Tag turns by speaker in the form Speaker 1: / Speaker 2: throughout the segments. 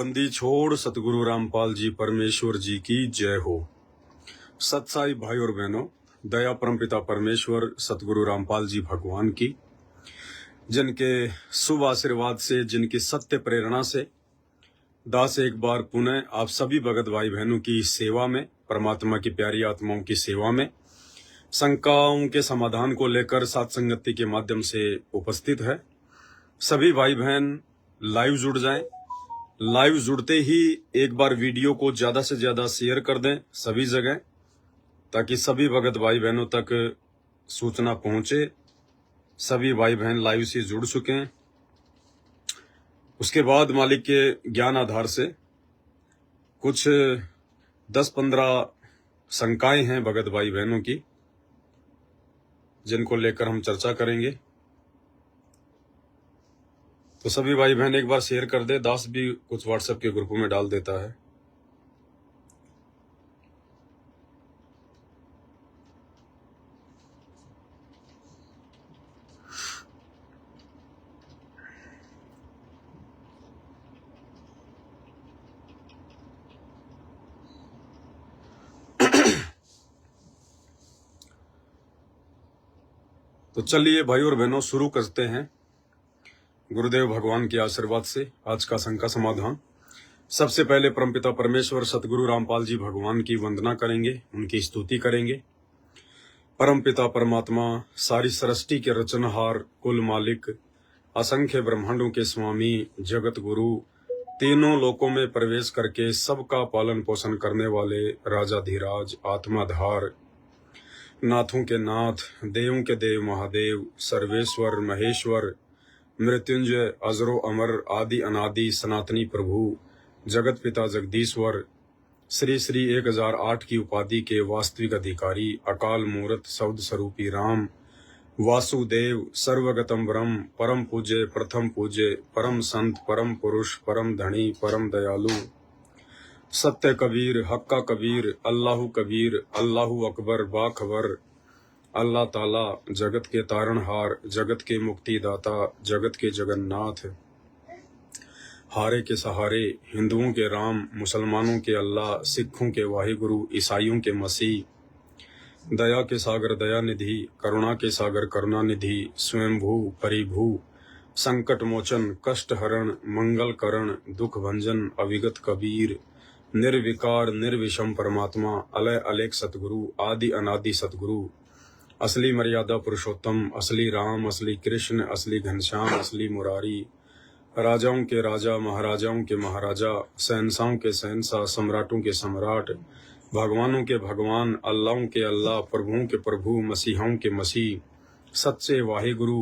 Speaker 1: बंदी छोड़ सतगुरु रामपाल जी परमेश्वर जी की जय हो। सत्साई भाई और बहनों, दया परमपिता परमेश्वर सतगुरु रामपाल जी भगवान की, जिनके शुभ आशीर्वाद से, जिनकी सत्य प्रेरणा से दास एक बार पुनः आप सभी भगत भाई बहनों की सेवा में, परमात्मा की प्यारी आत्माओं की सेवा में, शंकाओं के समाधान को लेकर सत्संगति के माध्यम से उपस्थित है। सभी भाई बहन लाइव जुड़ जाएं। लाइव जुड़ते ही एक बार वीडियो को ज्यादा से ज्यादा शेयर कर दें सभी जगह, ताकि सभी भगत भाई बहनों तक सूचना पहुंचे। सभी भाई बहन लाइव से जुड़ चुके हैं। उसके बाद मालिक के ज्ञान आधार से कुछ 10-15 शंकाएं हैं भगत भाई बहनों की, जिनको लेकर हम चर्चा करेंगे। तो सभी भाई बहन एक बार शेयर कर दे। दास भी कुछ व्हाट्सएप के ग्रुपों में डाल देता है। तो चलिए भाई और बहनों शुरू करते हैं गुरुदेव भगवान के आशीर्वाद से आज का शंका समाधान। सबसे पहले परमपिता परमेश्वर सतगुरु रामपाल जी भगवान की वंदना करेंगे, उनकी स्तुति करेंगे। परमपिता परमात्मा, सारी सृष्टि के रचनहार, कुल मालिक, असंख्य ब्रह्मांडों के स्वामी, जगत गुरु, तीनों लोकों में प्रवेश करके सबका पालन पोषण करने वाले राजाधिराज, आत्माधार, नाथों के नाथ, देवों के देव महादेव, सर्वेश्वर महेश्वर, मृत्युंजय, अजरो अमर, आदि अनादि, सनातनी प्रभु, जगत पिता जगदीश्वर, श्री श्री 1008 की उपाधि के वास्तविक अधिकारी, अकाल मूर्त शब्द स्वरूपी राम, वासुदेव, सर्वगतम ब्रह्म, परम पूज्य, प्रथम पूज्य, परम संत, परम पुरुष, परम धनी, परम दयालु, सत्य कबीर, हक्का कबीर, अल्लाहु कबीर, अल्लाहु अकबर, बाखबर, अल्लाह ताला, जगत के तारणहार, जगत के मुक्तिदाता, जगत के जगन्नाथ, हारे के सहारे, हिंदुओं के राम, मुसलमानों के अल्लाह, सिखों के वाहिगुरु, ईसाइयों के मसीह, दया के सागर दया निधि, करुणा के सागर करुणा निधि, स्वयंभू परिभू, संकट मोचन, कष्ट हरण, मंगल करण, दुख भंजन, अविगत कबीर, निर्विकार निर्विषम परमात्मा, अलय अलेख सतगुरु, आदि अनादि सतगुरु, असली मर्यादा पुरुषोत्तम, असली राम, असली कृष्ण, असली घनश्याम, असली मुरारी, राजाओं के राजा, महाराजाओं के महाराजा, शहंशाहों के शहंशाह, सम्राटों के सम्राट, भगवानों के भगवान, अल्लाहों के अल्लाह, प्रभुओं के प्रभु, मसीहाओं के मसीह, सच्चे वाहिगुरु,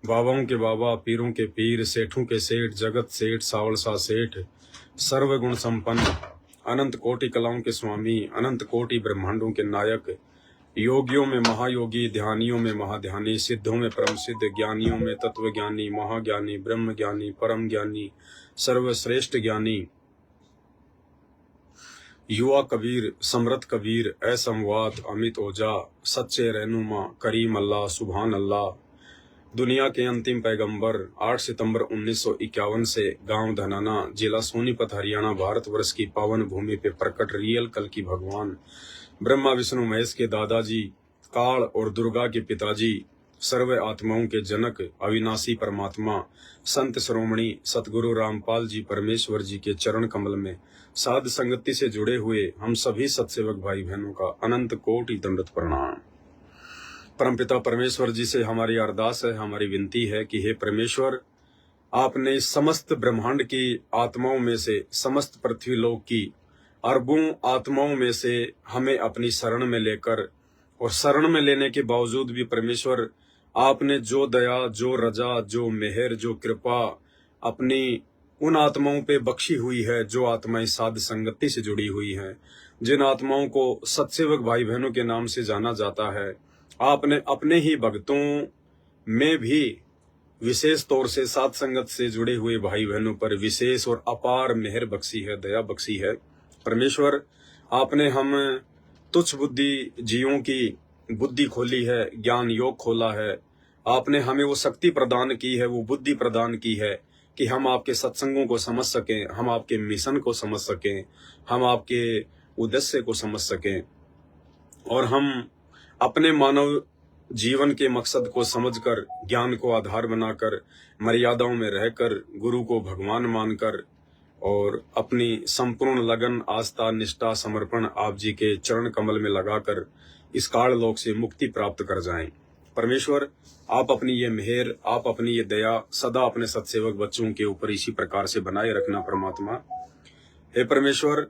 Speaker 1: बाबाओं के बाबा, पीरों के पीर, सेठों के सेठ, जगत सेठ, सावलसा सेठ, सर्वगुण संपन्न, अनंत कोटि कलाओं के स्वामी, अनंत कोटि ब्रह्मांडों के नायक, योगियों में महायोगी, ध्यानियों में महाध्यानी, सिद्धों में परम सिद्ध, ज्ञानियों में तत्व ज्ञानी, महाज्ञानी, ब्रह्म ज्ञानी, परम ज्ञानी, सर्वश्रेष्ठ ज्ञानी, युवा कबीर, समृद्ध कबीर, असंवाद, अमित ओजा, सच्चे रहनुमा, करीम अल्लाह, सुभान अल्लाह, दुनिया के अंतिम पैगंबर, 8 सितंबर 1951 से गांव धनाना, जिला सोनीपत, हरियाणा, भारतवर्ष की पावन भूमि पे प्रकट रियल कल की भगवान, ब्रह्मा विष्णु महेश के दादाजी, काल और दुर्गा के पिताजी, सर्व आत्माओं के जनक, अविनाशी परमात्मा, संत श्रोमणी सतगुरु रामपाल जी परमेश्वर जी के चरण कमल में साध संगति से जुड़े हुए हम सभी सत्सेवक भाई बहनों का अनंत कोटि दंडवत प्रणाम। परमपिता परमेश्वर जी से हमारी अरदास है, हमारी विनती है कि हे परमेश्वर, आपने समस्त ब्रह्मांड की आत्माओं में से, समस्त पृथ्वी लोक की अरबों आत्माओं में से हमें अपनी शरण में लेकर, और शरण में लेने के बावजूद भी परमेश्वर आपने जो दया, जो रजा, जो मेहर, जो कृपा अपनी उन आत्माओं पे बख्शी हुई है, जो आत्माएं साध संगति से जुड़ी हुई हैं, जिन आत्माओं को सत्सेवक भाई बहनों के नाम से जाना जाता है, आपने अपने ही भक्तों में भी विशेष तौर से साध संगत से जुड़े हुए भाई बहनों पर विशेष और अपार मेहर बख्शी है, दया बख्शी है। परमेश्वर, आपने हम तुच्छ बुद्धि जीवों की बुद्धि खोली है, ज्ञान योग खोला है। आपने हमें वो शक्ति प्रदान की है, वो बुद्धि प्रदान की है कि हम आपके सत्संगों को समझ सकें, हम आपके मिशन को समझ सकें, हम आपके उद्देश्य को समझ सकें और हम अपने मानव जीवन के मकसद को समझकर, ज्ञान को आधार बनाकर, मर्यादाओं में रहकर, गुरु को भगवान मानकर और अपनी संपूर्ण लगन, आस्था, निष्ठा, समर्पण आप जी के चरण कमल में लगाकर इस काल लोक से मुक्ति प्राप्त कर जाएं। परमेश्वर, आप अपनी ये मेहर, आप अपनी ये दया सदा अपने सत्सेवक बच्चों के ऊपर इसी प्रकार से बनाए रखना परमात्मा। हे परमेश्वर,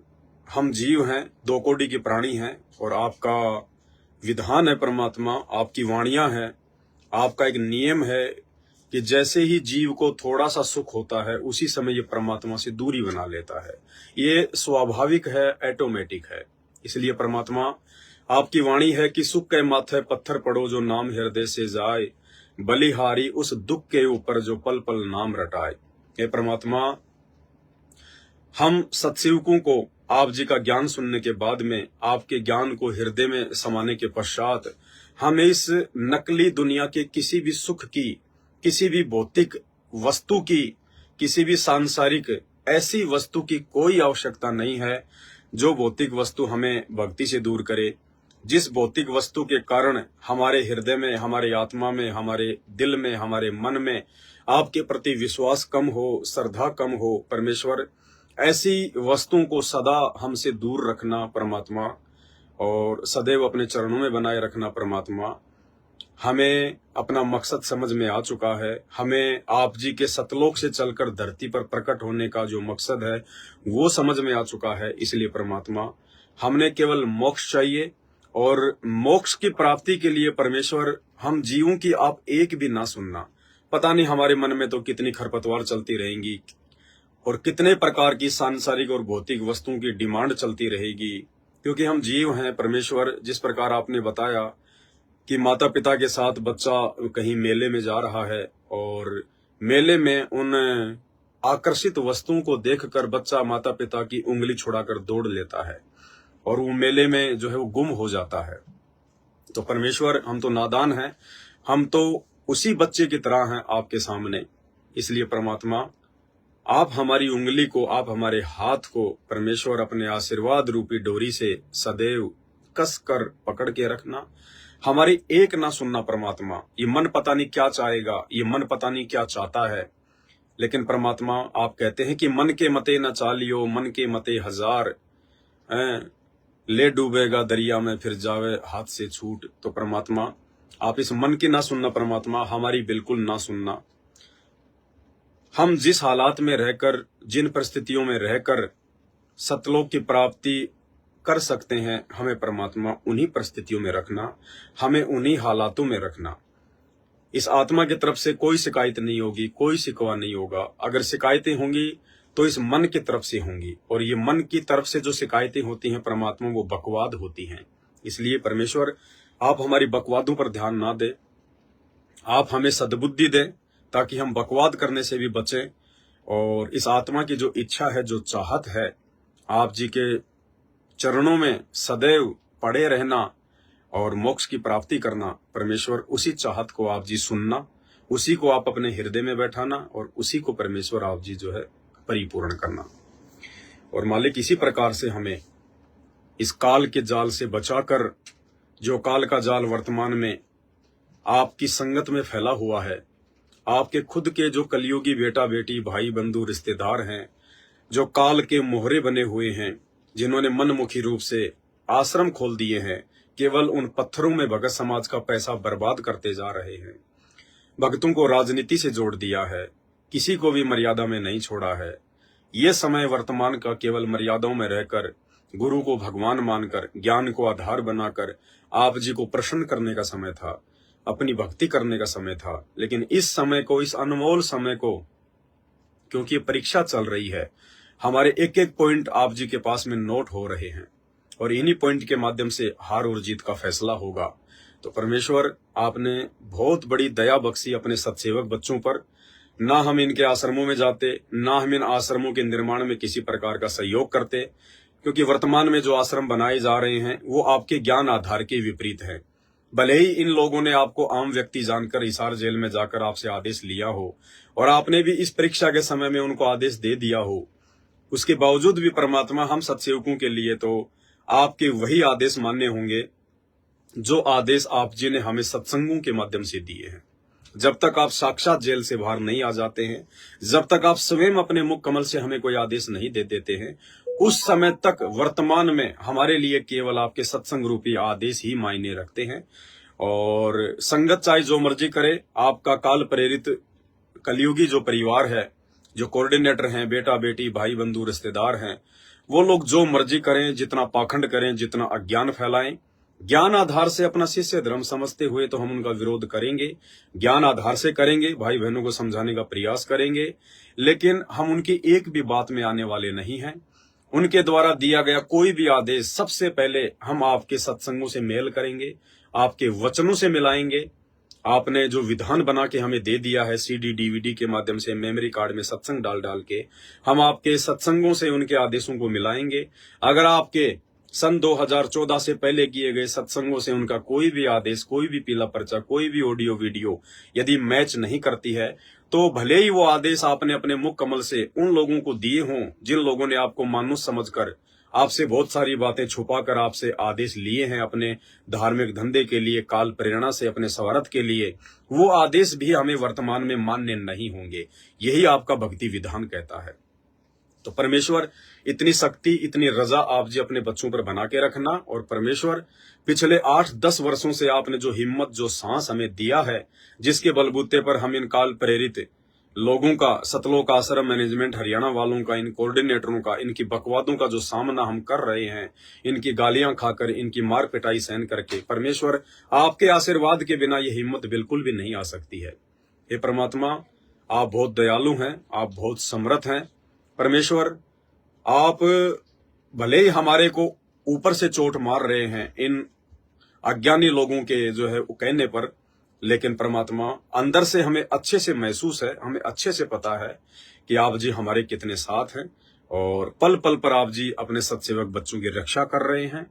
Speaker 1: हम जीव हैं, दो कोटि के प्राणी हैं और आपका विधान है परमात्मा, आपकी वाणियां हैं, आपका एक नियम है कि जैसे ही जीव को थोड़ा सा सुख होता है उसी समय ये परमात्मा से दूरी बना लेता है। ये स्वाभाविक है, ऑटोमेटिक है। इसलिए परमात्मा, आपकी वाणी है कि सुख के माथे पत्थर पड़ो जो नाम हृदय से जाए, बलिहारी उस दुख के ऊपर जो पल पल नाम रटाए। हे परमात्मा, हम सत्सेवकों को आप जी का ज्ञान सुनने के बाद में, आपके ज्ञान को हृदय में समाने के पश्चात, हमें इस नकली दुनिया के किसी भी सुख की, किसी भी भौतिक वस्तु की, किसी भी सांसारिक ऐसी वस्तु की कोई आवश्यकता नहीं है जो भौतिक वस्तु हमें भक्ति से दूर करे। जिस भौतिक वस्तु के कारण हमारे हृदय में, हमारे आत्मा में, हमारे दिल में, हमारे मन में आपके प्रति विश्वास कम हो, श्रद्धा कम हो, परमेश्वर ऐसी वस्तुओं को सदा हमसे दूर रखना परमात्मा और सदैव अपने चरणों में बनाए रखना परमात्मा। हमें अपना मकसद समझ में आ चुका है। हमें आप जी के सतलोक से चलकर धरती पर प्रकट होने का जो मकसद है वो समझ में आ चुका है। इसलिए परमात्मा, हमने केवल मोक्ष चाहिए और मोक्ष की प्राप्ति के लिए परमेश्वर, हम जीवों की आप एक भी ना सुनना। पता नहीं हमारे मन में तो कितनी खरपतवार चलती रहेंगी और कितने प्रकार की सांसारिक और भौतिक वस्तुओं की डिमांड चलती रहेगी, क्योंकि हम जीव हैं परमेश्वर। जिस प्रकार आपने बताया कि माता पिता के साथ बच्चा कहीं मेले में जा रहा है और मेले में उन आकर्षित वस्तुओं को देखकर बच्चा माता पिता की उंगली छुड़ाकर दौड़ लेता है और वो मेले में जो है वो गुम हो जाता है। तो परमेश्वर, हम तो नादान हैं, हम तो उसी बच्चे की तरह हैं आपके सामने। इसलिए परमात्मा, आप हमारी उंगली को, आप हमारे हाथ को परमेश्वर अपने आशीर्वाद रूपी डोरी से सदैव कस कर पकड़ के रखना। हमारी एक ना सुनना परमात्मा। ये मन पता नहीं क्या चाहेगा, ये मन पता नहीं क्या चाहता है, लेकिन परमात्मा आप कहते हैं कि मन के मते न चालियो, मन के मते हजार, ले डूबेगा दरिया में फिर जावे हाथ से छूट। तो परमात्मा, आप इस मन की ना सुनना परमात्मा, हमारी बिल्कुल ना सुनना। हम जिस हालात में रहकर, जिन परिस्थितियों में रहकर सतलोक की प्राप्ति कर सकते हैं, हमें परमात्मा उन्हीं परिस्थितियों में रखना, हमें उन्हीं हालातों में रखना। इस आत्मा की तरफ से कोई शिकायत नहीं होगी, कोई शिकवा नहीं होगा। अगर शिकायतें होंगी तो इस मन की तरफ से होंगी, और ये मन की तरफ से जो शिकायतें होती हैं परमात्मा, वो बकवाद होती हैं। इसलिए परमेश्वर, आप हमारी बकवादों पर ध्यान ना दें, आप हमें सद्बुद्धि दें ताकि हम बकवाद करने से भी बचें और इस आत्मा की जो इच्छा है, जो चाहत है, आप जी के चरणों में सदैव पड़े रहना और मोक्ष की प्राप्ति करना। परमेश्वर, उसी चाहत को आप जी सुनना, उसी को आप अपने हृदय में बैठाना और उसी को परमेश्वर आप जी जो है परिपूर्ण करना। और मालिक, इसी प्रकार से हमें इस काल के जाल से बचाकर, जो काल का जाल वर्तमान में आपकी संगत में फैला हुआ है, आपके खुद के जो कलयुगी बेटा बेटी, भाई बंधु, रिश्तेदार हैं, जो काल के मोहरे बने हुए हैं, जिन्होंने मनमुखी रूप से आश्रम खोल दिए हैं, केवल उन पत्थरों में भगत समाज का पैसा बर्बाद करते जा रहे हैं, भक्तों को राजनीति से जोड़ दिया है, किसी को भी मर्यादा में नहीं छोड़ा है। ये समय वर्तमान का केवल मर्यादाओं में रहकर, गुरु को भगवान मानकर, ज्ञान को आधार बनाकर आप जी को प्रसन्न करने का समय था, अपनी भक्ति करने का समय था। लेकिन इस समय को, इस अनमोल समय को, क्योंकि ये परीक्षा चल रही है, हमारे एक एक पॉइंट आप जी के पास में नोट हो रहे हैं और इन्हीं पॉइंट के माध्यम से हार और जीत का फैसला होगा। तो परमेश्वर, आपने बहुत बड़ी दया बख्शी अपने सत्सेवक बच्चों पर। ना हम इनके आश्रमों में जाते, ना हम इन आश्रमों के निर्माण में किसी प्रकार का सहयोग करते, क्योंकि वर्तमान में जो आश्रम बनाए जा रहे हैं वो आपके ज्ञान आधार के विपरीत है। भले ही इन लोगों ने आपको आम व्यक्ति जानकर हिसार जेल में जाकर आपसे आदेश लिया हो और आपने भी इस परीक्षा के समय में उनको आदेश दे दिया हो, उसके बावजूद भी परमात्मा हम सत्सेवकों के लिए तो आपके वही आदेश मान्य होंगे जो आदेश आप जी ने हमें सत्संगों के माध्यम से दिए हैं। जब तक आप साक्षात जेल से बाहर नहीं आ जाते हैं, जब तक आप स्वयं अपने मुख कमल से हमें कोई आदेश नहीं दे देते हैं, उस समय तक वर्तमान में हमारे लिए केवल आपके सत्संग रूपी आदेश ही मायने रखते हैं। और संगत चाहे जो मर्जी करे, आपका काल प्रेरित कलयुगी जो परिवार है, जो कोऑर्डिनेटर हैं, बेटा बेटी भाई बंधु रिश्तेदार हैं, वो लोग जो मर्जी करें, जितना पाखंड करें, जितना अज्ञान फैलाएं, ज्ञान आधार से अपना शिष्य धर्म समझते हुए तो हम उनका विरोध करेंगे, ज्ञान आधार से करेंगे, भाई बहनों को समझाने का प्रयास करेंगे, लेकिन हम उनकी एक भी बात में आने वाले नहीं हैं। उनके द्वारा दिया गया कोई भी आदेश सबसे पहले हम आपके सत्संगों से मेल करेंगे, आपके वचनों से मिलाएंगे। आपने जो विधान बना के हमें दे दिया है सीडी डीवीडी के माध्यम से, मेमोरी कार्ड में सत्संग डाल डाल के, हम आपके सत्संगों से उनके आदेशों को मिलाएंगे। अगर आपके सन 2014 से पहले किए गए सत्संगों से उनका कोई भी आदेश, कोई भी पीला पर्चा, कोई भी ऑडियो वीडियो यदि मैच नहीं करती है, तो भले ही वो आदेश आपने अपने मुख कमल से उन लोगों को दिए हों जिन लोगों ने आपको मानुष समझकर आपसे बहुत सारी बातें छुपाकर आपसे आदेश लिए हैं अपने धार्मिक धंधे के लिए, काल प्रेरणा से अपने स्वार्थ के लिए, वो आदेश भी हमें वर्तमान में मान्य नहीं होंगे। यही आपका भक्ति विधान कहता है। तो परमेश्वर इतनी शक्ति, इतनी रजा आप जी अपने बच्चों पर बना के रखना। और परमेश्वर पिछले 8-10 वर्षों से आपने जो हिम्मत, जो सांस हमें दिया है, जिसके बलबूते पर हम इन काल प्रेरित लोगों का, सतलोक आश्रम मैनेजमेंट हरियाणा वालों का, इन कोऑर्डिनेटरों का, इनकी बकवादों का जो सामना हम कर रहे हैं, इनकी गालियां खाकर, इनकी मार पिटाई सहन करके, परमेश्वर आपके आशीर्वाद के बिना ये हिम्मत बिल्कुल भी नहीं आ सकती है। हे परमात्मा, आप बहुत दयालु हैं, आप बहुत समर्थ हैं। परमेश्वर, आप भले ही हमारे को ऊपर से चोट मार रहे हैं इन अज्ञानी लोगों के जो है कहने पर, लेकिन परमात्मा अंदर से हमें अच्छे से महसूस है, हमें अच्छे से पता है कि आप जी हमारे कितने साथ हैं और पल पल पर आप जी अपने सत्सेवक बच्चों की रक्षा कर रहे हैं।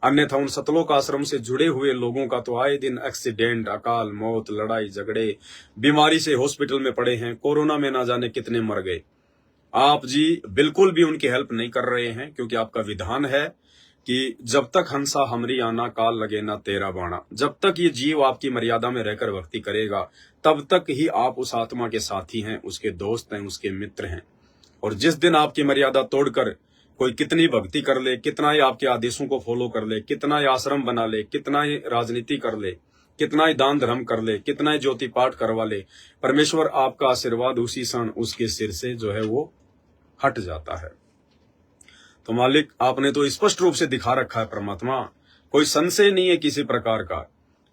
Speaker 1: अन्यथा उन सतलोक आश्रम से जुड़े हुए लोगों का तो आए दिन एक्सीडेंट, अकाल मौत, लड़ाई झगड़े, बीमारी से हॉस्पिटल में पड़े हैं, कोरोना में ना जाने कितने मर गए। आप जी बिल्कुल भी उनकी हेल्प नहीं कर रहे हैं, क्योंकि आपका विधान है कि जब तक हंसा हमरी आना, काल लगे ना तेरा बाणा। जब तक ये जीव आपकी मर्यादा में रहकर भक्ति करेगा, तब तक ही आप उस आत्मा के साथी हैं, उसके दोस्त हैं, उसके मित्र हैं। और जिस दिन आपकी मर्यादा तोड़कर कोई कितनी भक्ति कर ले, कितना ही आपके आदेशों को फॉलो कर ले, कितना ही आश्रम बना ले, कितना ही राजनीति कर ले, कितना ही दान धर्म कर ले, कितना ही ज्योति पाठ करवा ले, परमेश्वर आपका आशीर्वाद उसी क्षण उसके सिर से जो है वो हट जाता है। तो मालिक, आपने तो स्पष्ट रूप से दिखा रखा है परमात्मा, कोई संशय नहीं है किसी प्रकार का।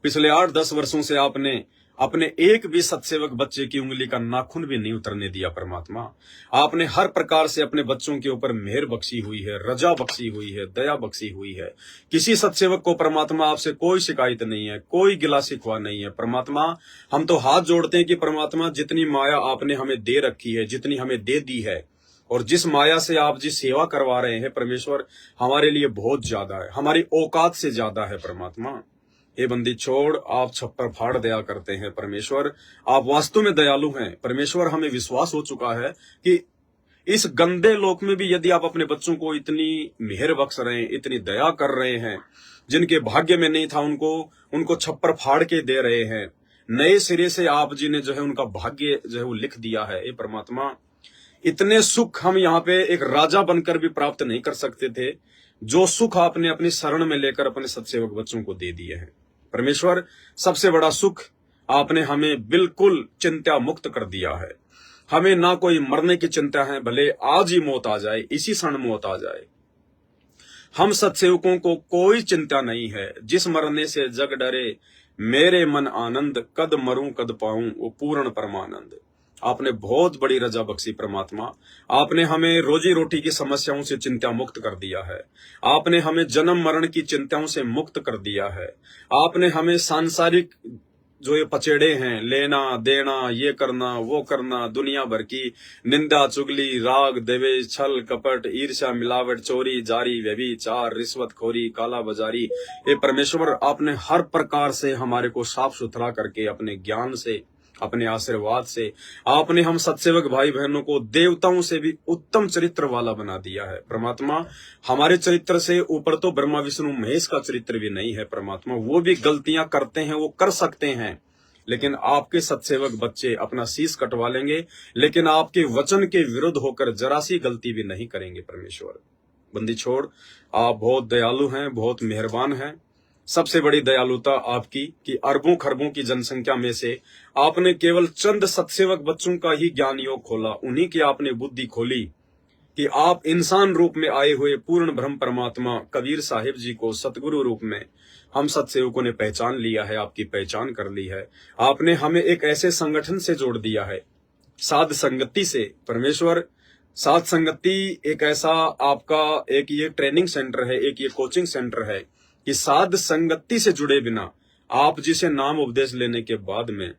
Speaker 1: पिछले 8-10 वर्षों से आपने अपने एक भी सत्सेवक बच्चे की उंगली का नाखून भी नहीं उतरने दिया परमात्मा। आपने हर प्रकार से अपने बच्चों के ऊपर मेहर बख्शी हुई है, रजा बख्शी हुई है, दया बख्शी हुई है। किसी सत्सेवक को परमात्मा आपसे कोई शिकायत नहीं है, कोई गिला शिकवा नहीं है। परमात्मा, हम तो हाथ जोड़ते हैं कि परमात्मा जितनी माया आपने हमें दे रखी है, जितनी हमें दे दी है, और जिस माया से आप जिस सेवा करवा रहे हैं परमेश्वर, हमारे लिए बहुत ज्यादा है, हमारी औकात से ज्यादा है परमात्मा। हे बंदी छोड़, आप छप्पर फाड़ दया करते हैं परमेश्वर, आप वास्तव में दयालु हैं परमेश्वर। हमें विश्वास हो चुका है कि इस गंदे लोक में भी यदि आप अपने बच्चों को इतनी मेहर बख्श रहे हैं, इतनी दया कर रहे हैं, जिनके भाग्य में नहीं था उनको छप्पर फाड़ के दे रहे हैं, नए सिरे से आप जी ने जो है उनका भाग्य जो है वो लिख दिया है। हे परमात्मा, इतने सुख हम यहाँ पे एक राजा बनकर भी प्राप्त नहीं कर सकते थे, जो सुख आपने अपनी शरण में लेकर अपने सत्सेवक बच्चों को दे दिए हैं परमेश्वर। सबसे बड़ा सुख आपने हमें बिल्कुल चिंता मुक्त कर दिया है। हमें ना कोई मरने की चिंता है, भले आज ही मौत आ जाए, इसी क्षण मौत आ जाए, हम सत्सेवकों को कोई चिंता नहीं है। जिस मरने से जग डरे, मेरे मन आनंद, कद मरूं कद पाऊं वो पूर्ण परमानंद। आपने बहुत बड़ी रजा बख्शी परमात्मा। आपने हमें रोजी रोटी की समस्याओं से चिंता मुक्त कर दिया है। आपने हमें जन्म मरण की चिंताओं से मुक्त कर दिया है। आपने हमें सांसारिक जो ये पचेड़े हैं, लेना देना, ये करना वो करना, दुनिया भर की निंदा चुगली, राग द्वेष, छल कपट, ईर्ष्या, मिलावट, चोरी जारी, व्यभिचार, रिश्वतखोरी, काला बाजारी, ये परमेश्वर आपने हर प्रकार से हमारे को साफ सुथरा करके अपने ज्ञान से, अपने आशीर्वाद से आपने हम सत्सेवक भाई बहनों को देवताओं से भी उत्तम चरित्र वाला बना दिया है। परमात्मा हमारे चरित्र से ऊपर तो ब्रह्मा विष्णु महेश का चरित्र भी नहीं है। परमात्मा वो भी गलतियां करते हैं, वो कर सकते हैं, लेकिन आपके सत्सेवक बच्चे अपना शीश कटवा लेंगे, लेकिन आपके वचन के विरुद्ध होकर जरा सी गलती भी नहीं करेंगे। परमेश्वर बंदी छोड़, आप बहुत दयालु हैं, बहुत मेहरबान हैं। सबसे बड़ी दयालुता आपकी कि अरबों खरबों की जनसंख्या में से आपने केवल चंद सत्सेवक बच्चों का ही ज्ञान योग खोला, उन्हीं की आपने बुद्धि खोली कि आप इंसान रूप में आए हुए पूर्ण ब्रह्म परमात्मा कबीर साहिब जी को सतगुरु रूप में हम सत्सेवकों ने पहचान लिया है, आपकी पहचान कर ली है। आपने हमें एक ऐसे संगठन से जोड़ दिया है, साध संगति से। परमेश्वर साध संगति एक ऐसा आपका एक ये ट्रेनिंग सेंटर है, एक ये कोचिंग सेंटर है कि साध संगति से जुड़े बिना, आप जिसे नाम उपदेश लेने के बाद में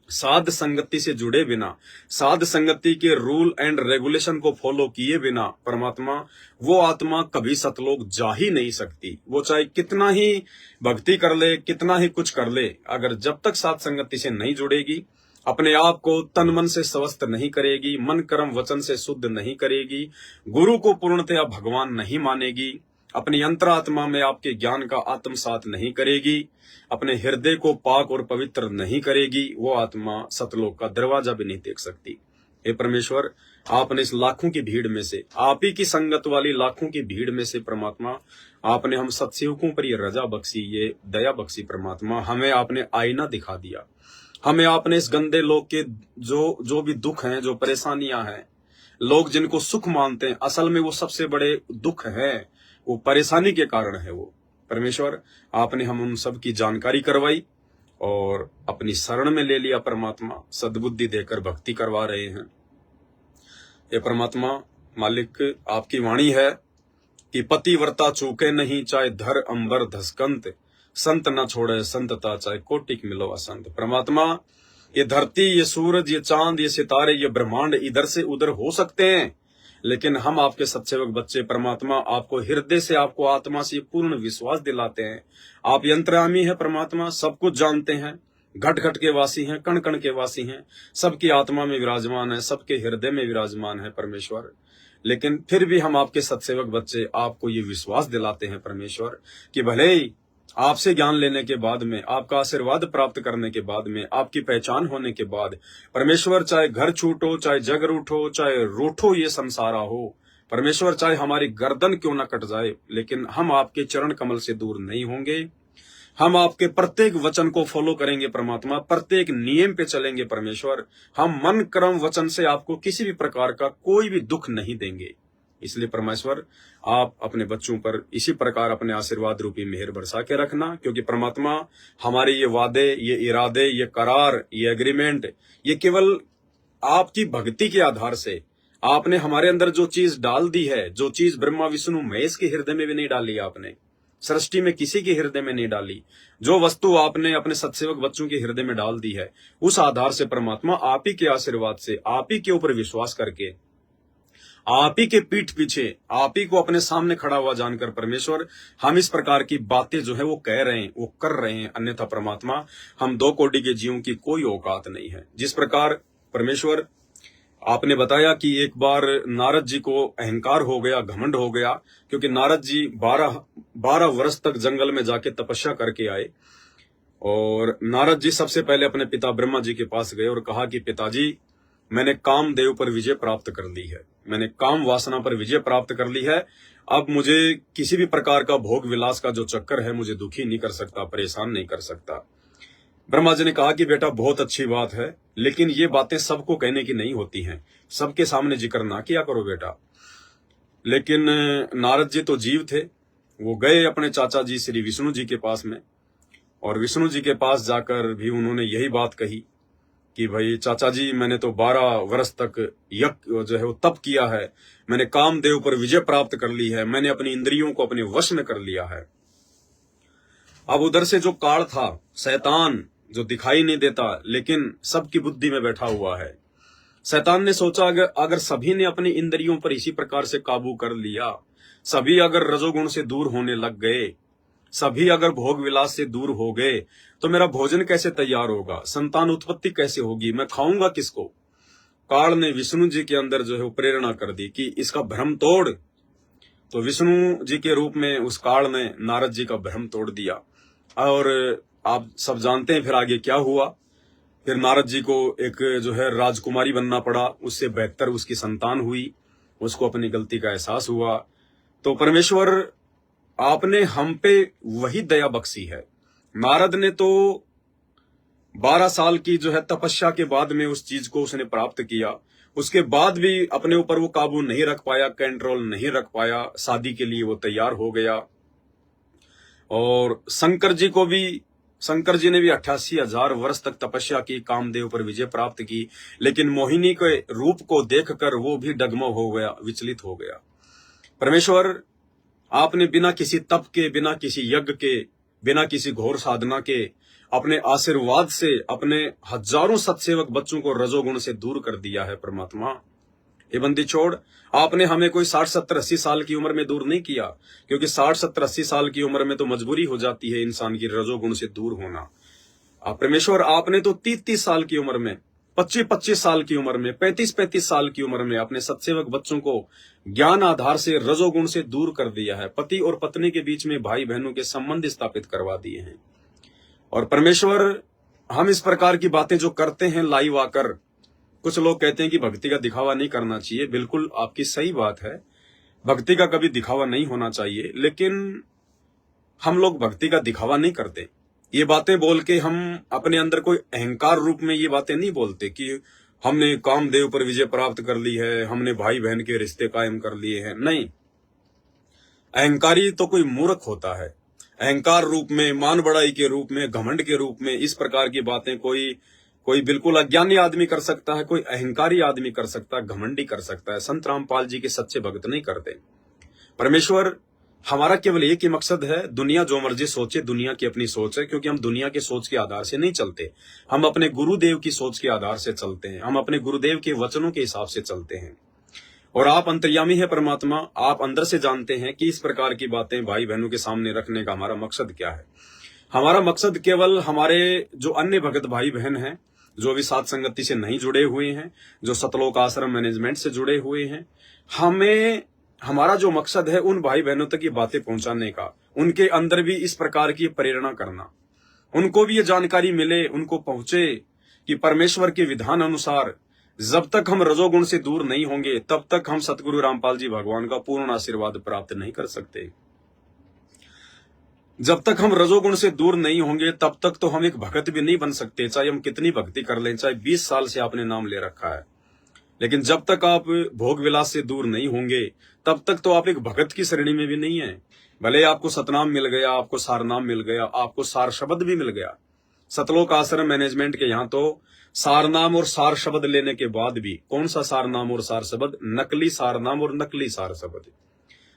Speaker 1: साध संगति से जुड़े बिना, साध संगति के रूल एंड रेगुलेशन को फॉलो किए बिना परमात्मा वो आत्मा कभी सतलोक जा ही नहीं सकती। वो चाहे कितना ही भक्ति कर ले, कितना ही कुछ कर ले, अगर जब तक साध संगति से नहीं जुड़ेगी, अपने आप को तन मन से स्वस्थ नहीं करेगी, मन कर्म वचन से शुद्ध नहीं करेगी, गुरु को पूर्णतया भगवान नहीं मानेगी, अपनी अंतरात्मा में आपके ज्ञान का आत्मसात नहीं करेगी, अपने हृदय को पाक और पवित्र नहीं करेगी, वो आत्मा सतलोक का दरवाजा भी नहीं देख सकती। हे परमेश्वर, आपने इस लाखों की भीड़ में से, आप ही की संगत वाली लाखों की भीड़ में से परमात्मा आपने हम सत्सेवकों पर ये रजा बख्शी, ये दया बख्शी। परमात्मा हमें आपने आईना दिखा दिया, हमें आपने इस गंदे लोग के जो भी दुख हैं, जो परेशानियां हैं, लोग जिनको सुख मानते हैं, असल में वो सबसे बड़े दुख हैं, वो परेशानी के कारण है। वो परमेश्वर आपने हम उन सब की जानकारी करवाई और अपनी शरण में ले लिया। परमात्मा सद्बुद्धि देकर भक्ति करवा रहे हैं। ये परमात्मा मालिक आपकी वाणी है कि पतिव्रता चूके नहीं, चाहे धर अंबर धसकंत, संत न छोड़े संतता, चाहे कोटिक मिलो असंत। परमात्मा ये धरती, ये सूरज, ये चांद, ये सितारे, ये ब्रह्मांड इधर से उधर हो सकते हैं, लेकिन हम आपके सत्सेवक बच्चे परमात्मा आपको हृदय से, आपको आत्मा से पूर्ण विश्वास दिलाते हैं। आप यंत्रयामी है परमात्मा, सब कुछ जानते हैं, घट घट के वासी हैं, कण कण के वासी हैं, सबकी आत्मा में विराजमान है, सबके हृदय में विराजमान है परमेश्वर। लेकिन फिर भी हम आपके सत्सेवक बच्चे आपको ये विश्वास दिलाते हैं परमेश्वर कि भले ही आपसे ज्ञान लेने के बाद में, आपका आशीर्वाद प्राप्त करने के बाद में, आपकी पहचान होने के बाद परमेश्वर, चाहे घर छूटो, चाहे जग रूठो, चाहे रूठो ये संसारा हो परमेश्वर, चाहे हमारी गर्दन क्यों न कट जाए, लेकिन हम आपके चरण कमल से दूर नहीं होंगे। हम आपके प्रत्येक वचन को फॉलो करेंगे परमात्मा, प्रत्येक नियम पे चलेंगे परमेश्वर। हम मन कर्म वचन से आपको किसी भी प्रकार का कोई भी दुख नहीं देंगे। इसलिए परमेश्वर आप अपने बच्चों पर इसी प्रकार अपने आशीर्वाद रूपी मेहर बरसा के रखना, क्योंकि परमात्मा हमारे ये वादे, ये इरादे, ये करार, ये एग्रीमेंट, ये केवल आपकी भक्ति के आधार से आपने हमारे अंदर जो चीज डाल दी है, जो चीज ब्रह्मा विष्णु महेश के हृदय में भी नहीं डाली, आपने सृष्टि में किसी के हृदय में नहीं डाली, जो वस्तु आपने अपने सत्सेवक बच्चों के हृदय में डाल दी है, उस आधार से परमात्मा आप ही के आशीर्वाद से, आप ही के ऊपर विश्वास करके, आप ही के पीठ पीछे, आप ही को अपने सामने खड़ा हुआ जानकर परमेश्वर हम इस प्रकार की बातें जो है वो कह रहे हैं, वो कर रहे हैं। अन्यथा परमात्मा हम दो कोटि के जीवों की कोई औकात नहीं है। जिस प्रकार परमेश्वर आपने बताया कि एक बार नारद जी को अहंकार हो गया, घमंड हो गया, क्योंकि नारद जी 12 वर्ष तक जंगल में जाके तपस्या करके आए, और नारद जी सबसे पहले अपने पिता ब्रह्मा जी के पास गए और कहा कि पिताजी, मैंने कामदेव पर विजय प्राप्त कर ली है, मैंने काम वासना पर विजय प्राप्त कर ली है, अब मुझे किसी भी प्रकार का भोग विलास का जो चक्कर है मुझे दुखी नहीं कर सकता, परेशान नहीं कर सकता। ब्रह्मा जी ने कहा कि बेटा बहुत अच्छी बात है, लेकिन ये बातें सबको कहने की नहीं होती हैं, सबके सामने जिक्र ना किया करो बेटा। लेकिन नारद जी तो जीव थे, वो गए अपने चाचा जी श्री विष्णु जी के पास में, और विष्णु जी के पास जाकर भी उन्होंने यही बात कही कि भाई चाचा जी, मैंने तो 12 वर्ष तक यज्ञ जो है वो तप किया है, मैंने कामदेव पर विजय प्राप्त कर ली है, मैंने अपनी इंद्रियों को अपने वश में कर लिया है। अब उधर से जो काल था, शैतान जो दिखाई नहीं देता लेकिन सबकी बुद्धि में बैठा हुआ है। शैतान ने सोचा अगर सभी ने अपनी इंद्रियों पर इसी प्रकार से काबू कर लिया, सभी अगर रजोगुण से दूर होने लग गए, सभी अगर भोग विलास से दूर हो गए, तो मेरा भोजन कैसे तैयार होगा, संतान उत्पत्ति कैसे होगी, मैं खाऊंगा किसको। काल ने विष्णु जी के अंदर जो है वो प्रेरणा कर दी कि इसका भ्रम तोड़। तो विष्णु जी के रूप में उस काल ने नारद जी का भ्रम तोड़ दिया। और आप सब जानते हैं फिर आगे क्या हुआ। फिर नारद जी को एक जो है राजकुमारी बनना पड़ा, उससे बेहतर उसकी संतान हुई, उसको अपनी गलती का एहसास हुआ। तो परमेश्वर आपने हम पे वही दया बख्शी है। नारद ने तो 12 साल की जो है तपस्या के बाद में उस चीज को उसने प्राप्त किया, उसके बाद भी अपने ऊपर वो काबू नहीं रख पाया, कंट्रोल नहीं रख पाया, शादी के लिए वो तैयार हो गया। और शंकर जी ने भी 88,000 वर्ष तक तपस्या की, कामदेव पर विजय प्राप्त की, लेकिन मोहिनी के रूप को देखकर वो भी डगमग हो गया, विचलित हो गया। परमेश्वर आपने बिना किसी तप के, बिना किसी यज्ञ के, बिना किसी घोर साधना के, अपने आशीर्वाद से अपने हजारों सत्सेवक बच्चों को रजोगुण से दूर कर दिया है। परमात्मा ये बंदी छोड़, आपने हमें कोई 60, 70, 80 साल की उम्र में दूर नहीं किया, क्योंकि 60, 70, 80 साल की उम्र में तो मजबूरी हो जाती है इंसान की रजोगुण से दूर होना। परमेश्वर आपने तो 30-30 साल की उम्र में, 25-25 साल की उम्र में, 35-35 साल की उम्र में अपने सत्सेवक बच्चों को ज्ञान आधार से रजोगुण से दूर कर दिया है। पति और पत्नी के बीच में भाई बहनों के संबंध स्थापित करवा दिए हैं। और परमेश्वर हम इस प्रकार की बातें जो करते हैं लाइव आकर, कुछ लोग कहते हैं कि भक्ति का दिखावा नहीं करना चाहिए। बिल्कुल आपकी सही बात है, भक्ति का कभी दिखावा नहीं होना चाहिए, लेकिन हम लोग भक्ति का दिखावा नहीं करते। ये बातें बोल के हम अपने अंदर कोई अहंकार रूप में ये बातें नहीं बोलते कि हमने कामदेव पर विजय प्राप्त कर ली है, हमने भाई बहन के रिश्ते कायम कर लिए हैं। नहीं, अहंकारी तो कोई मूर्ख होता है। अहंकार रूप में, मान बड़ाई के रूप में, घमंड के रूप में इस प्रकार की बातें कोई बिल्कुल अज्ञानी आदमी कर सकता है, कोई अहंकारी आदमी कर सकता है, घमंडी कर सकता है। संत रामपाल जी के सच्चे भक्त नहीं करते। परमेश्वर हमारा केवल एक ही मकसद है, दुनिया जो मर्जी सोचे, दुनिया की अपनी सोच है, क्योंकि हम दुनिया के सोच के आधार से नहीं चलते, हम अपने गुरुदेव की सोच के आधार से चलते हैं, हम अपने गुरुदेव के वचनों के हिसाब से चलते हैं। और आप अंतर्यामी है परमात्मा, आप अंदर से जानते हैं कि इस प्रकार की बातें भाई बहनों के सामने रखने का हमारा मकसद क्या है। हमारा मकसद केवल हमारे जो अन्य भगत भाई बहन हैं, जो भी साथ संगति से नहीं जुड़े हुए हैं, जो सतलोक आश्रम मैनेजमेंट से जुड़े हुए हैं, हमारा जो मकसद है उन भाई बहनों तक ये बातें पहुंचाने का, उनके अंदर भी इस प्रकार की प्रेरणा करना, उनको भी ये जानकारी मिले, उनको पहुंचे कि परमेश्वर के विधान अनुसार जब तक हम रजोगुण से दूर नहीं होंगे तब तक हम सतगुरु रामपाल जी भगवान का पूर्ण आशीर्वाद प्राप्त नहीं कर सकते। जब तक हम रजोगुण से दूर नहीं होंगे तब तक तो हम एक भगत भी नहीं बन सकते, चाहे हम कितनी भक्ति कर लें, चाहे 20 साल से आपने नाम ले रखा है। लेकिन जब तक आप भोग विलास से दूर नहीं होंगे तब तक तो आप एक भगत की श्रेणी में भी नहीं है। भले आपको सतनाम मिल गया, आपको सारनाम मिल गया, आपको सार शब्द भी मिल गया। सतलोक आश्रम मैनेजमेंट के यहाँ तो सारनाम और सार शब्द लेने के बाद भी, कौन सा सारनाम और सार शब्द, नकली सारनाम और नकली सार शब्द।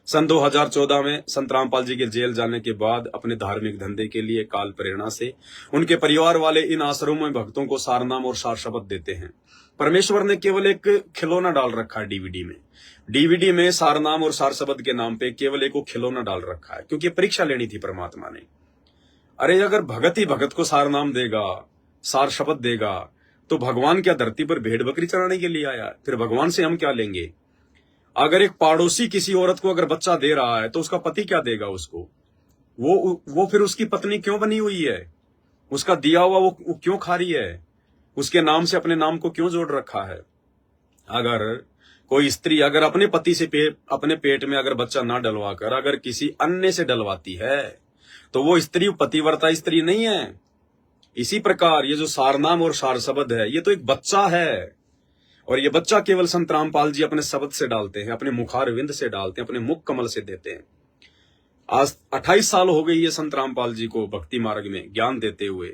Speaker 1: सन 2014 में संत रामपाल जी के जेल जाने के बाद अपने धार्मिक धंधे के लिए काल प्रेरणा से उनके परिवार वाले इन आश्रमों में भक्तों को सारनाम और सार शब्द देते हैं। परमेश्वर ने केवल एक खिलौना डाल रखा है डीवीडी में सारनाम और सार शब्द के नाम पे केवल एक खिलौना डाल रखा है, क्योंकि परीक्षा लेनी थी परमात्मा ने। अरे अगर भगत ही भगत को सारनाम देगा, सार शब्द देगा, तो भगवान क्या धरती पर भेड़ बकरी चराने के लिए आया? फिर भगवान से हम क्या लेंगे? अगर एक पड़ोसी किसी औरत को अगर बच्चा दे रहा है तो उसका पति क्या देगा उसको? वो फिर उसकी पत्नी क्यों बनी हुई है? उसका दिया हुआ वो क्यों खा रही है? उसके नाम से अपने नाम को क्यों जोड़ रखा है? अगर कोई स्त्री अगर अपने पति से अपने पेट में अगर बच्चा ना डलवा कर अगर किसी अन्य से डलवाती है तो वो स्त्री पतिव्रता स्त्री नहीं है। इसी प्रकार ये जो सारनाम और सार शब्द है ये तो एक बच्चा है, और ये बच्चा केवल संत रामपाल जी अपने शब्द से डालते हैं, अपने मुखारविंद से डालते हैं, अपने मुख कमल से देते हैं। आज 28 साल हो गई है संत रामपाल जी को भक्ति मार्ग में ज्ञान देते हुए।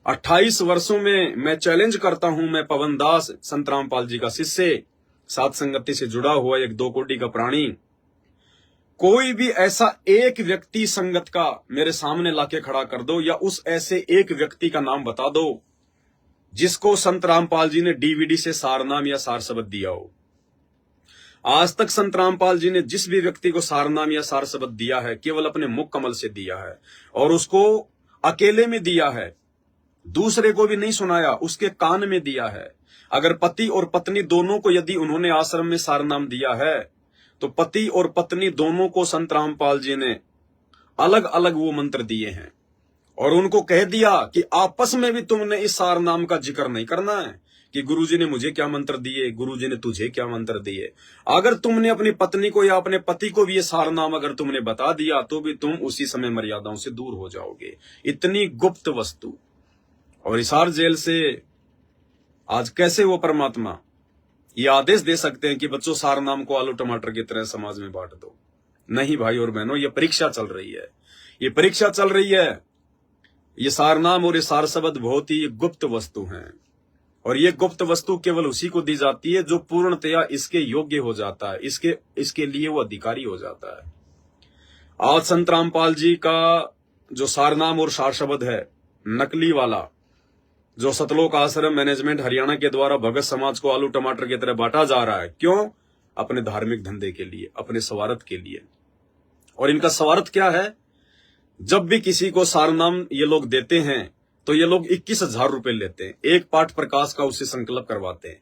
Speaker 1: 28 वर्षों में मैं चैलेंज करता हूं, मैं पवन दास संत रामपाल जी का शिष्य, सात संगति से जुड़ा हुआ एक 2 कोटि का प्राणी, कोई भी ऐसा एक व्यक्ति संगत का मेरे सामने लाके खड़ा कर दो, या उस ऐसे एक व्यक्ति का नाम बता दो जिसको संत रामपाल जी ने डीवीडी से सारनाम या सार शब्द दिया हो। आज तक संत रामपाल जी ने जिस भी व्यक्ति को सारनाम या सार शब्द दिया है, केवल अपने मुख कमल से दिया है, और उसको अकेले में दिया है, दूसरे को भी नहीं सुनाया, उसके कान में दिया है। अगर पति और पत्नी दोनों को यदि उन्होंने आश्रम में सारनाम दिया है, तो पति और पत्नी दोनों को संत रामपाल जी ने अलग अलग वो मंत्र दिए हैं, और उनको कह दिया कि आपस में भी तुमने इस सारनाम का जिक्र नहीं करना है कि गुरुजी ने मुझे क्या मंत्र दिए, गुरुजी ने तुझे क्या मंत्र दिए। अगर तुमने अपनी पत्नी को या अपने पति को भी ये सारनाम अगर तुमने बता दिया, तो भी तुम उसी समय मर्यादाओं से दूर हो जाओगे। इतनी गुप्त वस्तु। और हिसार जेल से आज कैसे वो परमात्मा ये आदेश दे सकते हैं कि बच्चों सारनाम को आलू टमाटर की तरह समाज में बांट दो? नहीं भाई और बहनों, ये परीक्षा चल रही है, ये परीक्षा चल रही है। ये सारनाम और ये सार शब्द बहुत ही गुप्त वस्तु हैं, और ये गुप्त वस्तु केवल उसी को दी जाती है जो पूर्णतया इसके योग्य हो जाता है, इसके लिए वो अधिकारी हो जाता है। आज संत रामपाल जी का जो सारनाम और सार शब्द है नकली वाला, जो सतलोक आश्रम मैनेजमेंट हरियाणा के द्वारा भगत समाज को आलू टमाटर की तरह बांटा जा रहा है, क्यों? अपने धार्मिक धंधे के लिए, अपने स्वार्थ के लिए। और इनका स्वार्थ क्या है? जब भी किसी को सारनाम ये लोग देते हैं तो ये लोग 21,000 रुपए लेते हैं, एक पाठ प्रकाश का उससे संकल्प करवाते हैं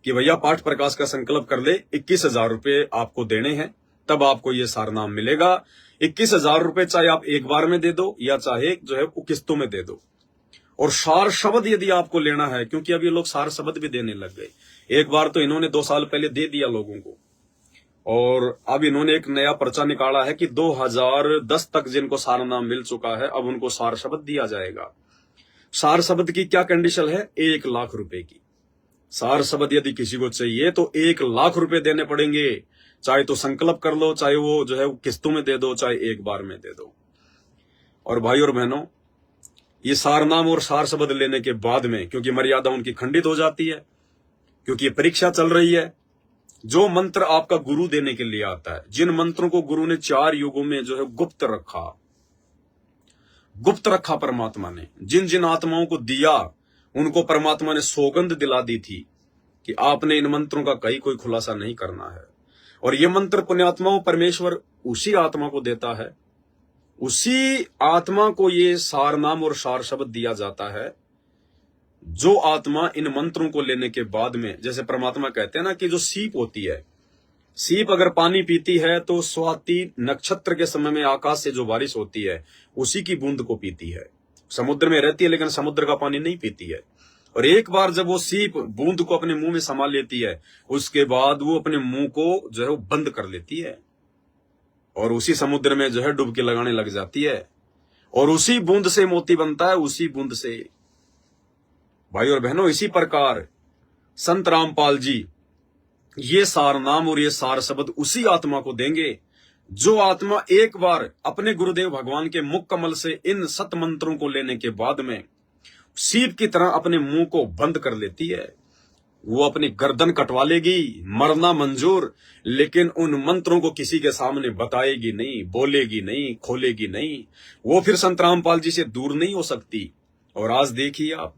Speaker 1: कि भैया पाठ प्रकाश का संकल्प कर ले, 21,000 रुपए आपको देने हैं, तब आपको ये सारनाम मिलेगा। 21,000 रुपए चाहे आप एक बार में दे दो या चाहे जो है वो किस्तों में दे दो। और सार शब्द यदि आपको लेना है, क्योंकि अब ये लोग सार शब्द भी देने लग गए। एक बार तो इन्होंने 2 साल पहले दे दिया लोगों को, और अब इन्होंने एक नया पर्चा निकाला है कि 2010 तक जिनको सारनाम मिल चुका है, अब उनको सार शब्द दिया जाएगा। सार शब्द की क्या कंडीशन है? 1 लाख रुपए की। सार शब्द यदि किसी को चाहिए तो 1 लाख रुपए देने पड़ेंगे, चाहे तो संकल्प कर लो, चाहे वो जो है किस्तों में दे दो, चाहे एक बार में दे दो। और भाई और बहनों, ये सारनाम और सार शब्द लेने के बाद में, क्योंकि मर्यादा उनकी खंडित हो जाती है, क्योंकि ये परीक्षा चल रही है, जो मंत्र आपका गुरु देने के लिए आता है, जिन मंत्रों को गुरु ने 4 युगों में जो है गुप्त रखा परमात्मा ने, जिन जिन आत्माओं को दिया उनको परमात्मा ने सौगंध दिला दी थी कि आपने इन मंत्रों का कहीं कोई खुलासा नहीं करना है। और ये मंत्र पुण्यात्माओं परमेश्वर उसी आत्मा को देता है, उसी आत्मा को ये सारनाम और सार शब्द दिया जाता है, जो आत्मा इन मंत्रों को लेने के बाद में, जैसे परमात्मा कहते हैं ना कि जो सीप होती है, सीप अगर पानी पीती है तो स्वाति नक्षत्र के समय में आकाश से जो बारिश होती है उसी की बूंद को पीती है। समुद्र में रहती है लेकिन समुद्र का पानी नहीं पीती है। और एक बार जब वो सीप बूंद को अपने मुंह में समा लेती है, उसके बाद वो अपने मुंह को जो है वो बंद कर लेती है और उसी समुद्र में जो है डुबकी लगाने लग जाती है, और उसी बूंद से मोती बनता है, उसी बूंद से। भाई और बहनों, इसी प्रकार संत रामपाल जी ये सारनाम और ये सार शब्द उसी आत्मा को देंगे जो आत्मा एक बार अपने गुरुदेव भगवान के मुख कमल से इन सत मंत्रों को लेने के बाद में सीप की तरह अपने मुंह को बंद कर लेती है। वो अपनी गर्दन कटवा लेगी, मरना मंजूर, लेकिन उन मंत्रों को किसी के सामने बताएगी नहीं, बोलेगी नहीं, खोलेगी नहीं। वो फिर संत रामपाल जी से दूर नहीं हो सकती। और आज देखिए आप,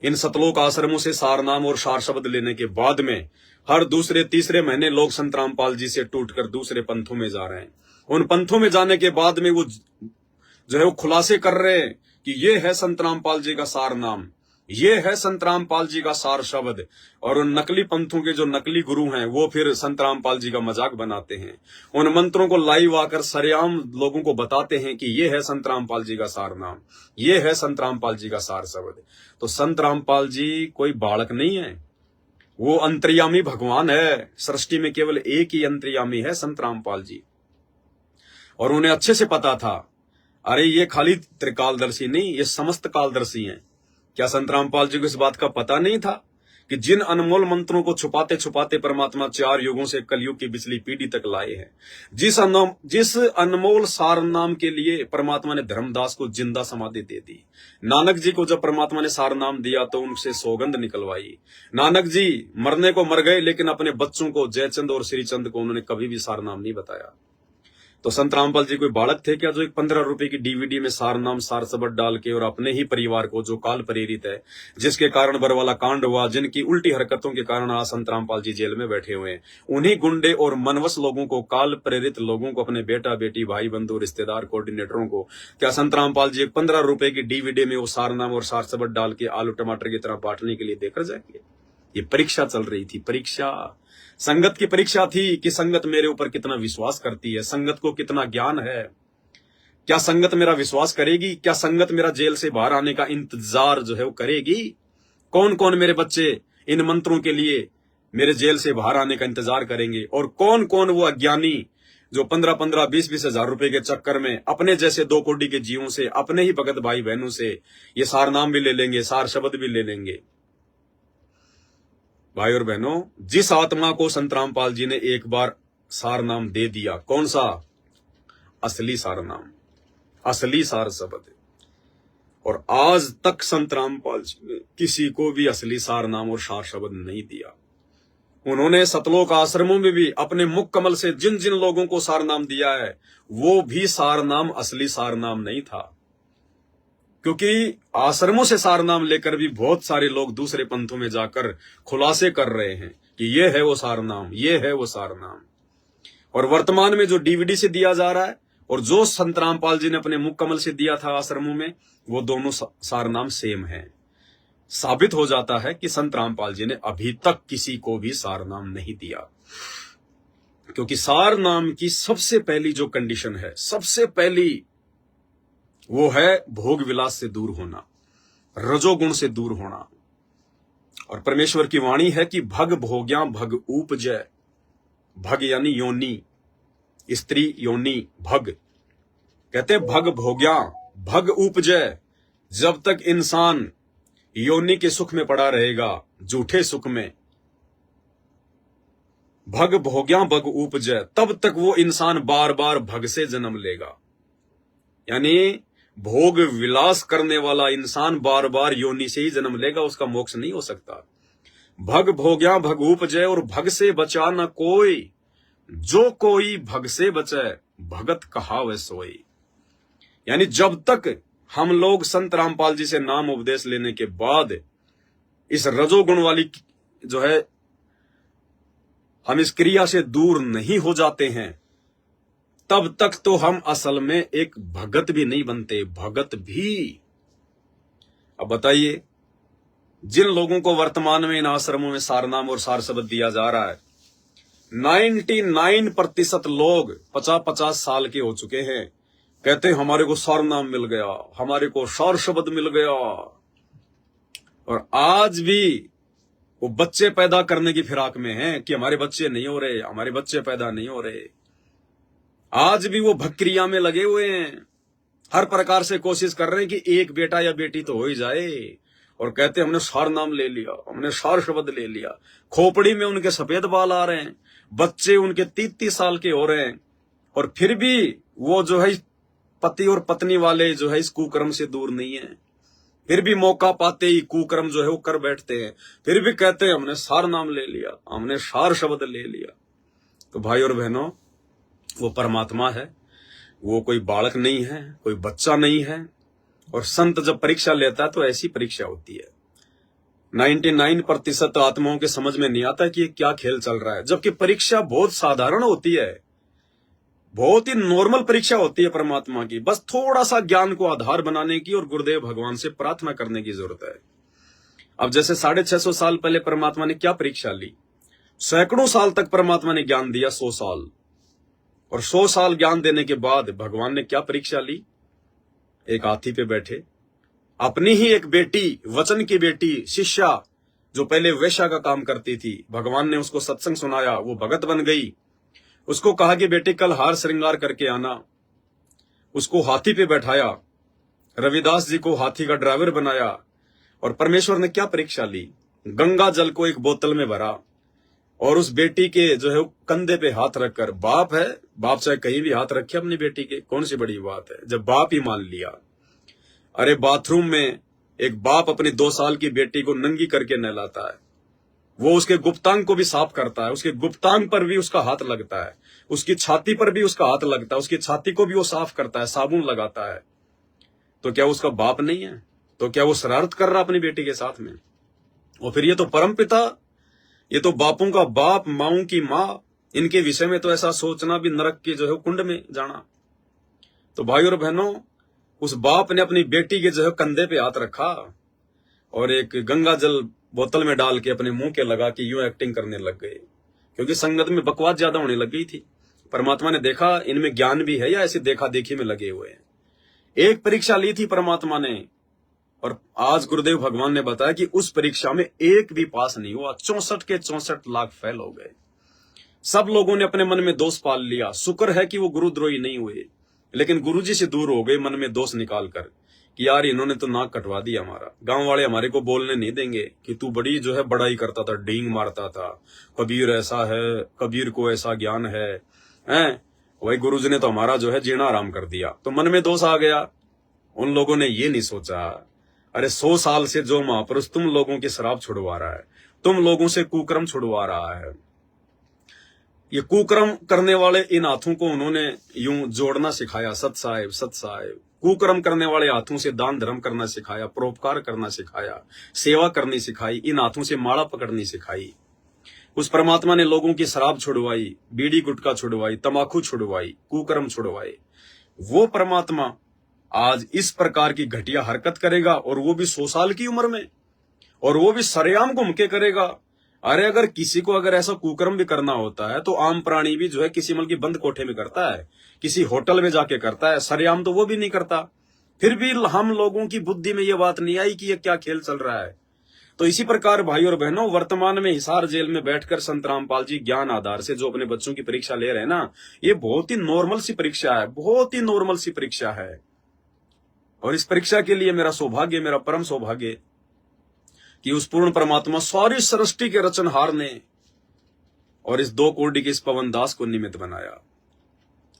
Speaker 1: इन सतलोक आश्रमों से सारनाम और सार शब्द लेने के बाद में हर दूसरे तीसरे महीने लोग संत रामपाल जी से टूटकर दूसरे पंथों में जा रहे हैं। उन पंथों में जाने के बाद में वो जो है वो खुलासे कर रहे हैं कि ये है संत रामपाल जी का सार नाम, ये है संत रामपाल जी का सार शब्द। और उन नकली पंथों के जो नकली गुरु हैं वो फिर संत रामपाल जी का मजाक बनाते हैं, उन मंत्रों को लाइव आकर सरेआम लोगों को बताते हैं कि ये है संत रामपाल जी का सार नाम, ये है संत रामपाल जी का सार शब्द। तो संत रामपाल जी कोई बालक नहीं है, वो अंतर्यामी भगवान है। सृष्टि में केवल एक ही अंतर्यामी है, संत रामपाल जी। और उन्हें अच्छे से पता था, अरे ये खाली त्रिकालदर्शी नहीं, ये समस्त कालदर्शी हैं। क्या संत रामपाल जी को इस बात का पता नहीं था कि जिन अनमोल मंत्रों को छुपाते छुपाते परमात्मा 4 युगों से कलयुग की पिछली पीढ़ी तक लाए हैं, जिस अनमोल सार नाम के लिए परमात्मा ने धर्मदास को जिंदा समाधि दे दी। नानक जी को जब परमात्मा ने सार नाम दिया तो उनसे सौगंध निकलवाई। नानक जी मरने को मर गए, लेकिन अपने बच्चों को जयचंद और श्रीचंद को उन्होंने कभी भी सार नाम नहीं बताया। तो संत रामपाल जी कोई बालक थे क्या जो एक 15 रुपए की डीवीडी में सार नाम सार शब्द डाल के और अपने ही परिवार को, जो काल प्रेरित है, जिसके कारण बरवाला कांड हुआ, जिनकी उल्टी हरकतों के कारण आज संत रामपाल जी जेल में बैठे हुए हैं, उन्हीं गुंडे और मनवस लोगों को, काल प्रेरित लोगों को, अपने बेटा बेटी भाई बंधु रिश्तेदार कोऑर्डिनेटरों को क्या संत रामपाल जी एक 15 रुपए की डीवीडी में वो सार नाम और सार शब्द डाल के आलू टमाटर की तरह बांटने के लिए देकर जाएंगे? ये परीक्षा चल रही थी, परीक्षा संगत की परीक्षा थी कि संगत मेरे ऊपर कितना विश्वास करती है, संगत को कितना ज्ञान है, क्या संगत मेरा विश्वास करेगी, क्या संगत मेरा जेल से बाहर आने का इंतजार जो है वो करेगी? कौन कौन मेरे बच्चे इन मंत्रों के लिए मेरे जेल से बाहर आने का इंतजार करेंगे, और कौन कौन वो अज्ञानी जो 15-15, 20-20 हजार रुपए के चक्कर में अपने जैसे 2 कोड़ी के जीवों से, अपने ही भगत भाई बहनों से ये सार नाम भी ले लेंगे, सार शब्द भी ले लेंगे। भाई और बहनों, जिस आत्मा को संत रामपाल जी ने एक बार सार नाम दे दिया, कौन सा? असली सार नाम, असली सार शब्द। और आज तक संत रामपाल जी ने किसी को भी असली सार नाम और सार शब्द नहीं दिया। उन्होंने सतलोक आश्रमों में भी अपने मुख कमल से जिन जिन लोगों को सार नाम दिया है, वो भी सार नाम असली सार नाम नहीं था। क्योंकि आश्रमों से सार नाम लेकर भी बहुत सारे लोग दूसरे पंथों में जाकर खुलासे कर रहे हैं कि ये है वो सार नाम, ये है वो सार नाम। और वर्तमान में जो डीवीडी से दिया जा रहा है और जो संत रामपाल जी ने अपने मुख कमल से दिया था आश्रमों में, वो दोनों सार नाम सेम है। साबित हो जाता है कि संत रामपाल जी ने अभी तक किसी को भी सार नाम नहीं दिया। क्योंकि सार नाम की सबसे पहली जो कंडीशन है, सबसे पहली वो है भोग विलास से दूर होना, रजोगुण से दूर होना। और परमेश्वर की वाणी है कि भग भोग्या भग उपजय, भग यानी योनि, स्त्री योनि, भग कहते हैं भग भोग्या भग उपजय। जब तक इंसान योनि के सुख में पड़ा रहेगा, झूठे सुख में, भग भोग्या भग उपजय, तब तक वो इंसान बार बार भग से जन्म लेगा। यानी भोग विलास करने वाला इंसान बार बार योनि से ही जन्म लेगा, उसका मोक्ष नहीं हो सकता। भग भोग्या भग उपजय, और भग से बचा न कोई, जो कोई भग से बचे भगत कहा वह सोई। यानी जब तक हम लोग संत रामपाल जी से नाम उपदेश लेने के बाद इस रजोगुण वाली जो है हम इस क्रिया से दूर नहीं हो जाते हैं, तब तक तो हम असल में एक भगत भी नहीं बनते, भगत भी। अब बताइए, जिन लोगों को वर्तमान में इन आश्रमों में सार नाम और सार शब्द दिया जा रहा है, 99% लोग 50-50 साल के हो चुके हैं, कहते हैं हमारे को सार नाम मिल गया, हमारे को सार शब्द मिल गया। और आज भी वो बच्चे पैदा करने की फिराक में हैं कि हमारे बच्चे नहीं हो रहे, हमारे बच्चे पैदा नहीं हो रहे। आज भी वो भक्रिया में लगे हुए हैं, हर प्रकार से कोशिश कर रहे हैं कि एक बेटा या बेटी तो हो ही जाए। और कहते हैं हमने सार नाम ले लिया, हमने सार शब्द ले लिया। खोपड़ी में उनके सफेद बाल आ रहे हैं, बच्चे उनके 30-30 साल के हो रहे हैं, और फिर भी वो जो है पति और पत्नी वाले जो है इस कुकर्म से दूर नहीं है। फिर भी मौका पाते ही कुकर्म जो है वो कर बैठते हैं, फिर भी कहते हैं हमने सार नाम ले लिया, हमने सार शब्द ले लिया। तो भाई और बहनों, वो परमात्मा है, वो कोई बालक नहीं है, कोई बच्चा नहीं है। और संत जब परीक्षा लेता है तो ऐसी परीक्षा होती है। 99% आत्माओं के समझ में नहीं आता कि ये क्या खेल चल रहा है, जबकि परीक्षा बहुत साधारण होती है, बहुत ही नॉर्मल परीक्षा होती है परमात्मा की। बस थोड़ा सा ज्ञान को आधार बनाने की और गुरुदेव भगवान से प्रार्थना करने की जरूरत है। अब जैसे 650 साल पहले परमात्मा ने क्या परीक्षा ली, सैकड़ों साल तक परमात्मा ने ज्ञान दिया, 100 साल, और 100 साल ज्ञान देने के बाद भगवान ने क्या परीक्षा ली? एक हाथी पे बैठे, अपनी ही एक बेटी, वचन की बेटी शिष्या, जो पहले वेश्या का काम करती थी, भगवान ने उसको सत्संग सुनाया, वो भगत बन गई। उसको कहा कि बेटी कल हार श्रृंगार करके आना, उसको हाथी पे बैठाया, रविदास जी को हाथी का ड्राइवर बनाया। और परमेश्वर ने क्या परीक्षा ली? गंगा जल को एक बोतल में भरा और उस बेटी के जो है कंधे पे हाथ रखकर, बाप है, बाप चाहे कहीं भी हाथ रखे अपनी बेटी के, कौन सी बड़ी बात है जब बाप ही मान लिया। अरे बाथरूम में एक बाप अपनी 2 साल की बेटी को नंगी करके नहलाता है, वो उसके गुप्तांग को भी साफ करता है, उसके गुप्तांग पर भी उसका हाथ लगता है, उसकी छाती पर भी उसका हाथ लगता है, उसकी छाती को भी वो साफ करता है, साबुन लगाता है। तो क्या उसका बाप नहीं है? तो क्या वो शरारत कर रहा अपनी बेटी के साथ में? और फिर ये तो परमपिता, ये तो बापों का बाप, माओं की माँ, इनके विषय में तो ऐसा सोचना भी नरक के जो है कुंड में जाना। तो भाई और बहनों, उस बाप ने अपनी बेटी के जो है कंधे पे हाथ रखा और एक गंगा जल बोतल में डाल के अपने मुंह के लगा के यूं एक्टिंग करने लग गए, क्योंकि संगत में बकवास ज्यादा होने लग गई थी। परमात्मा ने देखा इनमें ज्ञान भी है या ऐसे देखा देखी में लगे हुए हैं। एक परीक्षा ली थी परमात्मा ने, और आज गुरुदेव भगवान ने बताया कि उस परीक्षा में एक भी पास नहीं हुआ, 64 के 64 लाख फेल हो गए। सब लोगों ने अपने मन में दोष पाल लिया। शुक्र है कि वो गुरुद्रोही नहीं हुए, लेकिन गुरुजी से दूर हो गए मन में दोष निकाल कर कि यार इन्होंने तो नाक कटवा दिया हमारा। गांव वाले हमारे को बोलने नहीं देंगे कि तू बड़ी जो है बड़ाई करता था, डींग मारता था, कबीर ऐसा है, कबीर को ऐसा ज्ञान है, हैं? वही गुरुजी ने तो हमारा जो है जीना आराम कर दिया। तो मन में दोष आ गया। उन लोगों ने ये नहीं सोचा, अरे 100 साल से जो महापुरुष तुम लोगों की शराब छुड़वा रहा है, तुम लोगों से कुकर्म छुड़वा रहा है, ये कुकर्म करने वाले इन हाथों को उन्होंने यूं जोड़ना सिखाया, सत साहेब सत साहेब। कुकर्म करने वाले हाथों से दान धर्म करना सिखाया, परोपकार करना सिखाया, सेवा करनी सिखाई, इन हाथों से माला पकड़नी सिखाई। उस परमात्मा ने लोगों की शराब छुड़वाई, बीड़ी गुटखा छुड़वाई, तमाकू छुड़वाई, कुकर्म छुड़वाए। वो परमात्मा आज इस प्रकार की घटिया हरकत करेगा, और वो भी 100 साल की उम्र में, और वो भी सरेआम घूम के करेगा। अरे अगर किसी को अगर ऐसा कुकर्म भी करना होता है तो आम प्राणी भी जो है किसी मतलब की बंद कोठे में करता है, किसी होटल में जाके करता है, सरेआम तो वो भी नहीं करता। फिर भी हम लोगों की बुद्धि में ये बात नहीं आई कि ये क्या खेल चल रहा है। तो इसी प्रकार भाई और बहनों, वर्तमान में हिसार जेल में बैठकर संत रामपाल जी ज्ञान आधार से जो अपने बच्चों की परीक्षा ले रहे हैं ना, ये बहुत ही नॉर्मल सी परीक्षा है, बहुत ही नॉर्मल सी परीक्षा है। और इस परीक्षा के लिए मेरा सौभाग्य, मेरा परम सौभाग्य कि उस पूर्ण परमात्मा सारी सृष्टि के रचनहार ने और इस 2 कोटि के इस पवन दास को निमित्त बनाया।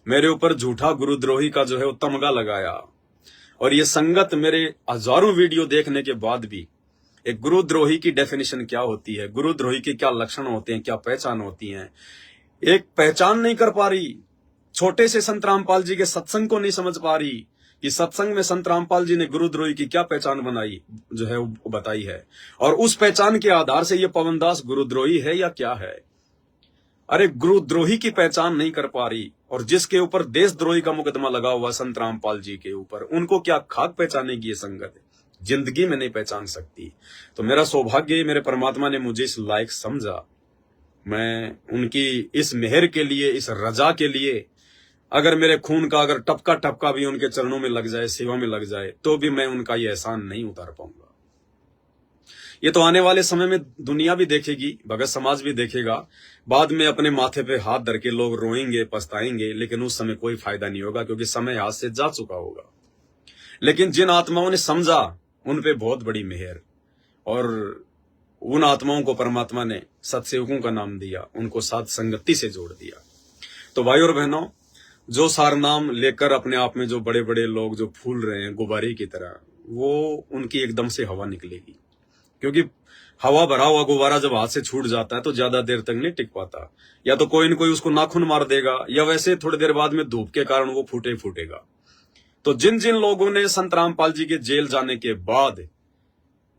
Speaker 1: मेरे ऊपर झूठा गुरुद्रोही का जो है वो तमगा लगाया, और ये संगत मेरे हजारों वीडियो देखने के बाद भी एक गुरुद्रोही की डेफिनेशन क्या होती है, गुरुद्रोही के क्या लक्षण होते हैं, क्या पहचान होती है, एक पहचान नहीं कर पा रही। छोटे से संत रामपाल जी के सत्संग को नहीं समझ पा रही कि सत्संग में संत रामपाल जी ने गुरुद्रोही की क्या पहचान बनाई जो है वो बताई है, और उस पहचान के आधार से ये पवनदास गुरुद्रोही है या क्या है। अरे गुरुद्रोही की पहचान नहीं कर पा रही, और जिसके ऊपर देशद्रोही का मुकदमा लगा हुआ संत रामपाल जी के ऊपर, उनको क्या खाक पहचानेगी ये संगत? जिंदगी में नहीं पहचान सकती। तो मेरा सौभाग्य, मेरे परमात्मा ने मुझे इस लायक समझा। मैं उनकी इस मेहर के लिए, इस रजा के लिए, अगर मेरे खून का अगर टपका टपका भी उनके चरणों में लग जाए, सेवा में लग जाए, तो भी मैं उनका ये एहसान नहीं उतार पाऊंगा। ये तो आने वाले समय में दुनिया भी देखेगी, भगत समाज भी देखेगा, बाद में अपने माथे पे हाथ धर के लोग रोएंगे, पछताएंगे, लेकिन उस समय कोई फायदा नहीं होगा, क्योंकि समय हाथ से जा चुका होगा। लेकिन जिन आत्माओं ने समझा, उन पे बहुत बड़ी मेहर, और उन आत्माओं को परमात्मा ने सत्सेवकों का नाम दिया, उनको साथ संगति से जोड़ दिया। तो भाई और बहनों, जो सार नाम लेकर अपने आप में जो बड़े बड़े लोग जो फूल रहे हैं गुब्बारे की तरह, वो उनकी एकदम से हवा निकलेगी, क्योंकि हवा भरा हुआ गुब्बारा जब हाथ से छूट जाता है तो ज्यादा देर तक नहीं टिक पाता। या तो कोई न कोई उसको नाखून मार देगा, या वैसे थोड़ी देर बाद में धूप के कारण वो फूटेगा। तो जिन जिन लोगों ने संत रामपाल जी के जेल जाने के बाद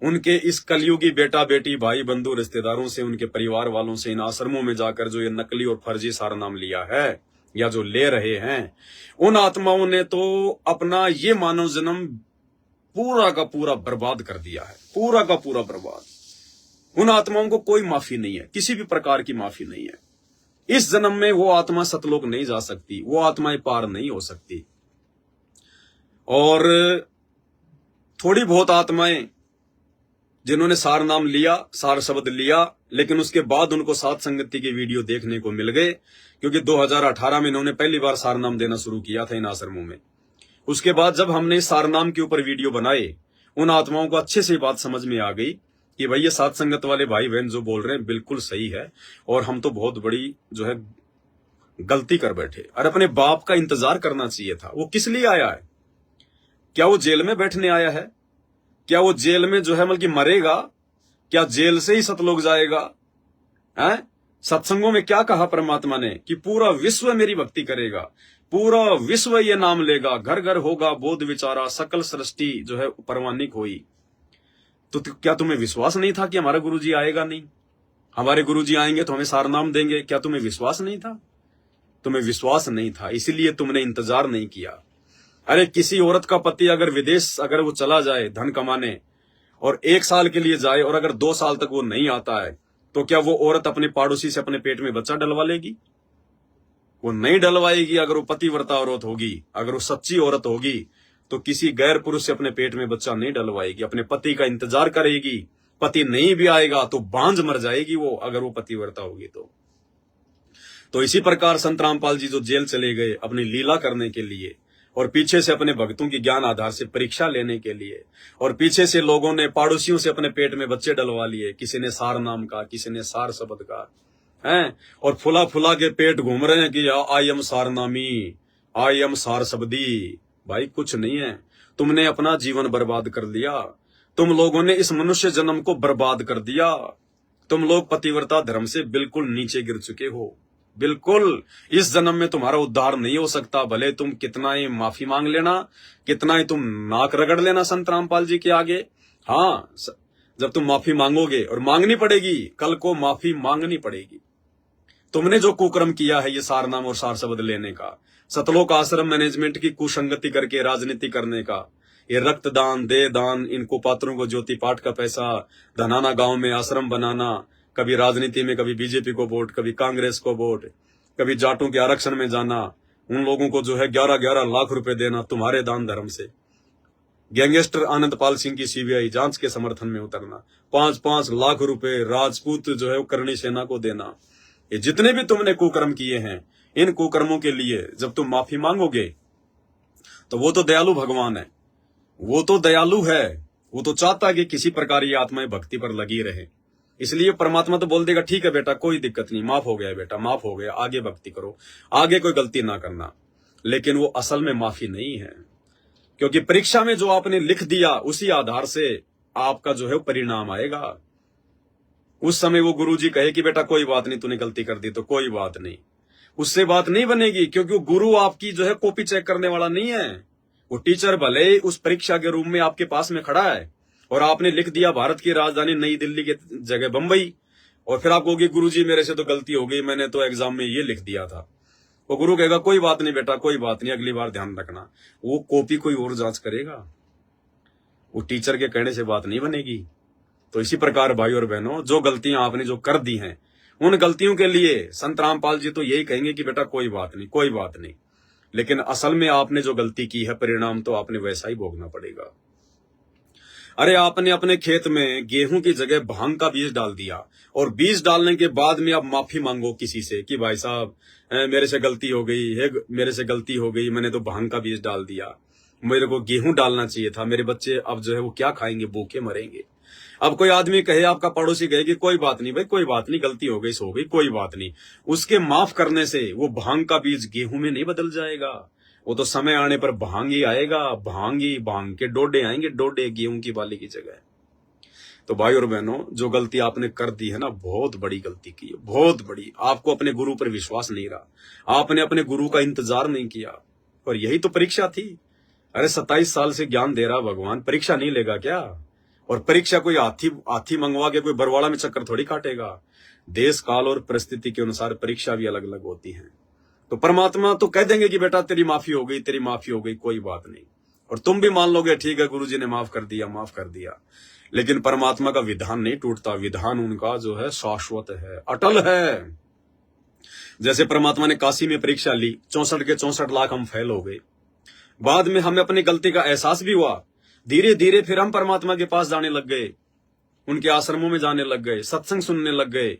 Speaker 1: उनके इस कलयुगी बेटा बेटी, भाई बंधु, रिश्तेदारों से, उनके परिवार वालों से इन आश्रमों में जाकर जो ये नकली और फर्जी सारा नाम लिया है या जो ले रहे हैं, उन आत्माओं ने तो अपना ये मानव जन्म पूरा का पूरा बर्बाद कर दिया है, पूरा का पूरा बर्बाद। उन आत्माओं को कोई माफी नहीं है, किसी भी प्रकार की माफी नहीं है। इस जन्म में वो आत्मा सतलोक नहीं जा सकती, वो आत्माएं पार नहीं हो सकती। और थोड़ी बहुत आत्माएं जिन्होंने सार नाम लिया, सार शब्द लिया, लेकिन उसके बाद उनको सात संगति के वीडियो देखने को मिल गए, क्योंकि 2018 में इन्होंने पहली बार सार नाम देना शुरू किया था इन आश्रमों में। उसके बाद जब हमने सार नाम के ऊपर वीडियो बनाए, उन आत्माओं को अच्छे से बात समझ में आ गई कि भाई ये सात संगत वाले भाई बहन जो बोल रहे हैं बिल्कुल सही है, और हम तो बहुत बड़ी जो है गलती कर बैठे। और अपने बाप का इंतजार करना चाहिए था। वो किस लिए आया है? क्या वो जेल में बैठने आया है? क्या वो जेल में जो है मतलब कि मरेगा? क्या जेल से ही सतलोक जाएगा? है? सत्संगों में क्या कहा परमात्मा ने कि पूरा विश्व मेरी भक्ति करेगा, पूरा विश्व ये नाम लेगा, घर घर होगा बोध विचारा, सकल सृष्टि जो है परवानिक हुई। तो क्या तुम्हें विश्वास नहीं था कि हमारा गुरुजी आएगा नहीं? हमारे गुरुजी आएंगे तो हमें सार नाम देंगे, क्या तुम्हें विश्वास नहीं था? तुम्हें विश्वास नहीं था, इसीलिए तुमने इंतजार नहीं किया। अरे किसी औरत का पति अगर विदेश अगर वो चला जाए धन कमाने और 1 साल के लिए जाए और अगर 2 साल तक वो नहीं आता है, तो क्या वो औरत अपने पड़ोसी से अपने पेट में बच्चा डलवा लेगी? वो नहीं डलवाएगी। अगर वो पतिव्रता औरत होगी, अगर वो सच्ची औरत होगी, तो किसी गैर पुरुष से अपने पेट में बच्चा नहीं डलवाएगी, अपने पति का इंतजार करेगी। पति नहीं भी आएगा तो बांझ मर जाएगी वो, अगर वो पतिव्रता होगी तो इसी प्रकार संत रामपाल जी जो जेल चले गए अपनी लीला करने के लिए, और पीछे से अपने भक्तों की ज्ञान आधार से परीक्षा लेने के लिए, और पीछे से लोगों ने पड़ोसियों से अपने पेट में बच्चे डलवा लिए, किसी ने सार नाम का, किसी ने सार शब्द का, हैं, और फुला फुला के पेट घूम रहे हैं कि आई एम सार नामी, आई एम सार शब्दी। भाई कुछ नहीं है, तुमने अपना जीवन बर्बाद कर लिया, तुम लोगों ने इस मनुष्य जन्म को बर्बाद कर दिया। तुम लोग पतिव्रता धर्म से बिल्कुल नीचे गिर चुके हो, बिल्कुल। इस जन्म में तुम्हारा उद्धार नहीं हो सकता, भले तुम कितना ही माफी मांग लेना, कितना ही तुम नाक रगड़ लेना संत रामपाल जी के आगे। हाँ, जब तुम माफी मांगोगे, और मांगनी पड़ेगी, कल को माफी मांगनी पड़ेगी। तुमने जो कुकर्म किया है ये सार नाम और सार शब्द लेने का, सतलोक आश्रम मैनेजमेंट की कुसंगति करके राजनीति करने का, ये रक्तदान, दे दान, इनको पात्रों को ज्योति पाठ का पैसा, धनाना गांव में आश्रम बनाना, कभी राजनीति में कभी बीजेपी को वोट, कभी कांग्रेस को वोट, कभी जाटों के आरक्षण में जाना, उन लोगों को जो है 11-11 लाख रुपए देना तुम्हारे दान धर्म से, गैंगस्टर आनंदपाल सिंह की सीबीआई जांच के समर्थन में उतरना, 5-5 लाख रुपए राजपूत जो है करणी सेना को देना। ये जितने भी तुमने कुकर्म किए हैं, इन कुकर्मों के लिए जब तुम माफी मांगोगे तो वो तो दयालु भगवान है, वो तो दयालु है, वो तो चाहता है कि किसी प्रकार ये आत्माएं भक्ति पर लगी रहे। इसलिए परमात्मा तो बोल देगा ठीक है बेटा, कोई दिक्कत नहीं, माफ हो गया बेटा, माफ हो गया, आगे भक्ति करो, आगे कोई गलती ना करना। लेकिन वो असल में माफी नहीं है, क्योंकि परीक्षा में जो आपने लिख दिया उसी आधार से आपका जो है परिणाम आएगा। उस समय वो गुरुजी कहे कि बेटा कोई बात नहीं, तूने गलती कर दी तो कोई बात नहीं, उससे बात नहीं बनेगी, क्योंकि वो गुरु आपकी जो है कॉपी चेक करने वाला नहीं है। वो टीचर भले उस परीक्षा के रूम में आपके पास में खड़ा है और आपने लिख दिया भारत की राजधानी नई दिल्ली के जगह बंबई, और फिर आप कहोगे गुरुजी मेरे से तो गलती हो गई, मैंने तो एग्जाम में ये लिख दिया था। वो गुरु कहेगा कोई बात नहीं बेटा, कोई बात नहीं, अगली बार ध्यान रखना। वो कॉपी कोई और जांच करेगा, वो टीचर के कहने से बात नहीं बनेगी। तो इसी प्रकार भाई और बहनों, जो गलतियां आपने जो कर दी हैं, उन गलतियों के लिए संत रामपाल जी तो यही कहेंगे कि बेटा कोई बात नहीं, कोई बात नहीं। लेकिन असल में आपने जो गलती की है, परिणाम तो आपने वैसा ही भोगना पड़ेगा। अरे आपने अपने खेत में गेहूं की जगह भांग का बीज डाल दिया, और बीज डालने के बाद में आप माफी मांगो किसी से कि भाई साहब मेरे से गलती हो गई है, मेरे से गलती हो गई, मैंने तो भांग का बीज डाल दिया, मेरे को गेहूं डालना चाहिए था, मेरे बच्चे अब जो है वो क्या खाएंगे, भूखे मरेंगे। अब कोई आदमी कहे, आपका पड़ोसी कहे कि कोई बात नहीं भाई, कोई बात नहीं, गलती हो गई सो गई, कोई बात नहीं, उसके माफ करने से वो भांग का बीज गेहूं में नहीं बदल जाएगा। वो तो समय आने पर भांग ही आएगा, भांग के डोडे आएंगे, डोडे गेहूं की बाली की जगह। तो भाई और बहनों, जो गलती आपने कर दी है ना, बहुत बड़ी गलती की है, बहुत बड़ी। आपको अपने गुरु पर विश्वास नहीं रहा, आपने अपने गुरु का इंतजार नहीं किया, और यही तो परीक्षा थी। अरे 27 साल से ज्ञान दे रहा भगवान, परीक्षा नहीं लेगा क्या? और परीक्षा कोई हाथी मंगवा के कोई बरवाड़ा में चक्कर थोड़ी काटेगा। देश काल और परिस्थिति के अनुसार परीक्षा भी अलग अलग होती है। तो परमात्मा तो कह देंगे कि बेटा तेरी माफी हो गई, तेरी माफी हो गई, कोई बात नहीं, और तुम भी मान लोगे ठीक है गुरुजी ने माफ कर दिया, माफ कर दिया। लेकिन परमात्मा का विधान नहीं टूटता, विधान उनका जो है शाश्वत है, अटल है। जैसे परमात्मा ने काशी में परीक्षा ली, 64 के 64 लाख हम फेल हो गए। बाद में हमें अपनी गलती का एहसास भी हुआ, धीरे धीरे फिर हम परमात्मा के पास जाने लग गए, उनके आश्रमों में जाने लग गए, सत्संग सुनने लग गए,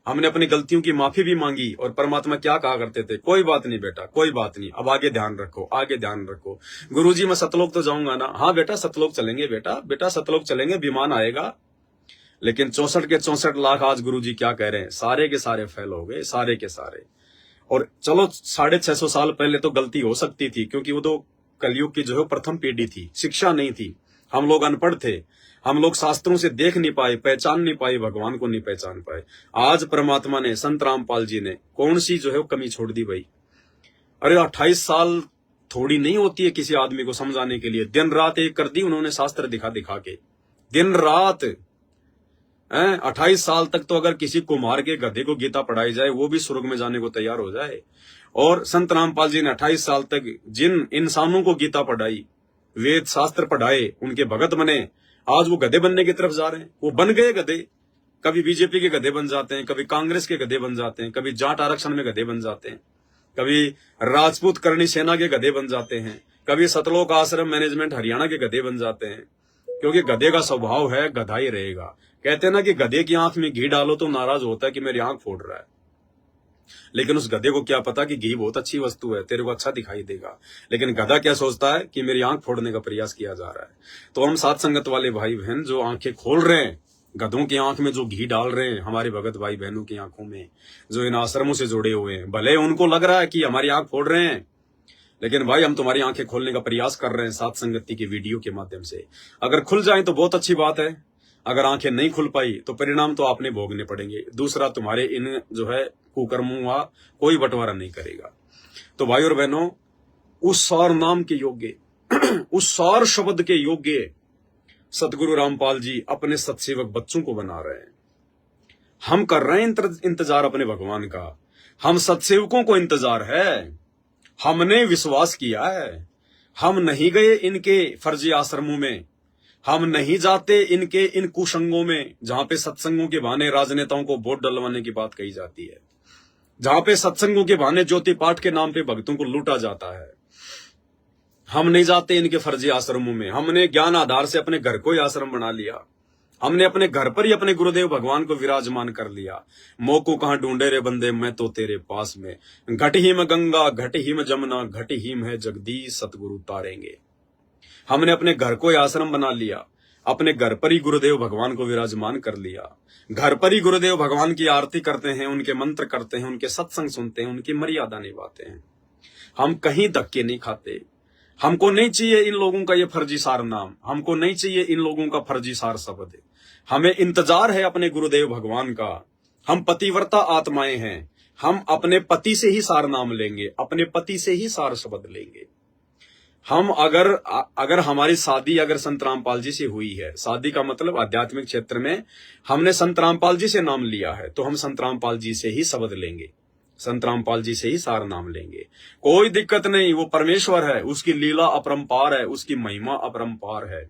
Speaker 1: हमने अपनी गलतियों की माफी भी मांगी। और परमात्मा क्या कहा करते थे, कोई बात नहीं बेटा, कोई बात नहीं, अब आगे ध्यान रखो, आगे ध्यान रखो। गुरुजी मैं सतलोक तो जाऊंगा ना, हाँ बेटा सतलोक चलेंगे, बेटा सतलोक चलेंगे, विमान आएगा। लेकिन 64 के 64 लाख आज गुरुजी क्या कह रहे हैं, सारे के सारे फेल हो गए, सारे के सारे। और चलो 650 साल पहले तो गलती हो सकती थी, क्योंकि वो तो कलयुग की जो है प्रथम पीढ़ी थी, शिक्षा नहीं थी, हम लोग अनपढ़ थे, हम लोग शास्त्रों से देख नहीं पाए, पहचान नहीं पाए, भगवान को नहीं पहचान पाए। आज परमात्मा ने, संत रामपाल जी ने कौन सी जो है वो कमी छोड़ दी भाई। अरे 28 साल थोड़ी नहीं होती है किसी आदमी को समझाने के लिए। दिन रात एक कर दी उन्होंने, शास्त्र दिखा दिखा के, दिन रात 28 साल तक तो अगर किसी कुम्हार के गधे को गीता पढ़ाई जाए वो भी स्वर्ग में जाने को तैयार हो जाए। और संत रामपाल जी ने 28 साल तक जिन इंसानों को गीता पढ़ाई, वेद शास्त्र पढ़ाए, उनके भगत बने, आज वो गधे बनने की तरफ जा रहे हैं। वो बन गए गधे, कभी बीजेपी के गधे बन जाते हैं, कभी कांग्रेस के गधे बन जाते हैं, कभी जाट आरक्षण में गधे बन जाते हैं, कभी राजपूत करणी सेना के गधे बन जाते हैं, कभी सतलोक आश्रम मैनेजमेंट हरियाणा के गधे बन जाते हैं। क्योंकि गधे का स्वभाव है, गधा ही रहेगा। कहते हैं ना कि गधे की आंख में घी डालो तो नाराज होता है कि मेरी आंख फोड़ रहा है, लेकिन उस गधे को क्या पता कि घी बहुत अच्छी वस्तु है, तेरे को अच्छा दिखाई देगा। लेकिन गधा क्या सोचता है कि मेरी आंख फोड़ने का प्रयास किया जा रहा है। तो हम साथ संगत वाले भाई बहन जो आंखें खोल रहे हैं, गधों की आंख में जो घी डाल रहे हैं, हमारे भगत भाई बहनों की आंखों में जो इन आश्रमों से जुड़े हुए हैं, भले उनको लग रहा है कि हमारी आंख फोड़ रहे हैं, लेकिन भाई हम तुम्हारी आंखें खोलने का प्रयास कर रहे हैं साथ संगति की वीडियो के माध्यम से। अगर खुल जाए तो बहुत अच्छी बात है, अगर आंखें नहीं खुल पाई तो परिणाम तो आपने भोगने पड़ेंगे। दूसरा, तुम्हारे इन जो है कुकर्मों का कोई बंटवारा नहीं करेगा। तो भाई और बहनों, उस सार नाम के योग्य उस सार शब्द के योग्य सतगुरु रामपाल जी अपने सत्सेवक बच्चों को बना रहे हैं। हम कर रहे हैं इंतजार अपने भगवान का, हम सत्सेवकों को इंतजार है। हमने विश्वास किया है, हम नहीं गए इनके फर्जी आश्रमों में, हम नहीं जाते इनके इन कुसंगों में जहां पे सत्संगों के बहाने राजनेताओं को वोट डलवाने की बात कही जाती है, जहां पे सत्संगों के बहाने ज्योति पाठ के नाम पे भक्तों को लूटा जाता है। हम नहीं जाते इनके फर्जी आश्रमों में। हमने ज्ञान आधार से अपने घर को ही आश्रम बना लिया, हमने अपने घर पर ही अपने गुरुदेव भगवान को विराजमान कर लिया। मोको कहां ढूंढे रे बंदे, मैं तो तेरे पास में, घट ही में गंगा, घट ही में जमुना, घट ही में जगदीश सतगुरु तारेंगे। हमने अपने घर को ही आश्रम बना लिया, अपने घर पर ही गुरुदेव भगवान को विराजमान कर लिया, घर पर ही गुरुदेव भगवान की आरती करते हैं, उनके मंत्र करते हैं, उनके सत्संग सुनते हैं, उनकी मर्यादा निभाते हैं। हम कहीं धक्के नहीं खाते। हमको नहीं चाहिए इन लोगों का ये फर्जी सार नाम, हमको नहीं चाहिए इन लोगों का फर्जी सार शब्द। हमें इंतजार है अपने गुरुदेव भगवान का। हम पतिव्रता आत्माएं हैं, हम अपने पति से ही सार नाम लेंगे, अपने पति से ही सार शब्द लेंगे। हम अगर हमारी शादी अगर संत रामपाल जी से हुई है, शादी का मतलब आध्यात्मिक क्षेत्र में हमने संत रामपाल जी से नाम लिया है, तो हम संत रामपाल जी से ही शब्द लेंगे, संत रामपाल जी से ही सार नाम लेंगे। कोई दिक्कत नहीं, वो परमेश्वर है, उसकी लीला अपरंपार है, उसकी महिमा अपरंपार है।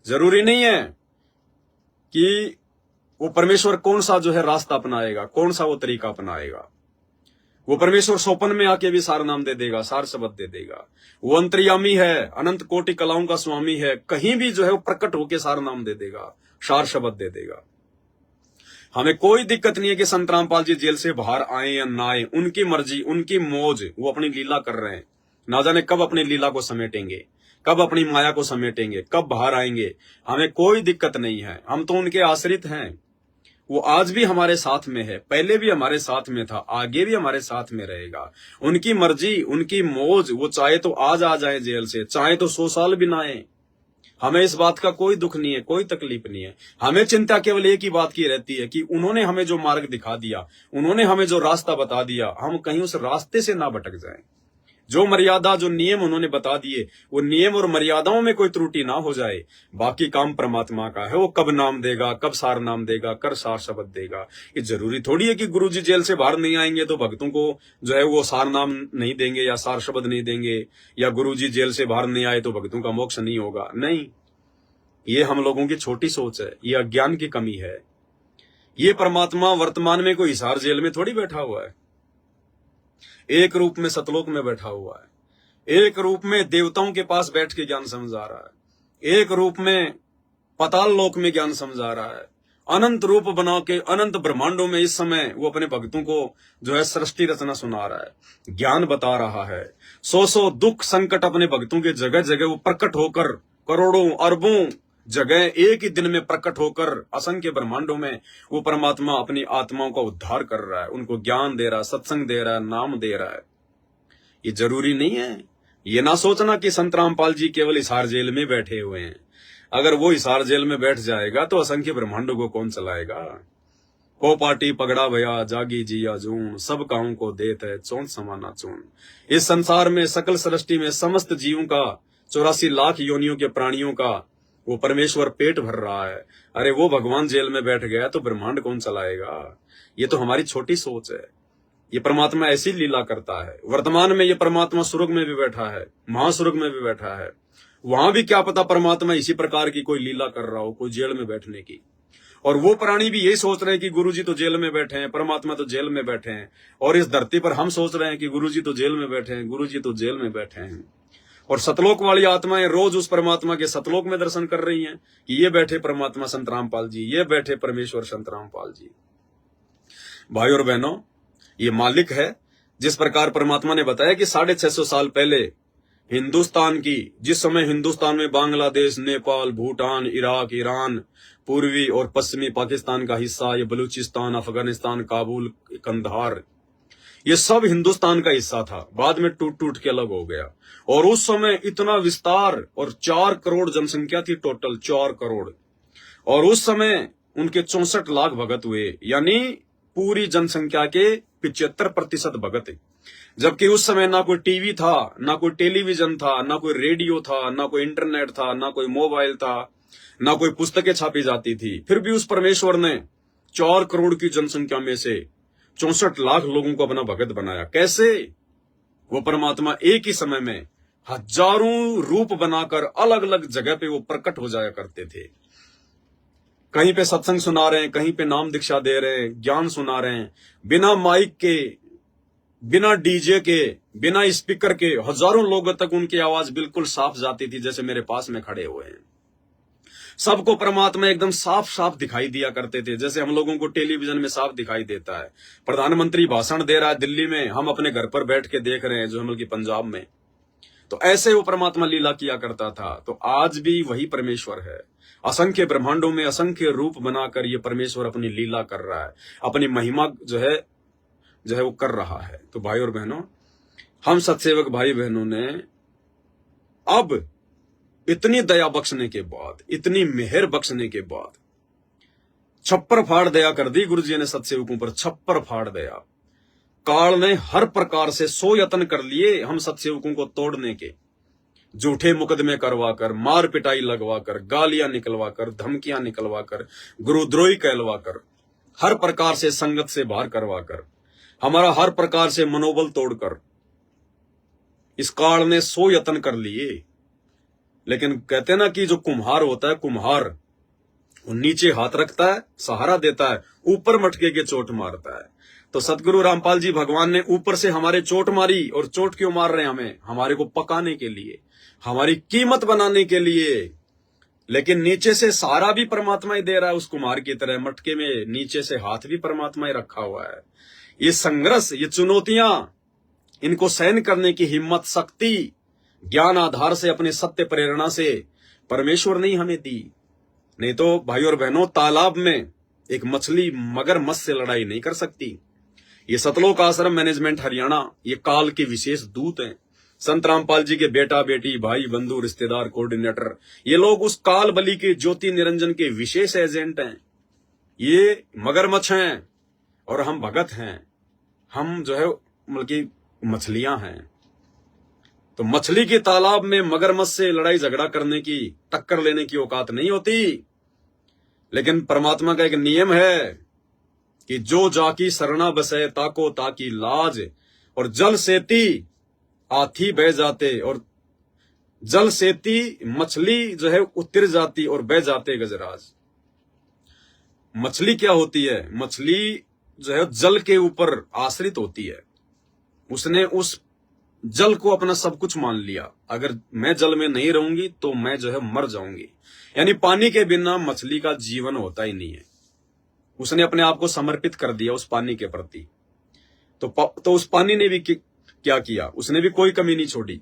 Speaker 1: जरूरी नहीं है कि वो परमेश्वर कौन सा जो है रास्ता अपनाएगा, कौन सा वो तरीका अपनाएगा। वो परमेश्वर सोपन में आके भी सार नाम दे देगा, सार शब्द दे देगा। वो अंतर्यामी है, अनंत कोटि कलाओं का स्वामी है, कहीं भी जो है वो प्रकट होके सार नाम दे देगा, सार शब्द दे देगा। हमें कोई दिक्कत नहीं है कि संत रामपाल जी जेल से बाहर आए या ना आए, उनकी मर्जी, उनकी मौज, वो अपनी लीला कर रहे हैं। ना जाने कब अपनी लीला को समेटेंगे, कब अपनी माया को समेटेंगे, कब बाहर आएंगे, हमें कोई दिक्कत नहीं है। हम तो उनके आश्रित हैं। वो आज भी हमारे साथ में है, पहले भी हमारे साथ में था, आगे भी हमारे साथ में रहेगा। उनकी मर्जी, उनकी मौज, वो चाहे तो आज आ जाए जेल से, चाहे तो 100 साल भी ना आए। हमें इस बात का कोई दुख नहीं है, कोई तकलीफ नहीं है। हमें चिंता केवल एक ही बात की रहती है कि उन्होंने हमें जो मार्ग दिखा दिया, उन्होंने हमें जो रास्ता बता दिया, हम कहीं उस रास्ते से ना भटक जाएं। जो मर्यादा, जो नियम उन्होंने बता दिए, वो नियम और मर्यादाओं में कोई त्रुटि ना हो जाए। बाकी काम परमात्मा का है, वो कब नाम देगा, कब सार नाम देगा, कर सार शब्द देगा। ये जरूरी थोड़ी है कि गुरुजी जेल से बाहर नहीं आएंगे तो भक्तों को जो है वो सार नाम नहीं देंगे या सार शब्द नहीं देंगे, या गुरुजी जेल से बाहर नहीं आए तो भक्तों का मोक्ष नहीं होगा। नहीं, ये हम लोगों की छोटी सोच है, ये अज्ञान की कमी है। ये परमात्मा वर्तमान में कोई हिसार जेल में थोड़ी बैठा हुआ है, एक रूप में सतलोक में बैठा हुआ है, एक रूप में देवताओं के पास बैठ के ज्ञान समझा रहा है, एक रूप में पताल लोक में ज्ञान समझा रहा है, अनंत रूप बना के अनंत ब्रह्मांडों में इस समय वो अपने भक्तों को जो है सृष्टि रचना सुना रहा है, ज्ञान बता रहा है। 100 दुख संकट अपने भक्तों के जगह जगह वो प्रकट होकर, करोड़ों अरबों जगह एक ही दिन में प्रकट होकर असंख्य ब्रह्मांडों में वो परमात्मा अपनी आत्माओं का उद्धार कर रहा है, उनको ज्ञान दे रहा है, सत्संग दे रहा है, नाम दे रहा है। ये जरूरी नहीं है, ये ना सोचना कि संत रामपाल जी केवल हिसार जेल में बैठे हुए हैं। अगर वो हिसार जेल में बैठ जाएगा तो असंख्य ब्रह्मांडों को कौन चलाएगा। को पाटी पगड़ा भया जागी जिया जून, सब काहू को देत है चौन समाना चून। इस संसार में सकल सृष्टि में समस्त जीवों का 84 लाख योनियों के प्राणियों का वो परमेश्वर पेट भर रहा है। अरे वो भगवान जेल में बैठ गया तो ब्रह्मांड कौन चलाएगा। ये तो हमारी छोटी सोच है। ये परमात्मा ऐसी लीला करता है। वर्तमान में ये परमात्मा स्वर्ग में भी बैठा है, महास्वर्ग में भी बैठा है। वहां भी क्या पता परमात्मा इसी प्रकार की कोई लीला कर रहा हो, कोई जेल में बैठने की। और वो प्राणी भी यही सोच रहे हैं कि गुरुजी तो जेल में बैठे हैं, परमात्मा तो जेल में बैठे हैं। और इस धरती पर हम सोच रहे हैं कि गुरुजी तो जेल में बैठे हैं, गुरुजी तो जेल में बैठे हैं। और सतलोक वाली आत्माएं रोज उस परमात्मा के सतलोक में दर्शन कर रही हैं कि ये बैठे परमात्मा संत रामपाल जी, ये बैठे परमेश्वर संत रामपाल जी। भाई और बहनों, ये मालिक है। जिस प्रकार परमात्मा ने बताया कि 650 साल पहले हिंदुस्तान की, जिस समय हिंदुस्तान में बांग्लादेश, नेपाल, भूटान, इराक, ईरान, पूर्वी और पश्चिमी पाकिस्तान का हिस्सा, ये बलूचिस्तान, अफगानिस्तान, काबुल, कंधार, ये सब हिंदुस्तान का हिस्सा था। बाद में टूट टूट के अलग हो गया। और उस समय इतना विस्तार, और 4 करोड़ जनसंख्या थी टोटल, 4 करोड़। और उस समय उनके 64 लाख भगत हुए, यानी पूरी जनसंख्या के 75% भगत। जबकि उस समय ना कोई टीवी था, ना कोई टेलीविजन था, ना कोई रेडियो था, ना कोई इंटरनेट था, ना कोई मोबाइल था, ना कोई पुस्तकें छापी जाती थी। फिर भी उस परमेश्वर ने 4 करोड़ की जनसंख्या में से 64 लाख लोगों को अपना भगत बनाया। कैसे? वो परमात्मा एक ही समय में हजारों रूप बनाकर अलग अलग जगह पे वो प्रकट हो जाया करते थे। कहीं पे सत्संग सुना रहे हैं, कहीं पे नाम दीक्षा दे रहे हैं, ज्ञान सुना रहे हैं, बिना माइक के, बिना डीजे के, बिना स्पीकर के हजारों लोगों तक उनकी आवाज बिल्कुल साफ जाती थी, जैसे मेरे पास में खड़े हुए हैं। सबको परमात्मा एकदम साफ साफ दिखाई दिया करते थे, जैसे हम लोगों को टेलीविजन में साफ दिखाई देता है। प्रधानमंत्री भाषण दे रहा है दिल्ली में, हम अपने घर पर बैठ के देख रहे हैं, जो हम लोग की पंजाब में। तो ऐसे वो परमात्मा लीला किया करता था। तो आज भी वही परमेश्वर है। असंख्य ब्रह्मांडों में असंख्य रूप बनाकर ये परमेश्वर अपनी लीला कर रहा है, अपनी महिमा जो है वो कर रहा है। तो भाई और बहनों, हम सत्सेवक भाई बहनों ने अब इतनी दया बख्शने के बाद, इतनी मेहर बख्शने के बाद छप्पर फाड़ दया कर दी गुरु जी ने सत्सेवकों पर, छप्पर फाड़ दया। काल ने हर प्रकार से 100 यत्न कर लिए हम सत्सेवकों को तोड़ने के। झूठे मुकदमे करवाकर, मार पिटाई लगवाकर, गालियां निकलवाकर, धमकियां निकलवाकर, गुरुद्रोही कहलवाकर, हर प्रकार से संगत से बाहर करवाकर, हमारा हर प्रकार से मनोबल तोड़कर इस काल ने 100 यत्न कर लिए। लेकिन कहते ना कि जो कुम्हार होता है, कुम्हार वो नीचे हाथ रखता है, सहारा देता है, ऊपर मटके के चोट मारता है। तो सतगुरु रामपाल जी भगवान ने ऊपर से हमारे चोट मारी। और चोट क्यों मार रहे हैं हमें? हमारे को पकाने के लिए, हमारी कीमत बनाने के लिए। लेकिन नीचे से सहारा भी परमात्मा ही दे रहा है, उस कुम्हार की तरह मटके में नीचे से हाथ भी परमात्मा ही रखा हुआ है। ये संघर्ष, ये चुनौतियां, इनको सहन करने की हिम्मत, शक्ति ज्ञान आधार से, अपने सत्य प्रेरणा से परमेश्वर ने हमें दी। नहीं तो भाई और बहनों, तालाब में एक मछली मगरमच्छ से लड़ाई नहीं कर सकती। ये सतलोक आश्रम मैनेजमेंट हरियाणा ये काल के विशेष दूत हैं। संत रामपाल जी के बेटा बेटी, भाई बंधु, रिश्तेदार, कोऑर्डिनेटर, ये लोग उस काल बलि के ज्योति निरंजन के विशेष एजेंट हैं। ये मगरमच्छ हैं और हम भगत हैं। हम जो है मतलब मछलियां हैं। तो मछली के तालाब में मगरमच्छ से लड़ाई झगड़ा करने की, टक्कर लेने की औकात नहीं होती। लेकिन परमात्मा का एक नियम है कि जो जाकी सरना बसे ताको ताकी लाज, और जल सेती हाथी बह जाते, और जल सेती मछली जो है उतर जाती और बह जाते गजराज। मछली क्या होती है? मछली जो है जल के ऊपर आश्रित होती है। उसने उस जल को अपना सब कुछ मान लिया। अगर मैं जल में नहीं रहूंगी तो मैं जो है मर जाऊंगी। यानी पानी के बिना मछली का जीवन होता ही नहीं है। उसने अपने आप को समर्पित कर दिया उस पानी के प्रति। तो उस पानी ने भी क्या किया? उसने भी कोई कमी नहीं छोड़ी।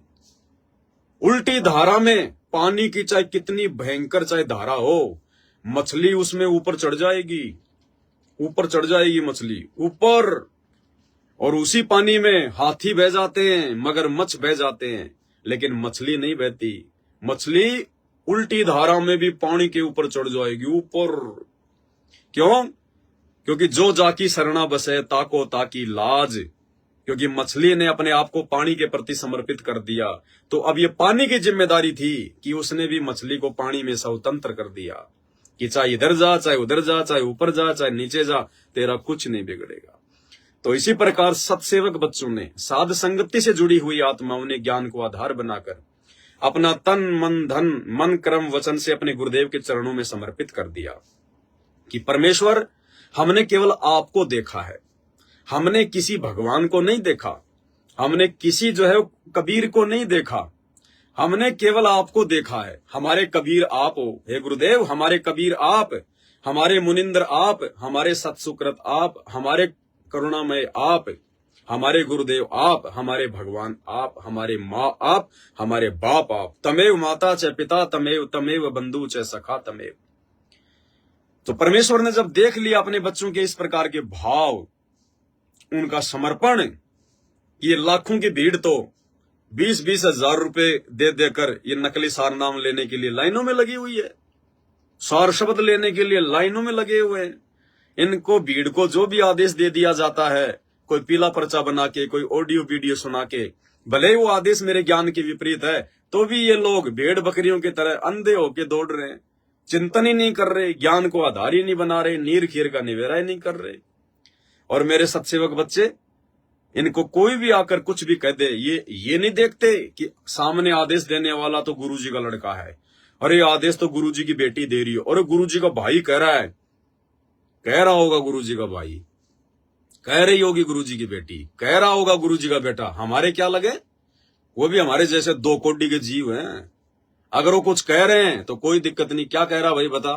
Speaker 1: उल्टी धारा में पानी की चाहे कितनी भयंकर चाहे धारा हो, मछली उसमें ऊपर चढ़ जाएगी, ऊपर चढ़ जाएगी मछली ऊपर। और उसी पानी में हाथी बह जाते हैं, मगरमच्छ बह जाते हैं, लेकिन मछली नहीं बहती। मछली उल्टी धारा में भी पानी के ऊपर चढ़ जाएगी, ऊपर। क्यों? क्योंकि जो जाकी शरणा बसे ताको ताकी लाज। क्योंकि मछली ने अपने आप को पानी के प्रति समर्पित कर दिया, तो अब ये पानी की जिम्मेदारी थी कि उसने भी मछली को पानी में स्वतंत्र कर दिया कि चाहे इधर जा, चाहे उधर जा, चाहे ऊपर जा, चाहे नीचे जा, तेरा कुछ नहीं बिगड़ेगा। तो इसी प्रकार सत्सेवक बच्चों ने साध संगति से जुड़ी हुई आत्माओं ने ज्ञान को आधार बनाकर अपना तन मन धन मन कर्म वचन से अपने गुरुदेव के चरणों में समर्पित कर दिया कि परमेश्वर, हमने केवल आपको देखा है, हमने किसी भगवान को नहीं देखा, हमने किसी जो है कबीर को नहीं देखा, हमने केवल आपको देखा है। हमारे कबीर आप हो हे गुरुदेव, हमारे कबीर आप, हमारे मुनिंद्र आप, हमारे सत्सुकृत आप, हमारे करुणामय आप, हमारे गुरुदेव आप, हमारे भगवान आप, हमारे माँ आप, हमारे बाप आप। तमेव माता च पिता तमेव, तमेव बंधु च सखा तमेव। तो परमेश्वर ने जब देख लिया अपने बच्चों के इस प्रकार के भाव, उनका समर्पण, ये लाखों की भीड़ तो 20-20 हजार रुपए दे देकर ये नकली सार नाम लेने के लिए लाइनों में लगी हुई है, सार शब्द लेने के लिए लाइनों में लगे हुए हैं। इनको भीड़ को जो भी आदेश दे दिया जाता है, कोई पीला पर्चा बना के, कोई ऑडियो वीडियो सुना के, भले ही वो आदेश मेरे ज्ञान के विपरीत है, तो भी ये लोग भेड़ बकरियों की तरह अंधे होके दौड़ रहे हैं, चिंतन ही नहीं कर रहे, ज्ञान को आधार ही नहीं बना रहे, नीर खीर का निवेरा ही नहीं कर रहे। और मेरे सत्सेवक बच्चे, इनको कोई भी आकर कुछ भी कह दे, ये नहीं देखते कि सामने आदेश देने वाला तो गुरुजी का लड़का है, और ये आदेश तो गुरुजी की बेटी दे रही है, और गुरुजी का भाई कह रहा है, कह रहा होगा गुरुजी का भाई, कह रही होगी गुरुजी की बेटी, कह रहा होगा गुरुजी का बेटा। हमारे क्या लगे, वो भी हमारे जैसे 2 कोटि के जीव हैं। अगर वो कुछ कह रहे हैं तो कोई दिक्कत नहीं। क्या कह रहा भाई बता?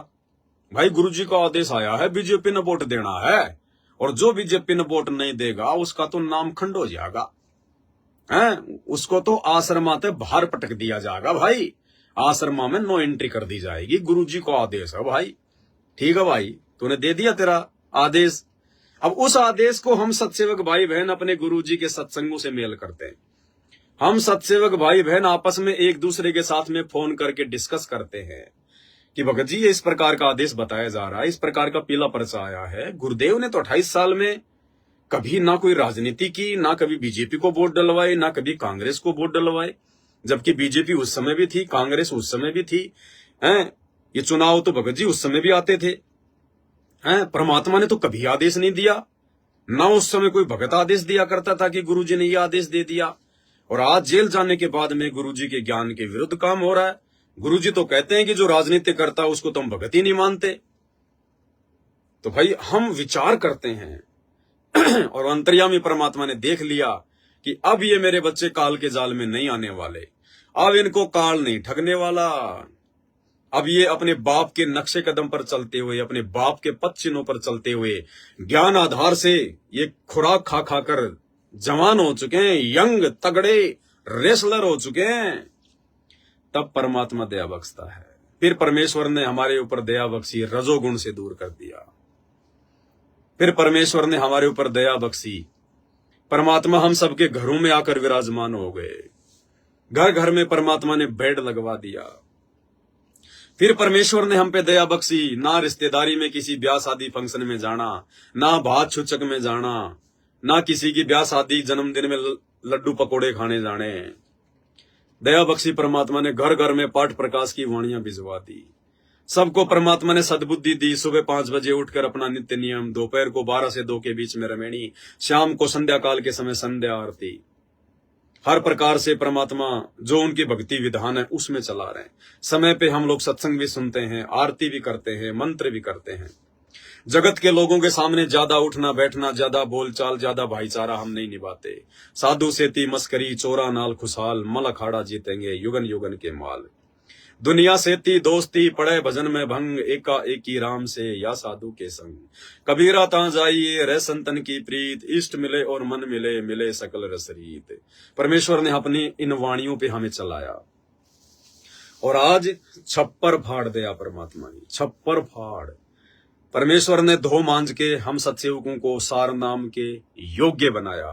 Speaker 1: भाई गुरुजी का आदेश आया है, बीजेपी ने वोट देना है, और जो बीजेपी ने वोट नहीं देगा उसका तो नाम खंड हो जाएगा, हैं? उसको तो आश्रमाते बाहर पटक दिया जाएगा भाई, आश्रमा में नो एंट्री कर दी जाएगी। गुरुजी का आदेश है भाई। ठीक है भाई, तूने दे दिया तेरा आदेश। अब उस आदेश को हम सत्सेवक भाई बहन अपने गुरुजी के सत्संगों से मेल करते हैं। हम सत्सेवक भाई बहन आपस में एक दूसरे के साथ में फोन करके डिस्कस करते हैं कि भगत जी ये इस प्रकार का आदेश बताया जा रहा है, इस प्रकार का पीला पर्चा आया है। गुरुदेव ने तो 28 साल में कभी ना कोई राजनीति की, ना कभी बीजेपी को वोट डलवाए, ना कभी कांग्रेस को वोट डलवाए, जबकि बीजेपी उस समय भी थी, कांग्रेस उस समय भी थी, हैं? ये चुनाव तो भगत जी उस समय भी आते थे, हैं? परमात्मा ने तो कभी आदेश नहीं दिया, ना उस समय कोई भगत आदेश दिया करता था कि गुरुजी ने ये आदेश दे दिया। और आज जेल जाने के बाद में गुरुजी के ज्ञान के विरुद्ध काम हो रहा है। गुरुजी तो कहते हैं कि जो राजनीति करता है उसको तो हम भगत ही नहीं मानते। तो भाई हम विचार करते हैं और अंतर्यामी परमात्मा ने देख लिया कि अब ये मेरे बच्चे काल के जाल में नहीं आने वाले, अब इनको काल नहीं ठगने वाला, अब ये अपने बाप के नक्शे कदम पर चलते हुए, अपने बाप के पद चिन्हों पर चलते हुए, ज्ञान आधार से ये खुराक खा खाकर जवान हो चुके हैं, यंग तगड़े रेसलर हो चुके हैं। तब परमात्मा दया बख्शता है। फिर परमेश्वर ने हमारे ऊपर दया बख्शी, रजोगुण से दूर कर दिया। फिर परमेश्वर ने हमारे ऊपर दया बख्शी, परमात्मा हम सबके घरों में आकर विराजमान हो गए। घर घर में परमात्मा ने बेड लगवा दिया। फिर परमेश्वर ने हम पे दया बख्शी, ना रिश्तेदारी में किसी ब्याह शादी फंक्शन में जाना, ना भात छुचक में जाना, ना किसी की ब्याह शादी जन्मदिन में लड्डू पकोड़े खाने जाने। दया बख्शी परमात्मा ने घर घर में पाठ प्रकाश की वाणियां भिजवा दी। सबको परमात्मा ने सद्बुद्धि दी। सुबह 5 बजे उठकर अपना नित्य नियम, दोपहर को 12 से 2 के बीच में रमेणी, शाम को संध्या काल के समय संध्या आरती। हर प्रकार से परमात्मा जो उनकी भक्ति विधान है उसमें चला रहे हैं। समय पे हम लोग सत्संग भी सुनते हैं, आरती भी करते हैं, मंत्र भी करते हैं। जगत के लोगों के सामने ज्यादा उठना बैठना, ज्यादा बोलचाल, ज्यादा भाईचारा हम नहीं निभाते। साधु सेती मस्करी, चोरा नाल खुशहाल, मल अखाड़ा जीतेंगे युगन युगन के माल। दुनिया सेती दोस्ती, पड़े भजन में भंग, एका एकी राम से या साधु के संग। कबीरा ता जाइए रह संतन की प्रीत, इष्ट मिले और मन मिले, मिले सकल रसरीत। परमेश्वर ने अपनी इन वाणियों पे हमें चलाया और आज छप्पर फाड़ दिया परमात्मा ने, छप्पर फाड़। परमेश्वर ने धो मांझ के हम सत्सेवकों को सार नाम के योग्य बनाया।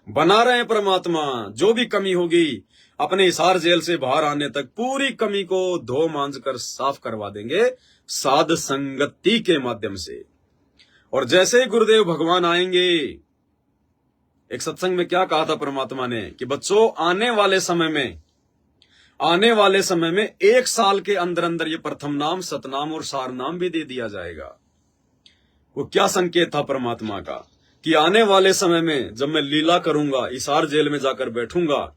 Speaker 1: बना रहे हैं परमात्मा। जो भी कमी होगी अपने हिसार जेल से बाहर आने तक पूरी कमी को धो मांझ कर साफ करवा देंगे साध संगति के माध्यम से। और जैसे ही गुरुदेव भगवान आएंगे, एक सत्संग में क्या कहा था परमात्मा ने कि बच्चों आने वाले समय में 1 साल के अंदर अंदर ये प्रथम नाम, सतनाम और सार नाम भी दे दिया जाएगा। वो क्या संकेत था परमात्मा का कि आने वाले समय में जब मैं लीला करूंगा, हिसार जेल में जाकर बैठूंगा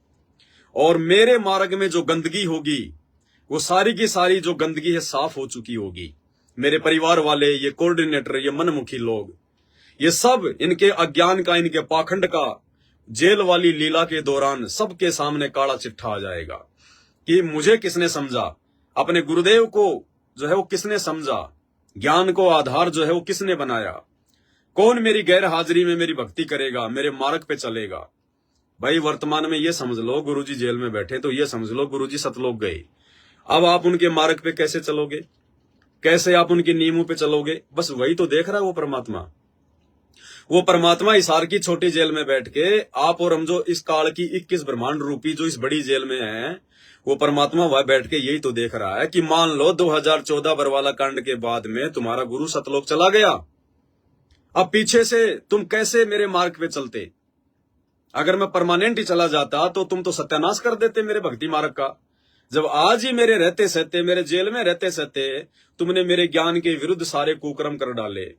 Speaker 1: और मेरे मार्ग में जो गंदगी होगी वो सारी की सारी जो गंदगी है साफ हो चुकी होगी। मेरे परिवार वाले, ये कोऑर्डिनेटर, ये मनमुखी लोग, ये सब इनके अज्ञान का, इनके पाखंड का जेल वाली लीला के दौरान सबके सामने काला चिट्ठा आ जाएगा कि मुझे किसने समझा, अपने गुरुदेव को जो है वो किसने समझा, ज्ञान को आधार जो है वो किसने बनाया, कौन मेरी गैर हाजिरी में मेरी भक्ति करेगा, मेरे मार्ग पे चलेगा। भाई वर्तमान में ये समझ लो गुरुजी जेल में बैठे तो ये समझ लो गुरुजी सतलोक गए। अब आप उनके मार्ग पे कैसे चलोगे, कैसे आप उनके नियमों पे चलोगे? बस वही तो देख रहा है वो परमात्मा। वो परमात्मा हिसार की छोटी जेल में बैठ के आप और हम जो इस काल की 21 ब्रह्मांड रूपी जो इस बड़ी जेल में है, वो परमात्मा वह बैठ के यही तो देख रहा है कि मान लो 2014 बरवाला कांड के बाद में तुम्हारा गुरु सतलोक चला गया, अब पीछे से तुम कैसे मेरे मार्ग पे चलते? अगर मैं परमानेंट ही चला जाता तो तुम तो सत्यानाश कर देते मेरे भक्ति मार्ग का। जब आज ही मेरे रहते सहते, मेरे जेल में रहते सहते तुमने मेरे ज्ञान के विरुद्ध सारे कुकर्म कर डाले,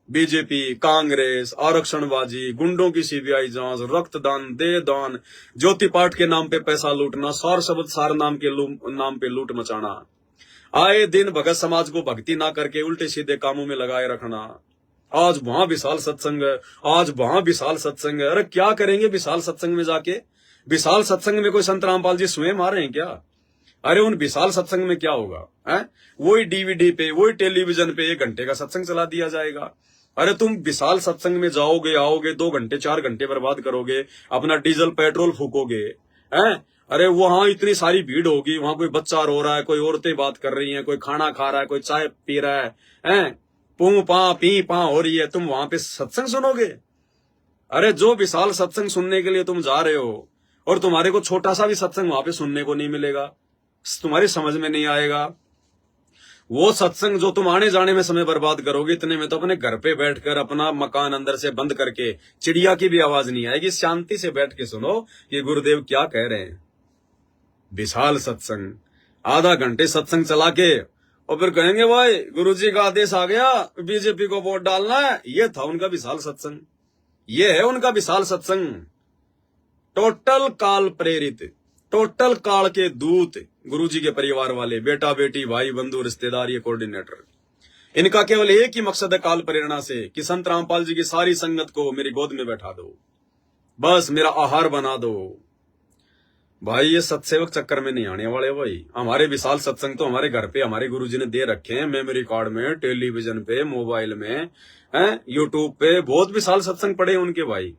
Speaker 1: बीजेपी, कांग्रेस, आरक्षणबाजी, गुंडों की सीबीआई जांच, रक्तदान, देहदान, ज्योति पाठ के नाम पे पैसा लूटना, सार शब्द सार नाम पे लूट मचाना, आए दिन भगत समाज को भक्ति ना करके उल्टे सीधे कामों में लगाए रखना। आज वहां विशाल सत्संग है, आज वहां विशाल सत्संग है। अरे क्या करेंगे विशाल सत्संग में जाके? विशाल सत्संग में कोई संत रामपाल जी स्वयं आ रहे हैं क्या? अरे उन विशाल सत्संग में क्या होगा है? वही डीवीडी पे, वही टेलीविजन पे 1 घंटे का सत्संग चला दिया जाएगा। अरे तुम विशाल सत्संग में जाओगे, आओगे, 2 घंटे 4 घंटे बर्बाद करोगे, अपना डीजल पेट्रोल फूकोगे हैं? अरे वहां इतनी सारी भीड़ होगी, वहां कोई बच्चा रो रहा है, कोई औरतें बात कर रही हैं, कोई खाना खा रहा है, कोई चाय पी रहा है, पू पा पी पा हो रही है, तुम वहां पे सत्संग सुनोगे? अरे जो विशाल सत्संग सुनने के लिए तुम जा रहे हो और तुम्हारे को छोटा सा भी सत्संग वहां पे सुनने को नहीं मिलेगा, तुम्हारी समझ में नहीं आएगा। वो सत्संग जो तुम आने जाने में समय बर्बाद करोगे, इतने में तो अपने घर पे बैठकर अपना मकान अंदर से बंद करके चिड़िया की भी आवाज नहीं आएगी, शांति से बैठ के सुनो कि गुरुदेव क्या कह रहे हैं। विशाल सत्संग, आधा घंटे सत्संग चला के और फिर कहेंगे भाई गुरुजी का आदेश आ गया, बीजेपी को वोट डालना है। ये था उनका विशाल सत्संग, ये है उनका विशाल सत्संग। टोटल काल प्रेरित, टोटल काल के दूत गुरुजी के परिवार वाले, बेटा बेटी, भाई बंधु, रिश्तेदार, ये कोऑर्डिनेटर, इनका केवल एक ही मकसद है काल प्रेरणा से कि संत रामपाल जी की सारी संगत को मेरी गोद में बैठा दो, बस मेरा आहार बना दो। भाई ये सत्सेवक चक्कर में नहीं आने वाले। भाई हमारे विशाल सत्संग तो हमारे घर पे हमारे गुरुजी ने दे रखे हैं, मेमोरी कार्ड में, टेलीविजन पे, मोबाइल में, यूट्यूब पे बहुत विशाल सत्संग पड़े उनके। भाई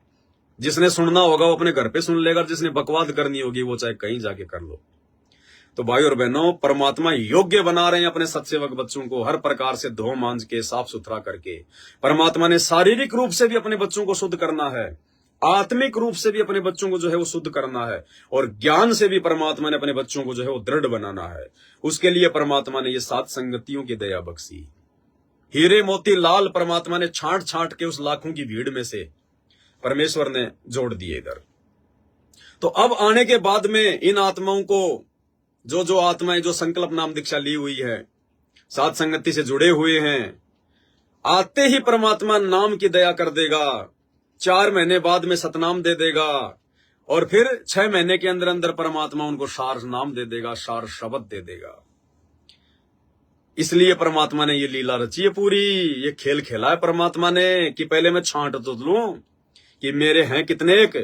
Speaker 1: जिसने सुनना होगा वो अपने घर पे सुन लेगा, जिसने बकवाद करनी होगी वो चाहे कहीं जाके कर लो। तो भाई और बहनों, परमात्मा योग्य बना रहे हैं अपने सत्सेवक बच्चों को, हर प्रकार से धो मांझ के साफ सुथरा करके। परमात्मा ने शारीरिक रूप से भी अपने बच्चों को शुद्ध करना है, आत्मिक रूप से भी अपने बच्चों को जो है वो शुद्ध करना है, और ज्ञान से भी परमात्मा ने अपने बच्चों को जो है वो दृढ़ बनाना है। उसके लिए परमात्मा ने ये 7 संगतियों की दया बख्शी। हीरे मोती लाल परमात्मा ने छांट छांट के उस लाखों की भीड़ में से परमेश्वर ने जोड़ दिए इधर। तो अब आने के बाद में इन आत्माओं को, जो आत्माएं जो संकल्प नाम दीक्षा ली हुई है, 7 संगति से जुड़े हुए हैं, आते ही परमात्मा नाम की दया कर देगा। 4 महीने बाद में सतनाम दे देगा, और फिर 6 महीने के अंदर अंदर परमात्मा उनको सार नाम दे देगा, सार शब्द दे देगा। इसलिए परमात्मा ने ये लीला रची है पूरी, ये खेल खेला है परमात्मा ने कि पहले मैं छांट तो लूं कि मेरे हैं कितने एक,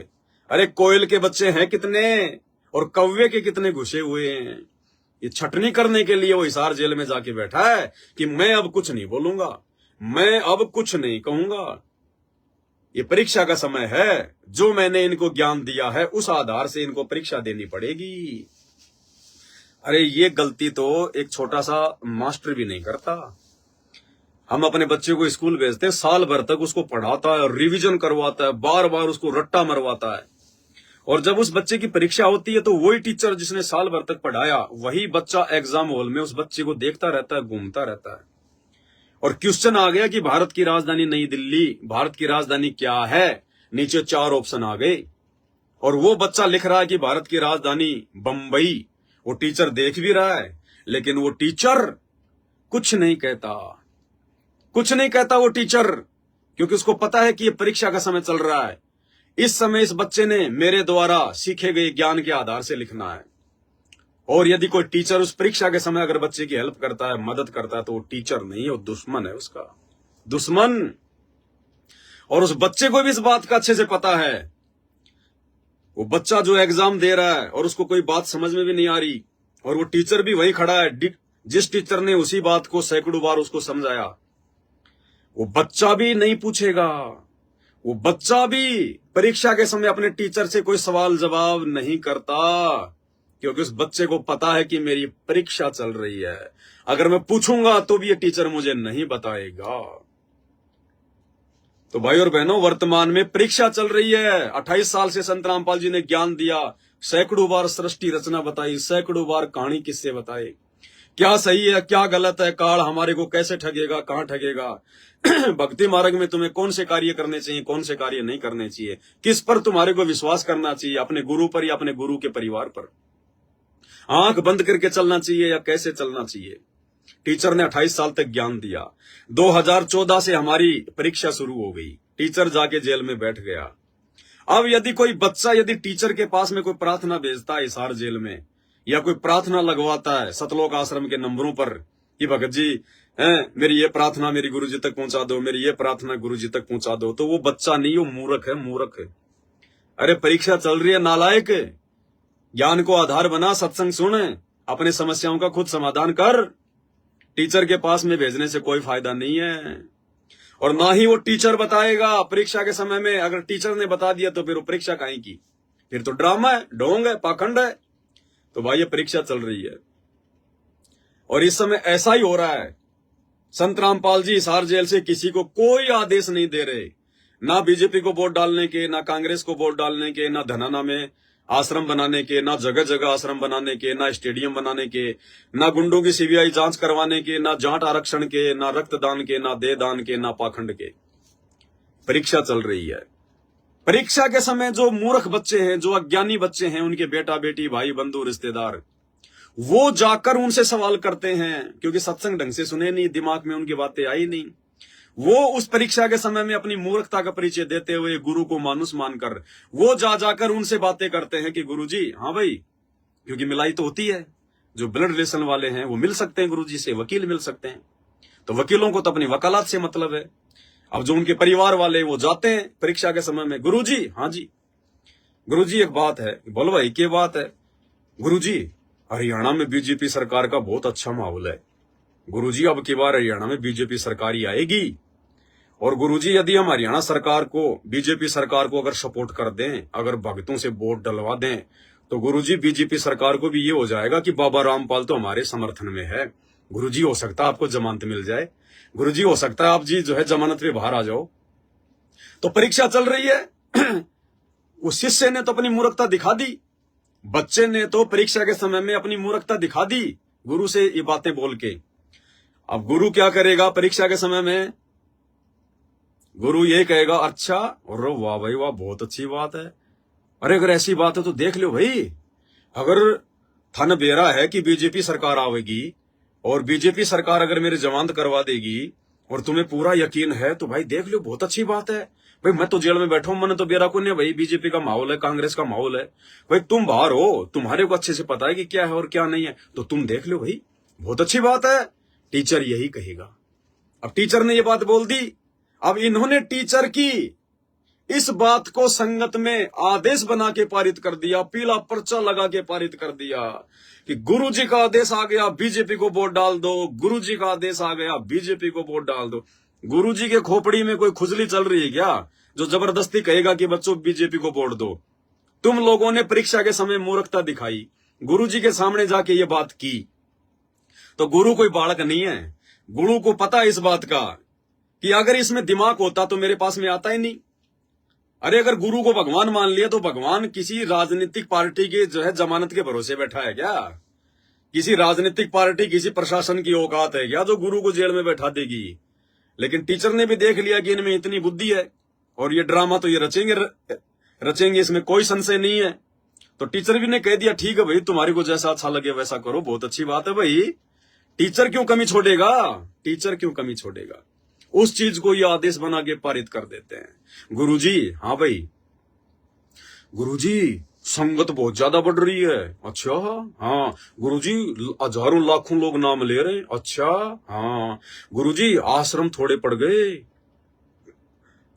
Speaker 1: अरे कोयल के बच्चे हैं कितने और कौवे के कितने घुसे हुए हैं। ये छटनी करने के लिए वो हिसार जेल में जाके बैठा है कि मैं अब कुछ नहीं बोलूंगा, मैं अब कुछ नहीं कहूंगा। ये परीक्षा का समय है, जो मैंने इनको ज्ञान दिया है उस आधार से इनको परीक्षा देनी पड़ेगी। अरे ये गलती तो एक छोटा सा मास्टर भी नहीं करता। हम अपने बच्चे को स्कूल भेजते हैं, साल भर तक उसको पढ़ाता है, रिवीजन करवाता है, बार बार उसको रट्टा मरवाता है, और जब उस बच्चे की परीक्षा होती है तो वही टीचर जिसने साल भर तक पढ़ाया वही बच्चा एग्जाम हॉल में उस बच्चे को देखता रहता है, घूमता रहता है। और क्वेश्चन आ गया कि भारत की राजधानी नई दिल्ली, भारत की राजधानी क्या है, नीचे 4 ऑप्शन आ गए और वो बच्चा लिख रहा है कि भारत की राजधानी बंबई। वो टीचर देख भी रहा है लेकिन वो टीचर कुछ नहीं कहता, कुछ नहीं कहता वो टीचर, क्योंकि उसको पता है कि ये परीक्षा का समय चल रहा है। इस समय इस बच्चे ने मेरे द्वारा सीखे गए ज्ञान के आधार से लिखना है। और यदि कोई टीचर उस परीक्षा के समय अगर बच्चे की हेल्प करता है, मदद करता है, तो वो टीचर नहीं है, वो दुश्मन है, उसका दुश्मन। और उस बच्चे को भी इस बात का अच्छे से पता है। वो बच्चा जो एग्जाम दे रहा है और उसको कोई बात समझ में भी नहीं आ रही और वो टीचर भी वही खड़ा है जिस टीचर ने उसी बात को सैकड़ों बार उसको समझाया। वो बच्चा भी नहीं पूछेगा, वो बच्चा भी परीक्षा के समय अपने टीचर से कोई सवाल जवाब नहीं करता, क्योंकि उस बच्चे को पता है कि मेरी परीक्षा चल रही है। अगर मैं पूछूंगा तो भी ये टीचर मुझे नहीं बताएगा। तो भाई और बहनों, वर्तमान में परीक्षा चल रही है। 28 साल से संत रामपाल जी ने ज्ञान दिया, सैकड़ों बार सृष्टि रचना बताई, सैकड़ों बार कहानी किस्से बताए, क्या सही है क्या गलत है, काल हमारे को कैसे ठगेगा, कहां ठगेगा, भक्ति मार्ग में तुम्हें कौन से कार्य करने चाहिए, कौन से कार्य नहीं करने चाहिए, किस पर तुम्हारे को विश्वास करना चाहिए, अपने गुरु पर या अपने गुरु के परिवार पर, आंख बंद करके चलना चाहिए या कैसे चलना चाहिए। टीचर ने 28 साल तक ज्ञान दिया। 2014 से हमारी परीक्षा शुरू हो गई, टीचर जाके जेल में बैठ गया। अब यदि कोई बच्चा यदि टीचर के पास में कोई प्रार्थना भेजता है हिसार जेल में, या कोई प्रार्थना लगवाता है सतलोक आश्रम के नंबरों पर कि भगत जी मेरी ये प्रार्थना मेरी गुरु जी तक पहुंचा दो, मेरी ये प्रार्थना गुरु जी तक पहुंचा दो, तो वो बच्चा नहीं, वो मूर्ख है, मूर्ख है। अरे परीक्षा चल रही है नालायक, ज्ञान को आधार बना, सत्संग सुन, अपने समस्याओं का खुद समाधान कर। टीचर के पास में भेजने से कोई फायदा नहीं है और ना ही वो टीचर बताएगा परीक्षा के समय में। अगर टीचर ने बता दिया तो फिर वो परीक्षा काहे की, फिर तो ड्रामा है, ढोंग है, पाखंड है। तो भाई ये परीक्षा चल रही है और इस समय ऐसा ही हो रहा है। संत रामपाल जी हिसार जेल से किसी को कोई आदेश नहीं दे रहे, ना बीजेपी को वोट डालने के, ना कांग्रेस को वोट डालने के, ना धनाना में आश्रम बनाने के, ना जगह जगह आश्रम बनाने के, ना स्टेडियम बनाने के, ना गुंडों की सीबीआई जांच करवाने के, ना जाट आरक्षण के, ना रक्तदान के, ना देहदान के, ना पाखंड के। परीक्षा चल रही है। परीक्षा के समय जो मूर्ख बच्चे हैं, जो अज्ञानी बच्चे हैं, उनके बेटा बेटी भाई बंधु रिश्तेदार, वो जाकर उनसे सवाल करते हैं, क्योंकि सत्संग ढंग से सुने नहीं, दिमाग में उनकी बातें आई नहीं। वो उस परीक्षा के समय में अपनी मूर्खता का परिचय देते हुए गुरु को मानुस मानकर वो जाकर उनसे बातें करते हैं कि गुरु जी, हाँ भाई, क्योंकि मिलाई तो होती है, जो ब्लड रिलेशन वाले हैं वो मिल सकते हैं गुरु जी से, वकील मिल सकते हैं, तो वकीलों को तो अपनी वकालत से मतलब है। अब जो उनके परिवार वाले वो जाते हैं परीक्षा के समय में, गुरु जी, हाँ जी गुरु जी एक बात है। बोलो भाई क्या बात है? गुरु जी हरियाणा में बीजेपी सरकार का बहुत अच्छा माहौल है। गुरु जी अब की बार हरियाणा में बीजेपी सरकार ही आएगी। और गुरुजी यदि हम हरियाणा सरकार को, बीजेपी सरकार को अगर सपोर्ट कर दें, अगर भक्तों से वोट डलवा दें, तो गुरुजी बीजेपी सरकार को भी ये हो जाएगा कि बाबा रामपाल तो हमारे समर्थन में है। गुरुजी हो सकता है आपको जमानत मिल जाए, गुरुजी हो सकता है आप जी जो है जमानत पे बाहर आ जाओ। तो परीक्षा चल रही है। उस शिष्य ने तो अपनी मूर्खता दिखा दी, बच्चे ने तो परीक्षा के समय में अपनी मूर्खता दिखा दी गुरु से ये बातें बोल के। अब गुरु क्या करेगा परीक्षा के समय में? गुरु ये कहेगा, अच्छा, और वाह भाई वाह, बहुत अच्छी बात है। अरे अगर ऐसी बात है तो देख लो भाई, अगर थन बेरा है कि बीजेपी सरकार आवेगी और बीजेपी सरकार अगर मेरी जमानत करवा देगी और तुम्हें पूरा यकीन है तो भाई देख लो, बहुत अच्छी बात है। भाई मैं तो जेल में बैठा हूं, मैंने तो बेरा को नहीं, भाई बीजेपी का माहौल है, कांग्रेस का माहौल है, भाई तुम बाहर हो, तुम्हारे को अच्छे से पता है कि क्या है और क्या नहीं है, तो तुम देख लो भाई, बहुत अच्छी बात है। टीचर यही कहेगा। अब टीचर ने ये बात बोल दी। अब इन्होंने टीचर की इस बात को संगत में आदेश बना के पारित कर दिया, पीला पर्चा लगा के पारित कर दिया कि गुरुजी का आदेश आ गया, बीजेपी को वोट डाल दो, गुरुजी का आदेश आ गया, बीजेपी को वोट डाल दो। गुरुजी के खोपड़ी में कोई खुजली चल रही है क्या, जो जबरदस्ती कहेगा कि बच्चों बीजेपी को वोट दो? तुम लोगों ने परीक्षा के समय मूर्खता दिखाई, गुरुजी के सामने जाके ये बात की। तो गुरु कोई बालक नहीं है, गुरु को पता है इस बात का कि अगर इसमें दिमाग होता तो मेरे पास में आता ही नहीं। अरे अगर गुरु को भगवान मान लिया तो भगवान किसी राजनीतिक पार्टी के जो है जमानत के भरोसे बैठा है क्या? किसी राजनीतिक पार्टी किसी प्रशासन की औकात है क्या जो गुरु को जेल में बैठा देगी? लेकिन टीचर ने भी देख लिया कि इनमें इतनी बुद्धि है और ये ड्रामा तो ये रचेंगे, इसमें कोई संशय नहीं है। तो टीचर भी ने कह दिया ठीक है भाई, तुम्हारे को जैसा अच्छा लगे वैसा करो, बहुत अच्छी बात है भाई। टीचर क्यों कमी छोड़ेगा? टीचर क्यों कमी छोड़ेगा? उस चीज को ये आदेश बना के पारित कर देते हैं। गुरुजी, हाँ भाई गुरुजी संगत बहुत ज्यादा बढ़ रही है। अच्छा हाँ गुरुजी, हजारों लाखों लोग नाम ले रहे हैं। अच्छा हाँ गुरुजी, आश्रम थोड़े पड़ गए।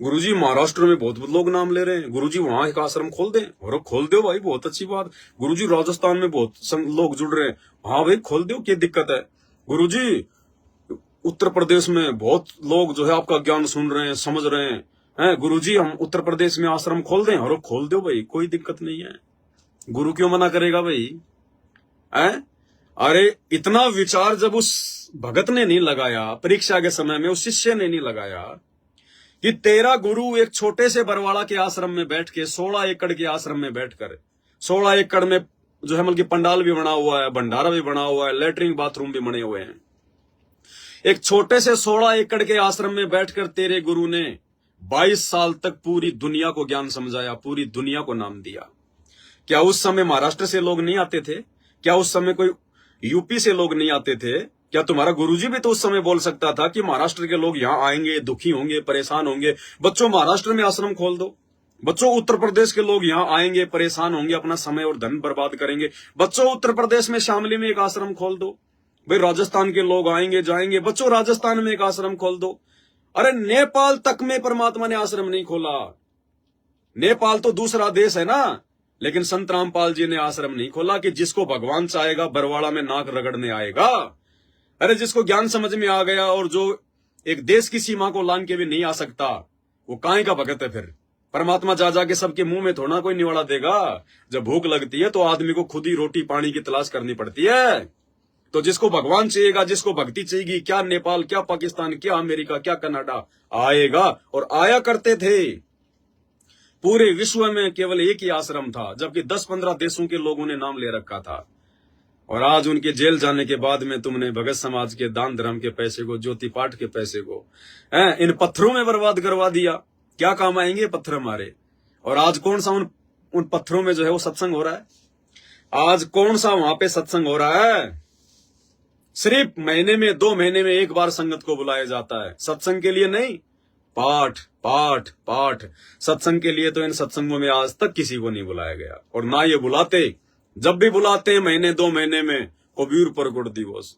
Speaker 1: गुरुजी महाराष्ट्र में बहुत लोग नाम ले रहे हैं। गुरुजी वहां एक आश्रम खोल दें। और खोल दो भाई, बहुत अच्छी बात। गुरुजी राजस्थान में बहुत लोग जुड़ रहे हैं। हाँ भाई खोल दो, क्या दिक्कत है? गुरुजी उत्तर प्रदेश में बहुत लोग जो है आपका ज्ञान सुन रहे हैं, समझ रहे हैं। गुरुजी हम उत्तर प्रदेश में आश्रम खोल दें। और खोल दो भाई, कोई दिक्कत नहीं है। गुरु क्यों मना करेगा भाई? अरे इतना विचार जब उस भगत ने नहीं लगाया, परीक्षा के समय में उस शिष्य ने नहीं लगाया कि तेरा गुरु एक छोटे से बरवाड़ा के आश्रम में बैठ के 16 एकड़ के आश्रम में बैठकर 16 एकड़ में जो है मतलब कि पंडाल भी बना हुआ है, भंडारा भी बना हुआ है, लेटरिन बाथरूम भी बने हुए हैं। एक छोटे से 16 एकड़ के आश्रम में बैठकर तेरे गुरु ने 22 साल तक पूरी दुनिया को ज्ञान समझाया, पूरी दुनिया को नाम दिया। क्या उस समय महाराष्ट्र से लोग नहीं आते थे? क्या उस समय कोई यूपी से लोग नहीं आते थे? क्या तुम्हारा गुरुजी भी तो उस समय बोल सकता था कि महाराष्ट्र के लोग यहाँ आएंगे, दुखी होंगे, परेशान होंगे, बच्चों महाराष्ट्र में आश्रम खोल दो। बच्चों उत्तर प्रदेश के लोग यहाँ आएंगे, परेशान होंगे, अपना समय और धन बर्बाद करेंगे, बच्चों उत्तर प्रदेश में शामली में एक आश्रम खोल दो। भाई राजस्थान के लोग आएंगे जाएंगे, बच्चों राजस्थान में एक आश्रम खोल दो। अरे नेपाल तक में परमात्मा ने आश्रम नहीं खोला। नेपाल तो दूसरा देश है ना, लेकिन संत रामपाल जी ने आश्रम नहीं खोला कि जिसको भगवान चाहेगा बरवाड़ा में नाक रगड़ने आएगा। अरे जिसको ज्ञान समझ में आ गया और जो एक देश की सीमा को लांग के भी नहीं आ सकता, वो काहे का भगत है फिर? परमात्मा जा जाके सबके मुंह में थोड़ा कोई निवाड़ा देगा। जब भूख लगती है तो आदमी को खुद ही रोटी पानी की तलाश करनी पड़ती है। तो जिसको भगवान चाहिएगा, जिसको भक्ति चाहिएगी, क्या नेपाल, क्या पाकिस्तान, क्या अमेरिका, क्या कनाडा आएगा। और आया करते थे। पूरे विश्व में केवल एक ही आश्रम था, जबकि 10-15 देशों के लोगों ने नाम ले रखा था। और आज उनके जेल जाने के बाद में तुमने भगत समाज के दान धर्म के पैसे को, ज्योति पाठ के पैसे को इन पत्थरों में बर्बाद करवा दिया। क्या काम आएंगे पत्थर हमारे? और आज कौन सा उन पत्थरों में जो है वो सत्संग हो रहा है? आज कौन सा वहां पे सत्संग हो रहा है? सिर्फ महीने में 2 महीने में एक बार संगत को बुलाया जाता है, सत्संग के लिए नहीं। पाठ पाठ पाठ। सत्संग के लिए तो इन सत्संगों में आज तक किसी को नहीं बुलाया गया, और ना ये बुलाते। जब भी बुलाते हैं महीने 2 महीने में कबीर प्रकट दिवस,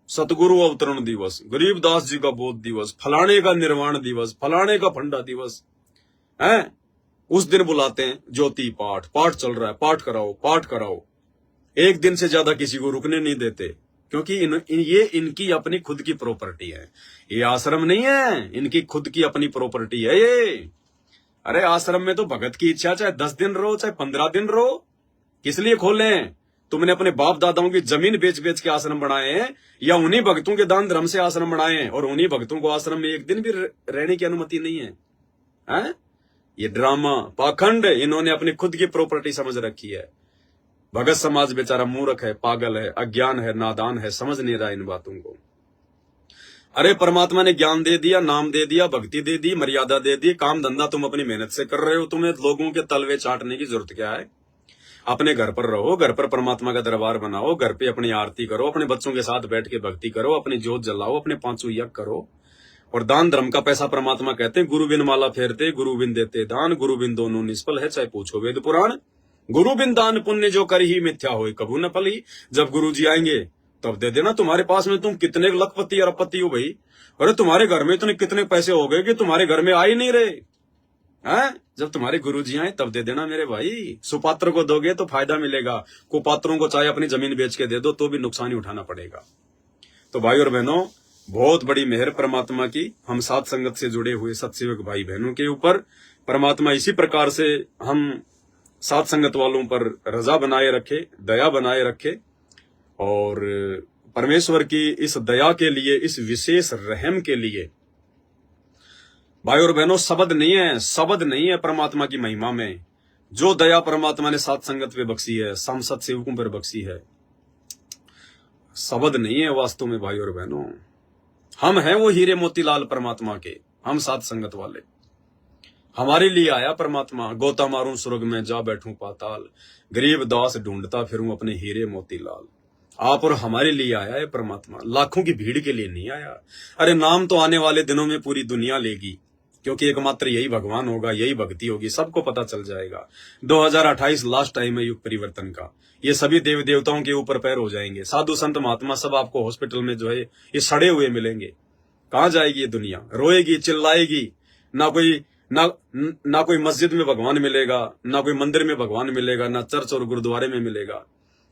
Speaker 1: सतगुरु अवतरण दिवस, गरीबदास जी का बोध दिवस, फलाने का निर्वाण दिवस, फलाने का फंडा दिवस है, उस दिन बुलाते हैं। ज्योति पाठ, पाठ चल रहा है, पाठ कराओ, पाठ कराओ। एक दिन से ज्यादा किसी को रुकने नहीं देते, क्योंकि ये इनकी अपनी खुद की प्रॉपर्टी है। ये आश्रम नहीं है, इनकी खुद की अपनी प्रॉपर्टी है ये। अरे आश्रम में तो भगत की इच्छा, चाहे 10 दिन रहो, चाहे 15 दिन रहो। किस लिए खोले? तुमने अपने बाप दादाओं की जमीन बेच बेच के आश्रम बनाए हैं, या उन्हीं भक्तों के दान धर्म से आश्रम बनाए हैं, और उन्हीं भक्तों को आश्रम में एक दिन भी रहने की अनुमति नहीं है? हैं? ये ड्रामा, पाखंड इन्होंने अपनी खुद की प्रॉपर्टी समझ रखी है। भगत समाज बेचारा मूर्ख है, पागल है, अज्ञान है, नादान है, समझ नहीं रहा इन बातों को। अरे परमात्मा ने ज्ञान दे दिया, नाम दे दिया, भक्ति दे दी, मर्यादा दे दी, काम धंधा तुम अपनी मेहनत से कर रहे हो, तुम्हें लोगों के तलवे चाटने की जरूरत क्या है? अपने घर पर रहो, घर पर परमात्मा का दरबार बनाओ, घर पे अपनी आरती करो, अपने बच्चों के साथ बैठ के भक्ति करो, अपनी जोत जलाओ, अपने 5 यज्ञ करो। और दान धर्म का पैसा परमात्मा कहते हैं, गुरु बिन माला फेरते, गुरु बिन देते दान, गुरु बिन दोनों निष्फल है, चाहे पूछो वेद पुराण। गुरु बिन दान पुण्य जो कर ही मिथ्या होए कबू न फल ही। जब गुरु जी आएंगे तब दे देना। तुम्हारे पास में तुम कितने लखपति अरबपति हो भाई? अरे तुम्हारे घर में इतने कितने पैसे हो गए कि तुम्हारे घर में आ ही नहीं रहे हैं? जब तुम्हारे गुरु जी आए तब दे देना मेरे भाई। सुपात्र को दोगे तो फायदा मिलेगा, कुपात्रों को चाहे अपनी जमीन बेच के दे दो तो भी नुकसान ही उठाना पड़ेगा। तो भाई और बहनों, बहुत बड़ी मेहर परमात्मा की हम साथ संगत से जुड़े हुए सत्सेवक भाई बहनों के ऊपर। परमात्मा इसी प्रकार से हम साथ संगत वालों पर रजा बनाए रखे, दया बनाए रखे, और परमेश्वर की इस दया के लिए, इस विशेष रहम के लिए भाई और बहनों, शब्द नहीं है परमात्मा की महिमा में। जो दया परमात्मा ने सात संगत पे बख्शी है, सांसद सेवकों पर बख्शी है, शब्द नहीं है वास्तव में। भाई और बहनों, हम हैं वो हीरे मोतीलाल परमात्मा के, हम सात संगत वाले। हमारे लिए आया परमात्मा, गोता मारूं स्वर्ग में जा बैठूं पाताल, गरीब दास ढूंढता फिरूं अपने हीरे मोतीलाल। आप और हमारे लिए आया है परमात्मा, लाखों की भीड़ के लिए नहीं आया। अरे नाम तो आने वाले दिनों में पूरी दुनिया लेगी, क्योंकि एकमात्र यही भगवान होगा, यही भक्ति होगी, सबको पता चल जाएगा। 2028 लास्ट टाइम है युग परिवर्तन का। ये सभी देव देवताओं के ऊपर पैर हो जाएंगे, साधु संत महात्मा सब आपको हॉस्पिटल में जो है ये सड़े हुए मिलेंगे। कहां जाएगी ये दुनिया? रोएगी, चिल्लाएगी। ना कोई मस्जिद में भगवान मिलेगा, ना कोई मंदिर में भगवान मिलेगा, ना चर्च और गुरुद्वारे में मिलेगा।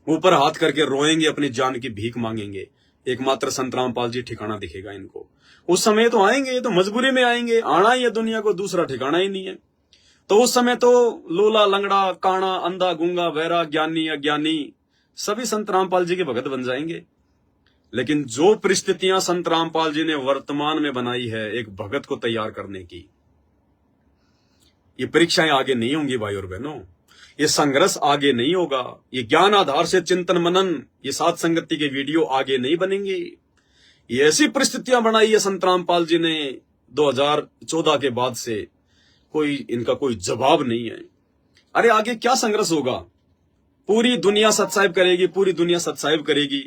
Speaker 1: ऊपर हाथ करके रोएंगे, अपनी जान की भीख मांगेंगे। एकमात्र संत रामपाल जी ठिकाना दिखेगा इनको। उस समय तो आएंगे, ये तो मजबूरी में आएंगे, आना ही है दुनिया को, दूसरा ठिकाना ही नहीं है। तो उस समय तो लोला, लंगड़ा, काना, अंधा, गूंगा, बहरा, ज्ञानी, अज्ञानी सभी संत रामपाल जी के भगत बन जाएंगे। लेकिन जो परिस्थितियां संत रामपाल जी ने वर्तमान में बनाई है एक भगत को तैयार करने की, ये परीक्षाएं आगे नहीं होंगी भाई और बहनों, ये संघर्ष आगे नहीं होगा, ये ज्ञान आधार से चिंतन मनन, ये सात संगति के वीडियो आगे नहीं बनेंगे। ये ऐसी परिस्थितियां बनाई है संत रामपाल जी ने 2014 के बाद से, इनका कोई जवाब नहीं है। अरे आगे क्या संघर्ष होगा? पूरी दुनिया सत्साहिब करेगी, पूरी दुनिया सत्साहिब करेगी।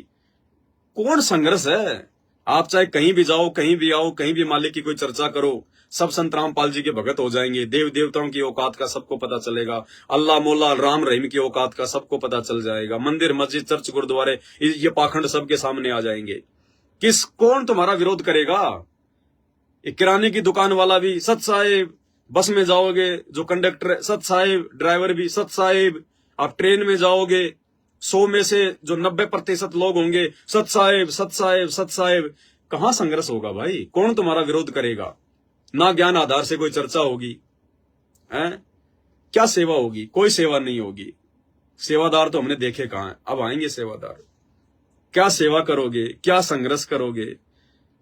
Speaker 1: कौन संघर्ष है? आप चाहे कहीं भी जाओ, कहीं भी आओ, कहीं भी मालिक की कोई चर्चा करो, सब संत रामपाल जी के भगत हो जाएंगे। देव देवताओं की औकात का सबको पता चलेगा, अल्लाह मोला राम रहीम की औकात का सबको पता चल जाएगा। मंदिर, मस्जिद, चर्च, गुरुद्वारे, ये पाखंड सबके सामने आ जाएंगे। कौन तुम्हारा विरोध करेगा? एक किराने की दुकान वाला भी सत साहिब, बस में जाओगे जो कंडक्टर सत साहिब, ड्राइवर भी सत साहिब, आप ट्रेन में जाओगे 100 में से जो 90% लोग होंगे सत साहिब, सत साहिब, सत साहिब। कहां संघर्ष होगा भाई? कौन तुम्हारा विरोध करेगा? ना ज्ञान आधार से कोई चर्चा होगी, हैं? क्या सेवा होगी? कोई सेवा नहीं होगी। सेवादार तो हमने देखे कहां है, अब आएंगे सेवादार। क्या सेवा करोगे? क्या संघर्ष करोगे?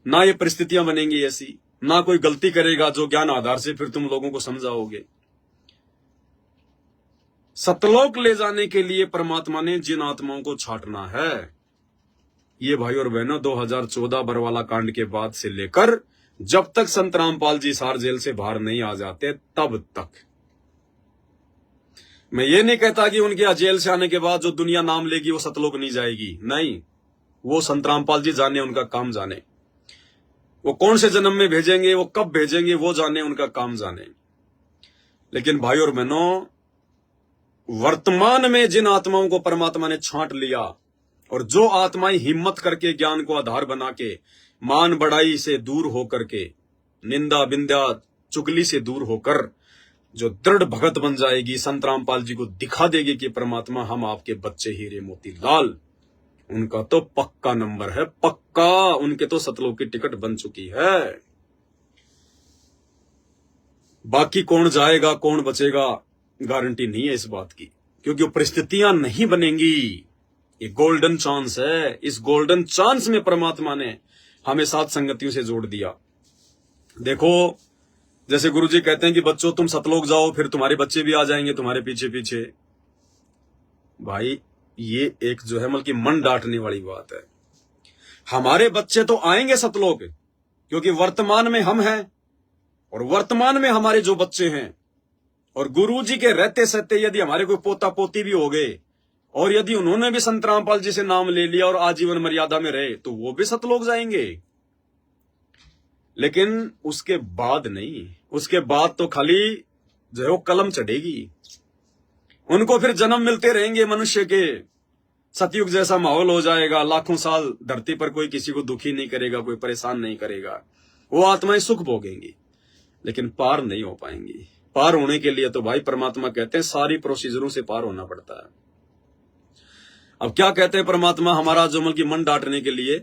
Speaker 1: ना ये परिस्थितियां बनेंगी ऐसी, ना कोई गलती करेगा जो ज्ञान आधार से फिर तुम लोगों को समझाओगे। सतलोक ले जाने के लिए परमात्मा ने जिन आत्माओं को छांटना है, ये भाई और बहनों 2014 बरवाला कांड के बाद से लेकर जब तक संत रामपाल जी सार जेल से बाहर नहीं आ जाते तब तक। मैं ये नहीं कहता कि उनके जेल से आने के बाद जो दुनिया नाम लेगी वो सतलोक नहीं जाएगी, नहीं। वो संत रामपाल जी जाने, उनका काम जाने। वो कौन से जन्म में भेजेंगे, वो कब भेजेंगे, वो जाने, उनका काम जाने। लेकिन भाई और बहनों, वर्तमान में जिन आत्माओं को परमात्मा ने छांट लिया, और जो आत्माएं हिम्मत करके ज्ञान को आधार बना के, मान बढ़ाई से दूर होकर के, निंदा बिंदा चुगली से दूर होकर जो दृढ़ भगत बन जाएगी, संत रामपाल जी को दिखा देगी कि परमात्मा हम आपके बच्चे हीरे मोती लाल, उनका तो पक्का नंबर है, पक्का। उनके तो सतलोक की टिकट बन चुकी है। बाकी कौन जाएगा, कौन बचेगा, गारंटी नहीं है इस बात की, क्योंकि वो परिस्थितियां नहीं बनेंगी। ये गोल्डन चांस है। इस गोल्डन चांस में परमात्मा ने हमें सात संगतियों से जोड़ दिया। देखो, जैसे गुरुजी कहते हैं कि बच्चों तुम सतलोक जाओ, फिर तुम्हारे बच्चे भी आ जाएंगे तुम्हारे पीछे पीछे। भाई ये एक जो है बल्कि मन डांटने वाली बात है। हमारे बच्चे तो आएंगे सतलोक, क्योंकि वर्तमान में हम हैं, और वर्तमान में हमारे जो बच्चे हैं, और गुरुजी के रहते सहते यदि हमारे कोई पोता पोती भी हो गए, और यदि उन्होंने भी संत रामपाल जी से नाम ले लिया और आजीवन मर्यादा में रहे, तो वो भी सतलोक जाएंगे। लेकिन उसके बाद नहीं, उसके बाद तो खाली जो है वो कलम चढ़ेगी। उनको फिर जन्म मिलते रहेंगे मनुष्य के, सतयुग जैसा माहौल हो जाएगा, लाखों साल धरती पर कोई किसी को दुखी नहीं करेगा, कोई परेशान नहीं करेगा, वो आत्माएं सुख भोगेंगी, लेकिन पार नहीं हो पाएंगी। पार होने के लिए तो भाई परमात्मा कहते हैं सारी प्रोसीजरों से पार होना पड़ता है। अब क्या कहते हैं परमात्मा हमारा जो मन की मन डांटने के लिए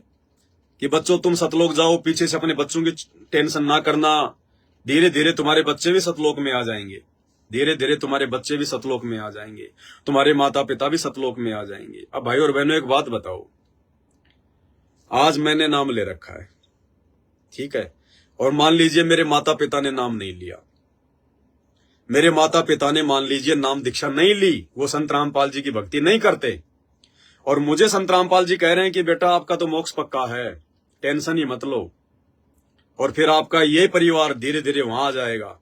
Speaker 1: कि बच्चों तुम सतलोक जाओ, पीछे से अपने बच्चों की टेंशन ना करना, धीरे धीरे तुम्हारे बच्चे भी सतलोक में आ जाएंगे, धीरे धीरे तुम्हारे बच्चे भी सतलोक में आ जाएंगे, तुम्हारे माता पिता भी सतलोक में आ जाएंगे। अब भाई और बहनों एक बात बताओ, आज मैंने नाम ले रखा है, ठीक है, और मान लीजिए मेरे माता पिता ने नाम नहीं लिया, मेरे माता पिता ने मान लीजिए नाम दीक्षा नहीं ली, वो संत रामपाल जी की भक्ति नहीं करते, और मुझे संत रामपाल जी कह रहे हैं कि बेटा आपका तो मोक्ष पक्का है, टेंशन ही मत लो, और फिर आपका ये परिवार धीरे धीरे वहां आ जाएगा,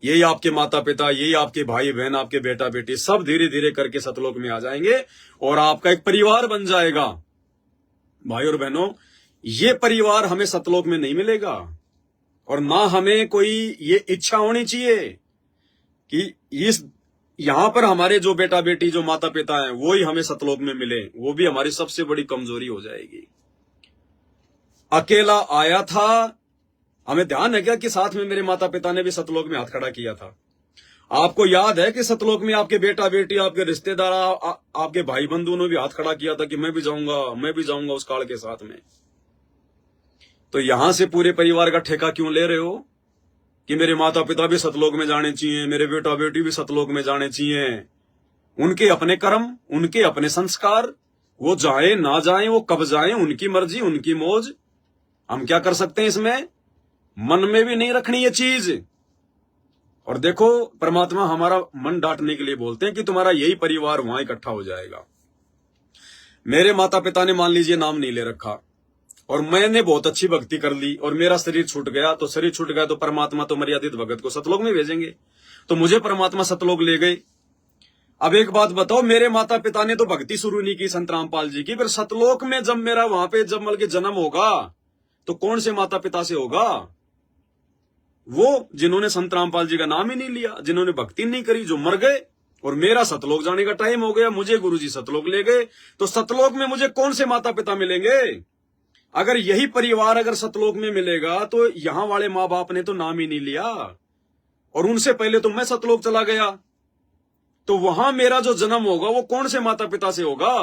Speaker 1: यही आपके माता पिता, यही आपके भाई बहन, आपके बेटा बेटी सब धीरे धीरे करके सतलोक में आ जाएंगे और आपका एक परिवार बन जाएगा। भाई और बहनों, ये परिवार हमें सतलोक में नहीं मिलेगा, और ना हमें कोई ये इच्छा होनी चाहिए कि इस यहां पर हमारे जो बेटा बेटी, जो माता पिता हैं, वो ही हमें सतलोक में मिले, वो भी हमारी सबसे बड़ी कमजोरी हो जाएगी। अकेला आया था, हमें ध्यान है क्या कि साथ में मेरे माता पिता ने भी सतलोक में हाथ खड़ा किया था। आपको याद है कि सतलोक में आपके बेटा बेटी, आपके रिश्तेदार, आपके भाई बंधु ने भी हाथ खड़ा किया था कि मैं भी जाऊंगा उस काल के साथ में। तो यहां से पूरे परिवार का ठेका क्यों ले रहे हो कि मेरे माता पिता भी सतलोक में जाने चाहिए, मेरे बेटा बेटी भी सतलोक में जाने चाहिए। उनके अपने कर्म, उनके अपने संस्कार, वो जाए ना जाए, वो कब जाए, उनकी मर्जी, उनकी मौज। हम क्या कर सकते हैं इसमें? मन में भी नहीं रखनी ये चीज। और देखो, परमात्मा हमारा मन डांटने के लिए बोलते हैं कि तुम्हारा यही परिवार वहां इकट्ठा हो जाएगा। मेरे माता पिता ने मान लीजिए नाम नहीं ले रखा, और मैंने बहुत अच्छी भक्ति कर ली और मेरा शरीर छूट गया, तो शरीर छूट गया तो परमात्मा तो मर्यादित भगत को सतलोक में भेजेंगे, तो मुझे परमात्मा सतलोक ले गए। अब एक बात बताओ, मेरे माता पिता ने तो भक्ति शुरू नहीं की संत रामपाल जी की, फिर सतलोक में जब मेरा वहां पे जब मल के जन्म होगा तो कौन से माता पिता से होगा? वो जिन्होंने संत रामपाल जी का नाम ही नहीं लिया, जिन्होंने भक्ति नहीं करी, जो मर गए। और मेरा सतलोक जाने का टाइम हो गया, मुझे गुरुजी सतलोक ले गए, तो सतलोक में मुझे कौन से माता पिता मिलेंगे? अगर यही परिवार अगर सतलोक में मिलेगा तो यहां वाले मां बाप ने तो नाम ही नहीं लिया, और उनसे पहले तो मैं सतलोक चला गया, तो वहां मेरा जो जन्म होगा वो कौन से माता पिता से होगा?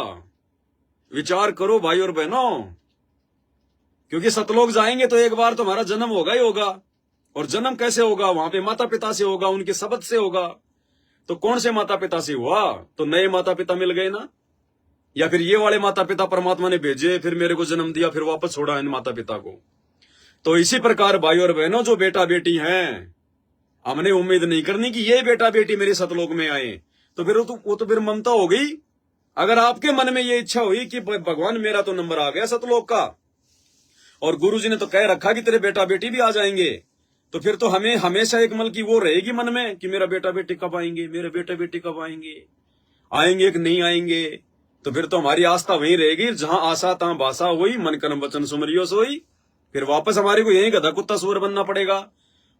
Speaker 1: विचार करो भाई और बहनों, क्योंकि सतलोक जाएंगे तो एक बार तुम्हारा जन्म होगा ही होगा, और जन्म कैसे होगा? वहां पे माता पिता से होगा, उनके शब्द से होगा। तो कौन से माता पिता से हुआ? तो नए माता पिता मिल गए ना, या फिर ये वाले माता पिता परमात्मा ने भेजे, फिर मेरे को जन्म दिया, फिर वापस छोड़ा इन माता पिता को। तो इसी प्रकार भाई और बहनों, जो बेटा बेटी हैं, हमने उम्मीद नहीं करनी कि ये बेटा बेटी मेरे सतलोक में आए, तो फिर वो तो फिर ममता हो गई। अगर आपके मन में ये इच्छा हुई कि भगवान मेरा तो नंबर आ गया सतलोक का, और गुरुजी ने तो कह रखा कि तेरे बेटा बेटी भी आ जाएंगे, तो फिर तो हमें हमेशा एक मल की वो रहेगी मन में कि मेरा बेटा बेटी कब आएंगे, मेरे बेटा बेटी कब आएंगे, आएंगे कि नहीं आएंगे। तो फिर तो हमारी आस्था वहीं रहेगी, जहां आशा तहां भाषा हुई, मन कर्म वचन सुमरियो सोई। फिर वापस हमारे को यही गधा कुत्ता सूर बनना पड़ेगा।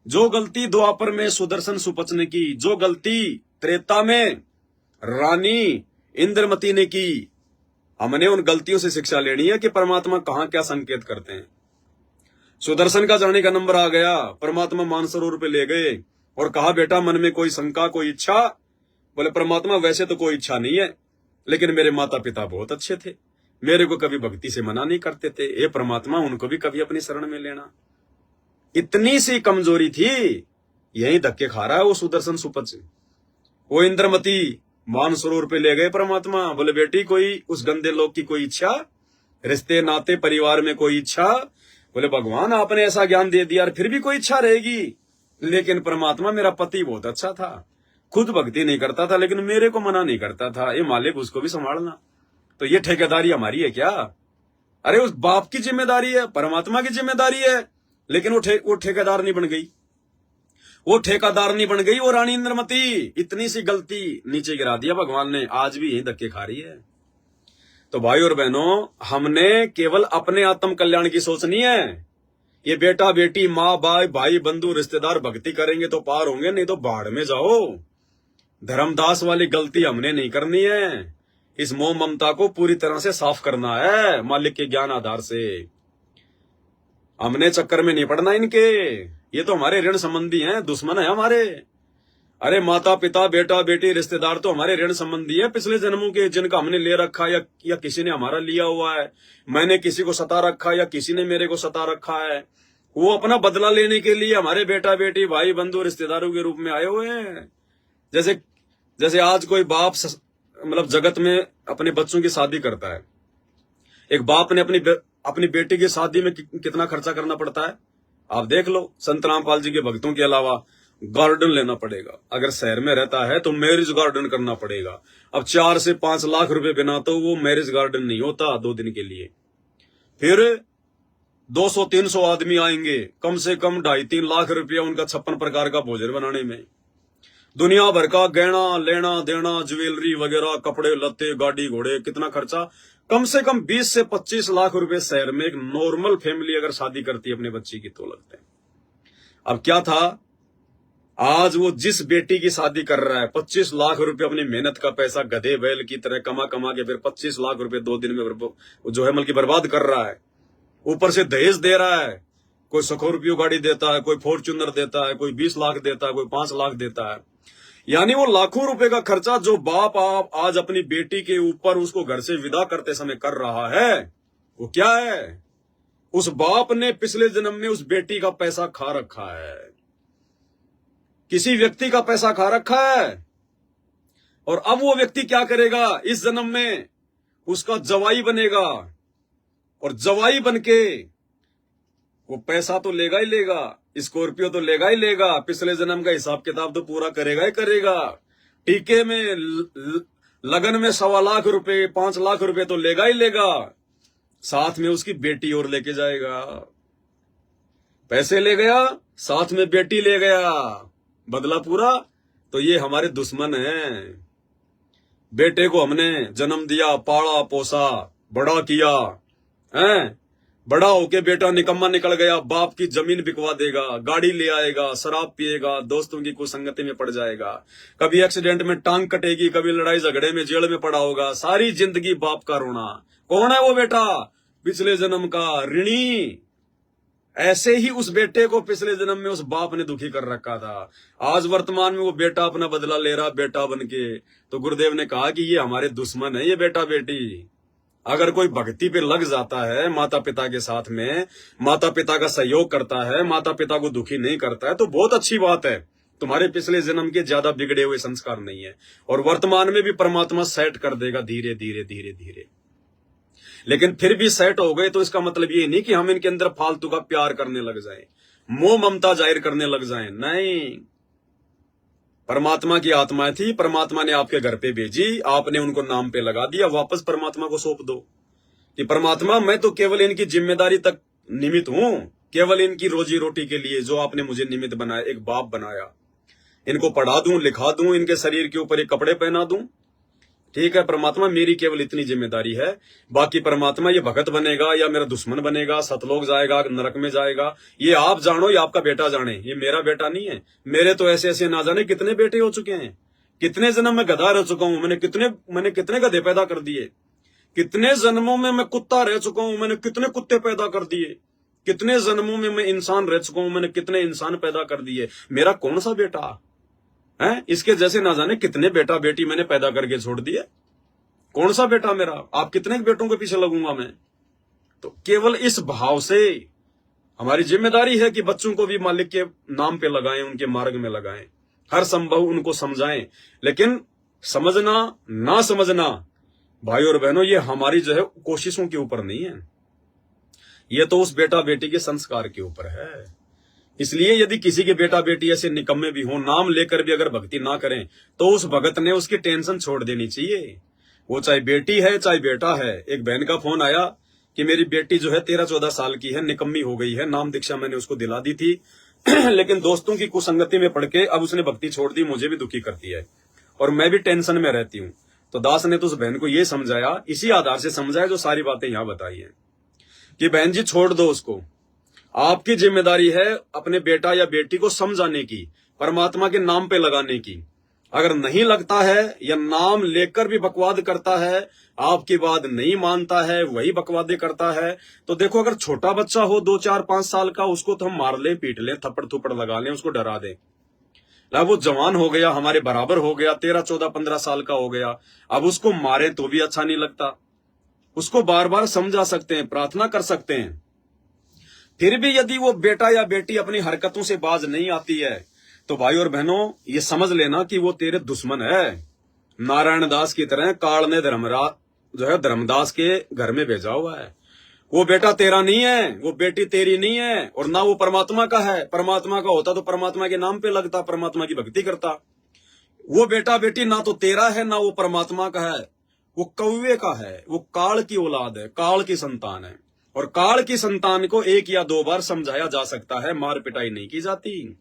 Speaker 1: जो गलती द्वापर में सुदर्शन सुपच ने की, जो गलती त्रेता में रानी इंद्रमती ने की, हमने उन गलतियों से शिक्षा लेनी है कि परमात्मा कहां क्या संकेत करते हैं। सुदर्शन का जाने का नंबर आ गया, परमात्मा मानसरोवर पे ले गए और कहा बेटा मन में कोई शंका, कोई इच्छा? बोले परमात्मा वैसे तो कोई इच्छा नहीं है, लेकिन मेरे माता पिता बहुत अच्छे थे, मेरे को कभी भक्ति से मना नहीं करते थे, ये परमात्मा उनको भी कभी अपनी शरण में लेना। इतनी सी कमजोरी थी, यही धक्के खा रहा है वो सुदर्शन सुपच। वो इंद्रमती मानसरोवर पे ले गए परमात्मा, बोले बेटी कोई उस गंदे लोग की कोई इच्छा, रिश्ते नाते परिवार में कोई इच्छा? बोले भगवान आपने ऐसा ज्ञान दे दिया, फिर भी कोई इच्छा रहेगी? लेकिन परमात्मा मेरा पति बहुत अच्छा था, खुद भक्ति नहीं करता था, लेकिन मेरे को मना नहीं करता था, ये मालिक उसको भी संभालना। तो ये ठेकेदारी हमारी है क्या? अरे उस बाप की जिम्मेदारी है, परमात्मा की जिम्मेदारी है, लेकिन वो ठेकेदार नहीं बन गई, वो ठेकेदार नहीं बन गई, वो रानी इंद्रमती। इतनी सी गलती नीचे गिरा दिया भगवान ने, आज भी यही धक्के खा रही है। तो भाई और बहनों, हमने केवल अपने आत्म कल्याण की सोचनी है। ये बेटा बेटी, माँ बाप, भाई बंधु, रिश्तेदार भक्ति करेंगे तो पार होंगे, नहीं तो बाढ़ में जाओ। धर्मदास वाली गलती हमने नहीं करनी है। इस मोह ममता को पूरी तरह से साफ करना है मालिक के ज्ञान आधार से। हमने चक्कर में नहीं पड़ना इनके, ये तो हमारे ऋण संबंधी हैं, दुश्मन है हमारे। अरे माता पिता, बेटा बेटी, रिश्तेदार तो हमारे ऋण संबंधी है, पिछले जन्मों के, जिनका हमने ले रखा या किसी ने हमारा लिया हुआ है। मैंने किसी को सता रखा या किसी ने मेरे को सता रखा है, वो अपना बदला लेने के लिए हमारे बेटा बेटी, भाई बंधु, रिश्तेदारों के रूप में आए हुए हैं। जैसे आज कोई बाप मतलब जगत में अपने बच्चों की शादी करता है, एक बाप ने अपनी बेटी की शादी में कितना खर्चा करना पड़ता है? आप देख लो, संत रामपाल जी के भक्तों के अलावा गार्डन लेना पड़ेगा। अगर शहर में रहता है तो मैरिज गार्डन करना पड़ेगा। अब 4 से 5 लाख रुपए बिना तो वो मैरिज गार्डन नहीं होता 2 दिन के लिए। फिर 200-300 आदमी आएंगे, कम से कम 2.5-3 लाख रुपया उनका 56 प्रकार का भोजन बनाने में। दुनिया भर का गहना लेना देना, ज्वेलरी वगैरह, कपड़े लत्ते, गाड़ी घोड़े, कितना खर्चा, कम से कम 20 से 25 लाख रुपए शहर में एक नॉर्मल फैमिली अगर शादी करती है अपने बच्ची की तो लगते हैं। अब क्या था, आज वो जिस बेटी की शादी कर रहा है 25 लाख रुपए अपनी मेहनत का पैसा गधे बैल की तरह कमा कमा के फिर 25 लाख रुपए 2 दिन में जो है बल्कि बर्बाद कर रहा है। ऊपर से दहेज दे रहा है, कोई स्कॉर्पियो गाड़ी देता है, कोई फॉर्च्यूनर देता है, कोई 20 लाख देता है, कोई 5 लाख देता है। यानी वो लाखों रुपए का खर्चा जो बाप आप आज अपनी बेटी के ऊपर उसको घर से विदा करते समय कर रहा है, वो क्या है, उस बाप ने पिछले जन्म में उस बेटी का पैसा खा रखा है, किसी व्यक्ति का पैसा खा रखा है। और अब वो व्यक्ति क्या करेगा, इस जन्म में उसका जवाई बनेगा और जवाई बनके वो पैसा तो लेगा ही लेगा, स्कॉर्पियो तो लेगा ही लेगा, पिछले जन्म का हिसाब किताब तो पूरा करेगा ही करेगा। टीके में लगन में 1.25 लाख रुपए 5 लाख रुपए तो लेगा ही लेगा, साथ में उसकी बेटी और लेके जाएगा। पैसे ले गया, साथ में बेटी ले गया, बदला पूरा। तो ये हमारे दुश्मन हैं। बेटे को हमने जन्म दिया, पाला पोसा, बड़ा किया, हैं, बड़ा होके बेटा निकम्मा निकल गया, बाप की जमीन बिकवा देगा, गाड़ी ले आएगा, शराब पिएगा, दोस्तों की कुसंगति में पड़ जाएगा, कभी एक्सीडेंट में टांग कटेगी, कभी लड़ाई झगड़े में जेल में पड़ा होगा, सारी जिंदगी बाप का रोना। कौन है वो बेटा, पिछले जन्म का ऋणी। ऐसे ही उस बेटे को पिछले जन्म में उस बाप ने दुखी कर रखा था। आज वर्तमान में वो बेटा अपना बदला ले रहा बेटा बनके। तो गुरुदेव ने कहा कि ये हमारे दुश्मन है, ये बेटा बेटी। अगर कोई भक्ति पे लग जाता है, माता पिता के साथ में, माता पिता का सहयोग करता है, माता पिता को दुखी नहीं करता है, तो बहुत अच्छी बात है। तुम्हारे पिछले जन्म के ज्यादा बिगड़े हुए संस्कार नहीं है, और वर्तमान में भी परमात्मा सेट कर देगा धीरे धीरे धीरे धीरे। लेकिन फिर भी सेट हो गए तो इसका मतलब ये नहीं कि हम इनके अंदर फालतू का प्यार करने लग जाएं, मोह ममता जाहिर करने लग जाएं। नहीं, परमात्मा की आत्माएं थी, परमात्मा ने आपके घर पे भेजी, आपने उनको नाम पे लगा दिया, वापस परमात्मा को सौंप दो कि परमात्मा मैं तो केवल इनकी जिम्मेदारी तक निमित्त हूं, केवल इनकी रोजी रोटी के लिए जो आपने मुझे निमित्त बनाया, एक बाप बनाया, इनको पढ़ा दूं, लिखा दूं, इनके शरीर के ऊपर एक कपड़े पहना दूं, ठीक है परमात्मा, मेरी केवल इतनी जिम्मेदारी है। बाकी परमात्मा ये भगत बनेगा या मेरा दुश्मन बनेगा, सतलोक जाएगा, नरक में जाएगा, ये आप जानो या आपका बेटा जाने, ये मेरा बेटा नहीं है। मेरे तो ऐसे ऐसे ना जाने कितने बेटे हो चुके हैं, कितने जन्म में गधा रह चुका हूं, मैंने कितने गधे पैदा कर दिए, कितने जन्मों में मैं कुत्ता रह चुका हूं, मैंने कितने कुत्ते पैदा कर दिए, कितने जन्मों में मैं इंसान रह चुका हूं, मैंने कितने इंसान पैदा कर दिए। मेरा कौन सा बेटा है, इसके जैसे ना जाने कितने बेटा बेटी मैंने पैदा करके छोड़ दिए। कौन सा बेटा मेरा, आप कितने बेटों के पीछे लगूंगा मैं। तो केवल इस भाव से हमारी जिम्मेदारी है कि बच्चों को भी मालिक के नाम पे लगाएं, उनके मार्ग में लगाएं, हर संभव उनको समझाएं। लेकिन समझना ना समझना भाई और बहनों, ये हमारी जो है कोशिशों के ऊपर नहीं है, ये तो उस बेटा बेटी के संस्कार के ऊपर है। इसलिए यदि किसी के बेटा बेटी ऐसे निकम्मे भी हो, नाम लेकर भी अगर भक्ति ना करें, तो उस भगत ने उसकी टेंशन छोड़ देनी चाहिए। वो चाहे बेटी है चाहे बेटा है। एक बहन का फोन आया कि मेरी बेटी जो है 13-14 साल की है, निकम्मी हो गई है, नाम दीक्षा मैंने उसको दिला दी थी लेकिन दोस्तों की कुसंगति में पड़ के अब उसने भक्ति छोड़ दी, मुझे भी दुखी करती है और मैं भी टेंशन में रहती हूँ। तो दास ने तो उस बहन को ये समझाया, इसी आधार से समझाया जो सारी बातें यहां बताई है कि बहन जी छोड़ दो उसको, आपकी जिम्मेदारी है अपने बेटा या बेटी को समझाने की, परमात्मा के नाम पे लगाने की। अगर नहीं लगता है या नाम लेकर भी बकवाद करता है, आपकी बात नहीं मानता है, वही बकवादे करता है, तो देखो अगर छोटा बच्चा हो 2, 4, 5 साल का, उसको तो हम मार लें, पीट लें, थप्पड़ थुप्पड़ लगा लें, उसको डरा दें। वो जवान हो गया, हमारे बराबर हो गया, 13, 14, 15 साल का हो गया, अब उसको मारे तो भी अच्छा नहीं लगता। उसको बार बार समझा सकते हैं, प्रार्थना कर सकते हैं। फिर भी यदि वो बेटा या बेटी अपनी हरकतों से बाज नहीं आती है, तो भाई और बहनों ये समझ लेना कि वो तेरे दुश्मन है। नारायण दास की तरह काल ने धर्मदास के घर में भेजा हुआ है। वो बेटा तेरा नहीं है, वो बेटी तेरी नहीं है, और ना वो परमात्मा का है। परमात्मा का होता तो परमात्मा के नाम पे लगता, परमात्मा की भक्ति करता। वो बेटा बेटी ना तो तेरा है ना वो परमात्मा का है, वो कौवे का है, वो काल की औलाद है, काल की संतान है। और काल की संतान को एक या दो बार समझाया जा सकता है, मार पिटाई नहीं की जाती।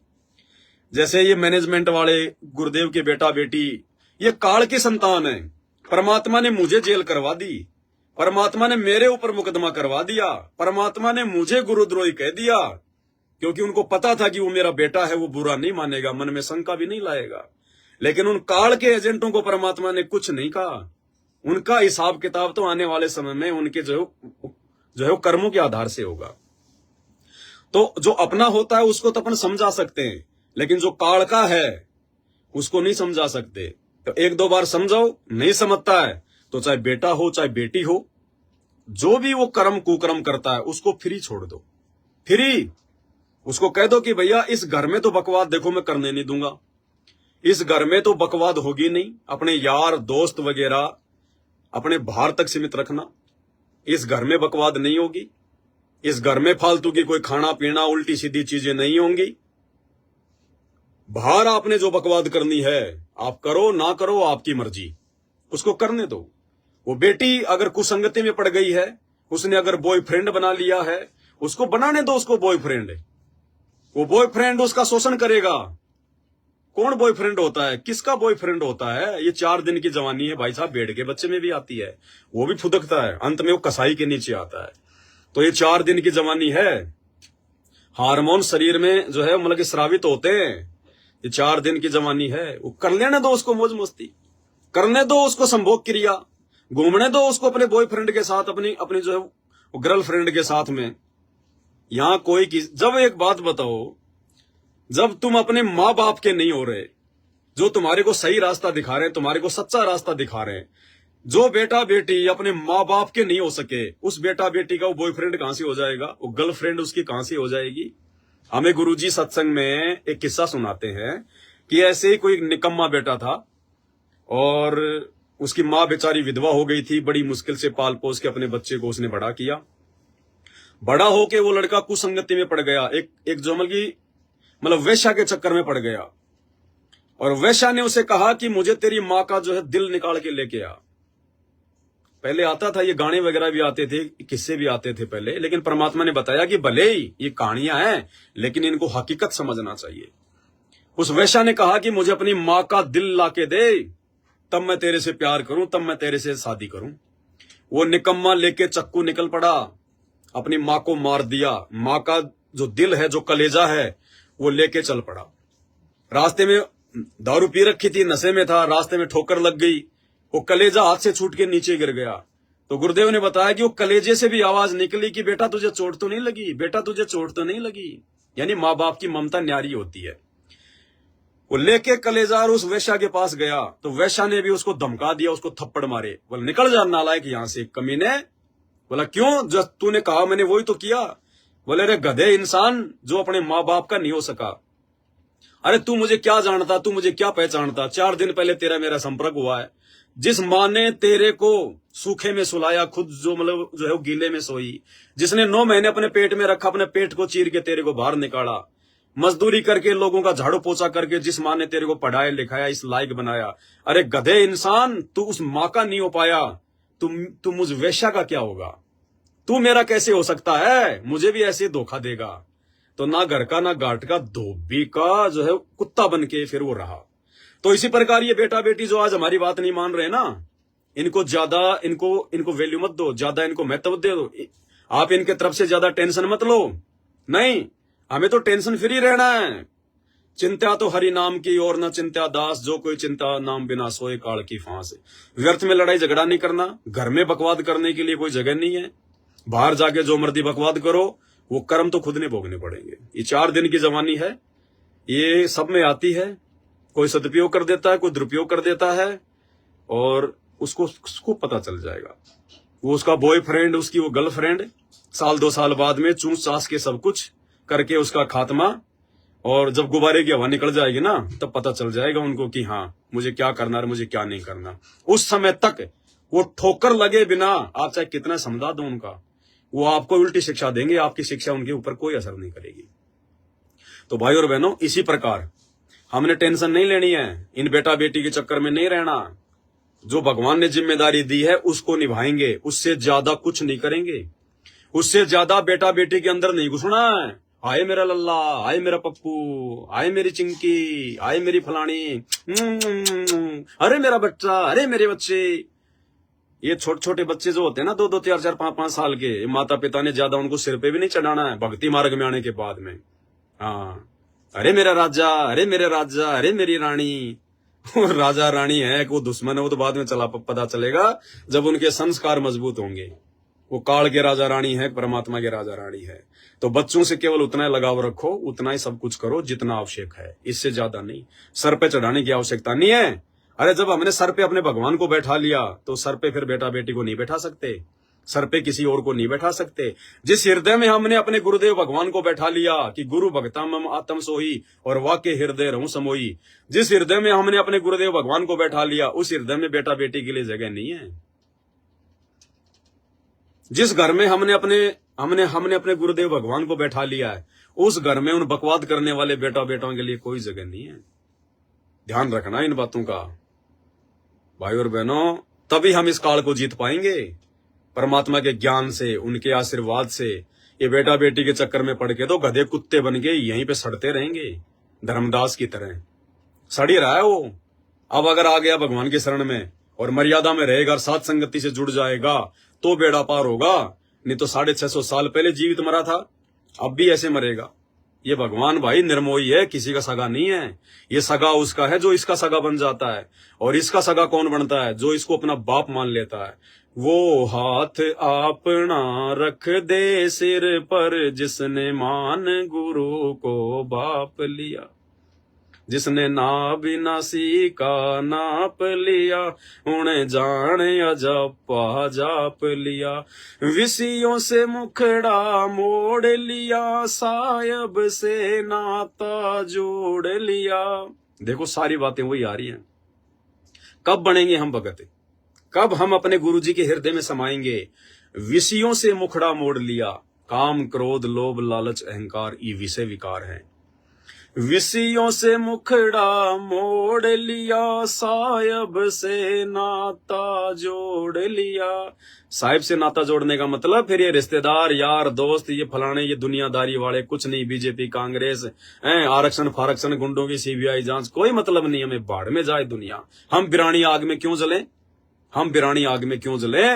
Speaker 1: जैसे ये मैनेजमेंट वाले गुरुदेव के बेटा बेटी, ये काल की संतान है। परमात्मा ने मुझे जेल करवा दी, परमात्मा ने मेरे ऊपर मुकदमा करवा दिया, परमात्मा ने मुझे गुरुद्रोही कह दिया, क्योंकि उनको पता था कि वो मेरा बेटा है, वो बुरा नहीं मानेगा, मन में शंका भी नहीं लाएगा। लेकिन उन काल के एजेंटों को परमात्मा ने कुछ नहीं कहा। उनका हिसाब किताब तो आने वाले समय में उनके जो है कर्मों के आधार से होगा। तो जो अपना होता है उसको तो अपन समझा सकते हैं, लेकिन जो काल का है उसको नहीं समझा सकते। तो एक दो बार समझाओ, नहीं समझता है तो चाहे बेटा हो चाहे बेटी हो, जो भी वो कर्म कुकर्म करता है उसको फ्री छोड़ दो। फ्री उसको कह दो कि भैया इस घर में तो बकवाद देखो मैं करने नहीं दूंगा, इस घर में तो बकवाद होगी नहीं। अपने यार दोस्त वगैरह अपने बाहर तक सीमित रखना, इस घर में बकवाद नहीं होगी, इस घर में फालतू की कोई खाना पीना उल्टी सीधी चीजें नहीं होंगी। बाहर आपने जो बकवाद करनी है आप करो, ना करो आपकी मर्जी, उसको करने दो। वो बेटी अगर कुसंगति में पड़ गई है, उसने अगर बॉयफ्रेंड बना लिया है, उसको बनाने दो उसको बॉयफ्रेंड। वो बॉयफ्रेंड उसका शोषण करेगा। कौन बॉयफ्रेंड होता है, किसका बॉयफ्रेंड होता है? ये 4 दिन की जवानी है भाई साहब, भेड़ के बच्चे में भी आती है, वो भी फुदकता है, अंत में वो कसाई के नीचे आता है। तो ये 4 दिन की जवानी है, हार्मोन शरीर में जो है मतलब कि स्रावित होते हैं। ये 4 दिन की जवानी है, वो कर लेने दो उसको, मौज मस्ती करने दो उसको, संभोग क्रिया घूमने दो उसको अपने बॉयफ्रेंड के साथ, अपनी जो है गर्लफ्रेंड के साथ में। यहां कोई जब एक बात बताओ, जब तुम अपने माँ बाप के नहीं हो रहे, जो तुम्हारे को सही रास्ता दिखा रहे हैं, तुम्हारे को सच्चा रास्ता दिखा रहे हैं, जो बेटा बेटी अपने माँ बाप के नहीं हो सके, उस बेटा बेटी का वो बॉयफ्रेंड कहां से हो जाएगा, वो गर्लफ्रेंड उसकी कहां से हो जाएगी? हमें गुरुजी सत्संग में एक किस्सा सुनाते हैं कि ऐसे ही कोई निकम्मा बेटा था और उसकी माँ बेचारी विधवा हो गई थी। बड़ी मुश्किल से पाल पोस के अपने बच्चे को उसने बड़ा किया। बड़ा होके वो लड़का कुसंगति में पड़ गया, एक जो मतलब वेश्या के चक्कर में पड़ गया। और वेश्या ने उसे कहा कि मुझे तेरी माँ का जो है दिल निकाल के लेके आ। पहले आता था, ये गाने वगैरह भी आते थे, किस्से भी आते थे पहले, लेकिन परमात्मा ने बताया कि भले ही ये कहानियां हैं लेकिन इनको हकीकत समझना चाहिए। उस वेश्या ने कहा कि मुझे अपनी माँ का दिल लाके दे, तब मैं तेरे से प्यार करूं, तब मैं तेरे से शादी करूं। वो निकम्मा लेके चक्कू निकल पड़ा, अपनी माँ को मार दिया। माँ का जो दिल है, जो कलेजा है, वो लेके चल पड़ा। रास्ते में दारू पी रखी थी, नशे में था, रास्ते में ठोकर लग गई, वो कलेजा हाथ से छूट के नीचे गिर गया। तो गुरुदेव ने बताया कि वो कलेजे से भी आवाज निकली कि बेटा तुझे चोट तो नहीं लगी, बेटा तुझे चोट तो नहीं लगी। यानी माँ बाप की ममता न्यारी होती है। वो लेके कलेजा उस वेश्या के पास गया, तो वेश्या ने भी उसको धमका दिया, उसको थप्पड़ मारे। बोला निकल जा नालायक यहां से, कमीने। बोला क्यों, जो तूने कहा मैंने वही तो किया। बोले अरे गधे इंसान, जो अपने माँ बाप का नहीं हो सका। अरे तू मुझे क्या जानता, तू मुझे क्या पहचानता? 4 दिन पहले तेरा मेरा संपर्क हुआ है। जिस माँ ने तेरे को सूखे में सुलाया, खुद जो मतलब जो है वो गीले में सोई, जिसने 9 महीने अपने पेट में रखा, अपने पेट को चीर के तेरे को बाहर निकाला, मजदूरी करके लोगों का झाड़ू पोछा करके जिस माँ ने तेरे को पढ़ाया लिखाया, इस लायक बनाया, अरे गधे इंसान, तू उस माँ का नहीं हो पाया, तू मुझ वेश्या का क्या होगा? तू मेरा कैसे हो सकता है? मुझे भी ऐसे धोखा देगा? तो ना घर का ना घाट का, धोबी का जो है कुत्ता बन के फिर वो रहा। तो इसी प्रकार ये बेटा बेटी जो आज हमारी बात नहीं मान रहे ना, इनको ज्यादा इनको वैल्यू मत दो, ज्यादा इनको महत्व दे दो। आप इनके तरफ से ज्यादा टेंशन मत लो। नहीं, हमें तो टेंशन फ्री रहना है। चिंता तो हरि नाम की और न चिंता दास, जो कोई चिंता नाम बिना सोए काल की फांस। व्यर्थ में लड़ाई झगड़ा नहीं करना, घर में बकवाद करने के लिए कोई जगह नहीं है। बाहर जाके जो मर्जी बकवाद करो, वो कर्म तो खुद ने भोगने पड़ेंगे। ये 4 दिन की जवानी है, ये सब में आती है। कोई सदुपयोग कर देता है, कोई दुरुपयोग कर देता है, और उसको पता चल जाएगा। वो उसका बॉयफ्रेंड, उसकी वो गर्लफ्रेंड, साल 2 साल बाद में चूस चास के सब कुछ करके उसका खात्मा। और जब गुब्बारे की हवा निकल जाएगी ना, तब पता चल जाएगा उनको कि हाँ मुझे क्या करना है, मुझे क्या नहीं करना। उस समय तक वो ठोकर लगे बिना आप चाहे कितना समझा दो उनका, वो आपको उल्टी शिक्षा देंगे, आपकी शिक्षा उनके ऊपर कोई असर नहीं करेगी। तो भाई और बहनों, इसी प्रकार हमने टेंशन नहीं लेनी है, इन बेटा बेटी के चक्कर में नहीं रहना। जो भगवान ने जिम्मेदारी दी है उसको निभाएंगे, उससे ज्यादा कुछ नहीं करेंगे, उससे ज्यादा बेटा बेटी के अंदर नहीं घुसना है। आए मेरा लल्ला, आए मेरा पप्पू, आए मेरी चिंकी, आए मेरी फलानी, अरे मेरा बच्चा, अरे मेरे बच्चे। ये छोटे छोटे बच्चे जो होते हैं ना, 2-2, 4-4, 5-5 साल के, माता पिता ने ज्यादा उनको सिर पे भी नहीं चढ़ाना है भक्ति मार्ग में आने के बाद में। हाँ, अरे मेरा राजा, अरे मेरे राजा, अरे मेरी रानी। राजा रानी है कि वो दुश्मन है, वो तो बाद में पता चलेगा जब उनके संस्कार मजबूत होंगे। वो काल के राजा रानी है, परमात्मा के राजा रानी है। तो बच्चों से केवल उतना ही लगाव रखो, उतना ही सब कुछ करो जितना आवश्यक है, इससे ज्यादा नहीं। सर पे चढ़ाने की आवश्यकता नहीं है। अरे जब हमने सर पे अपने भगवान को बैठा लिया तो सर पे फिर बेटा बेटी को नहीं बैठा सकते, सर पे किसी और को नहीं बैठा सकते। जिस हृदय में हमने अपने गुरुदेव भगवान को बैठा लिया कि गुरु भक्ता मम आत्म सोही और वाक्य हृदय रहूं समोई, जिस हृदय में हमने अपने गुरुदेव भगवान को बैठा लिया उस हृदय में बेटा बेटी के लिए जगह नहीं है। जिस घर में हमने अपने गुरुदेव भगवान को बैठा लिया है उस घर में उन बकवाद करने वाले बेटा बेटाओं के लिए कोई जगह नहीं है। ध्यान रखना इन बातों का भाई और बहनों, तभी हम इस काल को जीत पाएंगे। परमात्मा के ज्ञान से, उनके आशीर्वाद से। ये बेटा बेटी के चक्कर में पड़ के तो गधे कुत्ते बन के यहीं पे सड़ते रहेंगे, धर्मदास की तरह सड़ ही रहा है वो। अब अगर आ गया भगवान की शरण में और मर्यादा में रहेगा, साथ संगति से जुड़ जाएगा तो बेड़ा पार होगा, नहीं तो 650 साल पहले जीवित मरा था, अब भी ऐसे मरेगा। ये भगवान भाई निर्मोही है, किसी का सगा नहीं है। ये सगा उसका है जो इसका सगा बन जाता है, और इसका सगा कौन बनता है? जो इसको अपना बाप मान लेता है। वो हाथ अपना रख दे सिर पर जिसने मान गुरु को बाप लिया, जिसने ना विनाशी का नाप लिया, उन्हें जाने अजपा जाप लिया, विषयों से मुखड़ा मोड़ लिया, सायब से नाता जोड़ लिया। देखो सारी बातें वही आ रही हैं। कब बनेंगे हम भगत? कब हम अपने गुरुजी के हृदय में समाएंगे? विषयों से मुखड़ा मोड़ लिया। काम क्रोध लोभ लालच अहंकार ये विषय विकार है। विषयों से मुखड़ा मोड़ लिया, साहिब से नाता जोड़ लिया। साहिब से नाता जोड़ने का मतलब फिर ये रिश्तेदार यार दोस्त ये फलाने ये दुनियादारी वाले कुछ नहीं, बीजेपी कांग्रेस आरक्षण फारक्षण गुंडों की सीबीआई जांच कोई मतलब नहीं। हमें बाढ़ में जाए दुनिया, हम बिरानी आग में क्यों जले? हम बिरानी आग में क्यों जले?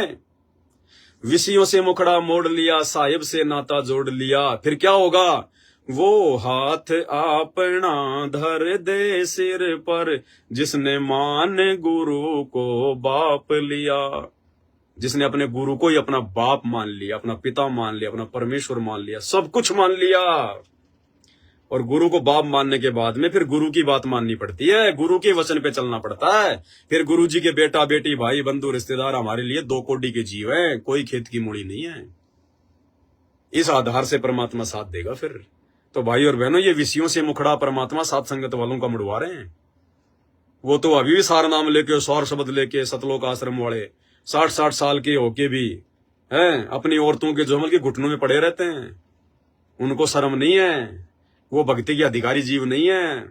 Speaker 1: विषयों से मुखड़ा मोड़ लिया, साहिब से नाता जोड़ लिया, फिर क्या होगा? वो हाथ अपना धर दे सिर पर जिसने मान गुरु को बाप लिया। जिसने अपने गुरु को ही अपना बाप मान लिया, अपना पिता मान लिया, अपना परमेश्वर मान लिया, सब कुछ मान लिया। और गुरु को बाप मानने के बाद में फिर गुरु की बात माननी पड़ती है, गुरु के वचन पे चलना पड़ता है। फिर गुरु जी के बेटा बेटी भाई बंधु रिश्तेदार हमारे लिए 2 कोड़ी के जीव है, कोई खेत की मूड़ी नहीं है। इस आधार से परमात्मा साथ देगा फिर। तो भाई और बहनों, ये विषयों से मुखड़ा परमात्मा साथ संगत वालों का मुड़वा रहे हैं। वो तो अभी भी सार नाम लेके, सौर शब्द लेके, सतलोक आश्रम वाले 60-60 साल के होके भी हैं अपनी औरतों के जोमल के घुटनों में पड़े रहते हैं। उनको शर्म नहीं है, वो भक्ति के अधिकारी जीव नहीं है।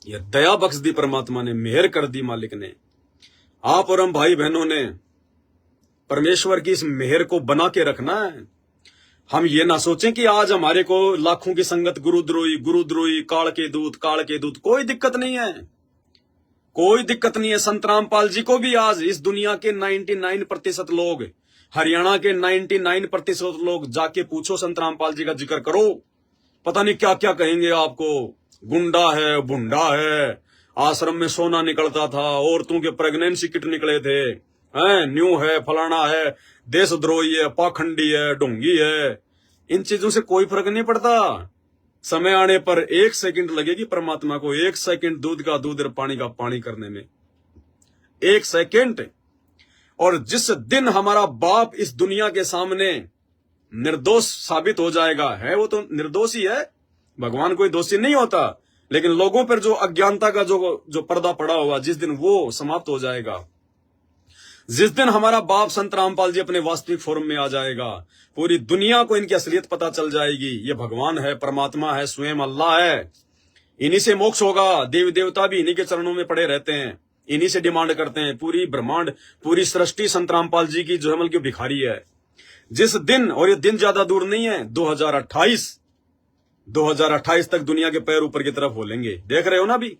Speaker 1: यह दया बख्श दी परमात्मा ने, मेहर कर दी मालिक ने। आप और हम भाई बहनों ने परमेश्वर की इस मेहर को बना के रखना है। हम ये ना सोचें कि आज हमारे को लाखों की संगत गुरुद्रोही काल के दूत, कोई दिक्कत नहीं है, कोई दिक्कत नहीं है। संत रामपाल जी को भी आज इस दुनिया के 99% लोग, हरियाणा के 99% लोग जाके पूछो, संत रामपाल जी का जिक्र करो, पता नहीं क्या क्या कहेंगे आपको। गुंडा है, भुंडा है, आश्रम में सोना निकलता था, औरतों के प्रेगनेंसी किट निकले थे, न्यू है, फलाना है, देशद्रोही है, पाखंडी है, ढोंगी है। इन चीजों से कोई फर्क नहीं पड़ता। समय आने पर 1 सेकंड लगेगी परमात्मा को, 1 सेकंड दूध का दूध और पानी का पानी करने में, 1 सेकंड। और जिस दिन हमारा बाप इस दुनिया के सामने निर्दोष साबित हो जाएगा, है वो तो निर्दोष ही है, भगवान कोई दोषी नहीं होता, लेकिन लोगों पर जो अज्ञानता का जो पर्दा पड़ा होगा, जिस दिन वो समाप्त हो जाएगा, जिस दिन हमारा बाप संत रामपाल जी अपने वास्तविक फॉर्म में आ जाएगा, पूरी दुनिया को इनकी असलियत पता चल जाएगी। ये भगवान है, परमात्मा है, स्वयं अल्लाह है। इन्हीं से मोक्ष होगा। देवी देवता भी इन्हीं के चरणों में पड़े रहते हैं, इन्हीं से डिमांड करते हैं। पूरी ब्रह्मांड, पूरी सृष्टि संत रामपाल जी की जो है की भिखारी है। जिस दिन, और ये दिन ज्यादा दूर नहीं है, 2028 तक दुनिया के पैर ऊपर की तरफ हो लेंगे। देख रहे हो ना अभी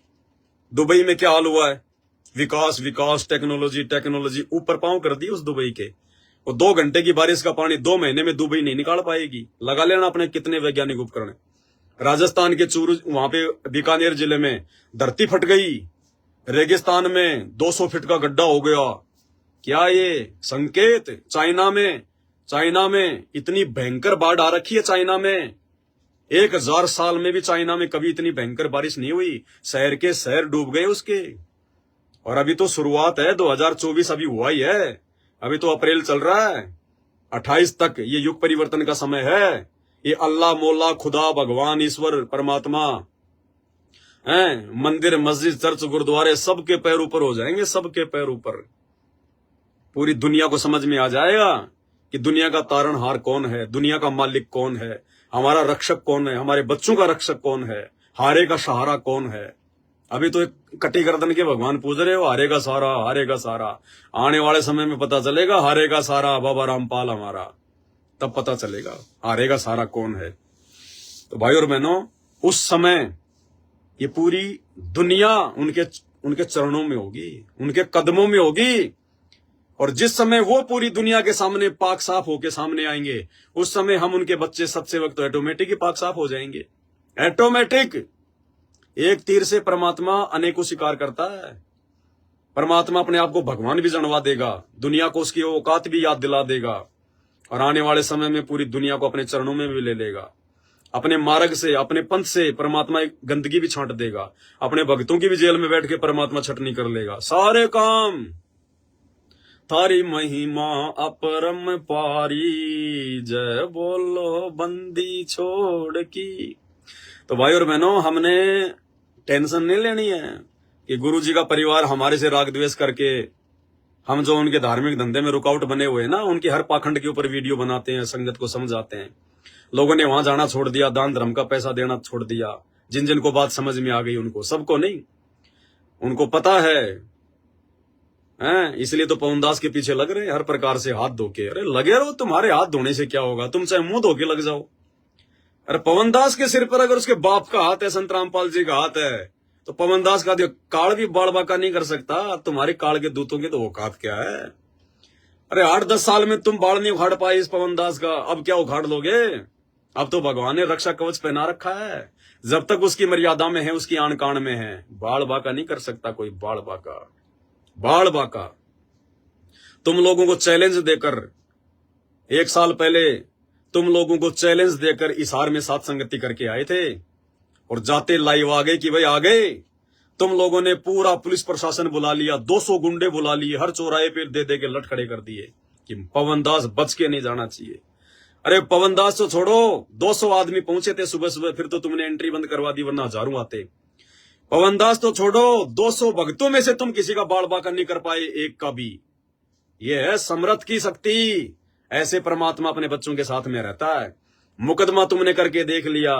Speaker 1: दुबई में क्या हाल हुआ है। विकास विकास, टेक्नोलॉजी टेक्नोलॉजी, ऊपर पांव कर दी उस दुबई के। वो 2 घंटे की बारिश का पानी 2 महीने में दुबई नहीं निकाल पाएगी। लगा लेना अपने कितने वैज्ञानिक उपकरण। राजस्थान के चूरू, वहां पे बीकानेर जिले में धरती फट गई। रेगिस्तान में 200 फीट का गड्ढा हो गया। क्या ये संकेत? चाइना में इतनी भयंकर बाढ़ आ रखी है। चाइना में 1000 साल में भी चाइना में कभी इतनी भयंकर बारिश नहीं हुई। शहर के शहर डूब गए उसके। और अभी तो शुरुआत है, 2024 अभी हुआ ही है, अभी तो अप्रैल चल रहा है। 28 तक ये युग परिवर्तन का समय है। ये अल्लाह मोला खुदा भगवान ईश्वर परमात्मा हैं, मंदिर मस्जिद चर्च गुरुद्वारे सबके पैर ऊपर हो जाएंगे, सबके पैर ऊपर। पूरी दुनिया को समझ में आ जाएगा कि दुनिया का तारणहार कौन है, दुनिया का मालिक कौन है, हमारा रक्षक कौन है, हमारे बच्चों का रक्षक कौन है, हारे का सहारा कौन है। अभी तो एक कटी गर्दन के भगवान पूज रहे हो, हारेगा सारा, हारेगा सारा। आने वाले समय में पता चलेगा हारेगा सारा बाबा रामपाल हमारा, तब पता चलेगा हारेगा सारा कौन है। तो भाई और बहनों, उस समय ये पूरी दुनिया उनके चरणों में होगी, उनके कदमों में होगी। और जिस समय वो पूरी दुनिया के सामने पाक साफ होके सामने आएंगे, उस समय हम उनके बच्चे सत्सेवक तो ऑटोमेटिक ही पाक साफ हो जाएंगे। ऑटोमेटिक। एक तीर से परमात्मा अनेकों शिकार करता है। परमात्मा अपने आप को भगवान भी जनवा देगा, दुनिया को उसकी औकात भी याद दिला देगा। और आने वाले समय में पूरी दुनिया को अपने चरणों में भी ले लेगा। अपने मार्ग से, अपने पंथ से परमात्मा एक गंदगी भी छांट देगा। अपने भक्तों की भी जेल में बैठ के परमात्मा छटनी कर लेगा। सारे काम थारी महिमा अपरम पारी, जय बोलो बंदी छोड़ की। तो भाई और बहनों, हमने टेंशन नहीं लेनी है कि गुरु जी का परिवार हमारे से राग द्वेष करके, हम जो उनके धार्मिक धंधे में रुकावट बने हुए हैं ना, उनके हर पाखंड के ऊपर वीडियो बनाते हैं, संगत को समझाते हैं। लोगों ने वहां जाना छोड़ दिया, दान धर्म का पैसा देना छोड़ दिया। जिन जिन को बात समझ में आ गई उनको, सबको नहीं, उनको पता है। इसलिए तो पवन दास के पीछे लग रहे हैं हर प्रकार से हाथ धो के। अरे लगे रहो, तुम्हारे हाथ धोने से क्या होगा, तुम चाहे मुंह धो के लग जाओ। अरे पवन दास के सिर पर अगर उसके बाप का हाथ है, संत रामपाल जी का हाथ है, तो पवन दास का काल भी बाल बाका नहीं कर सकता। तुम्हारे काल के दूतों की तो औकात क्या है। अरे 8-10 साल में तुम बाल नहीं उखाड़ पाए इस पवन दास का, अब क्या उखाड़ लोगे। अब तो भगवान ने रक्षा कवच पहना रखा है। जब तक उसकी मर्यादा में है, उसकी आन कान में है, बाल बाका नहीं कर सकता कोई। बाल बाका तुम लोगों को चैलेंज देकर, 1 साल पहले तुम लोगों को चैलेंज देकर इसार में साथ संगति करके आए थे, और जाते लाइव आ गए कि भाई आ गए। तुम लोगों ने पूरा पुलिस प्रशासन बुला लिया, 200 गुंडे बुला लिए, हर चौराहे पे दे दे के लट खड़े कर दिए कि पवन दास बच के नहीं जाना चाहिए। अरे पवन दास तो छोड़ो, 200 आदमी पहुंचे थे सुबह सुबह, फिर तो तुमने एंट्री बंद करवा दी, वरना हजारों आते। पवन दास तो छोड़ो, 200 भक्तों में से तुम किसी का बाल बाका नहीं कर पाए, एक का भी। यह है समर्थ की शक्ति। ऐसे परमात्मा अपने बच्चों के साथ में रहता है। मुकदमा तुमने करके देख लिया,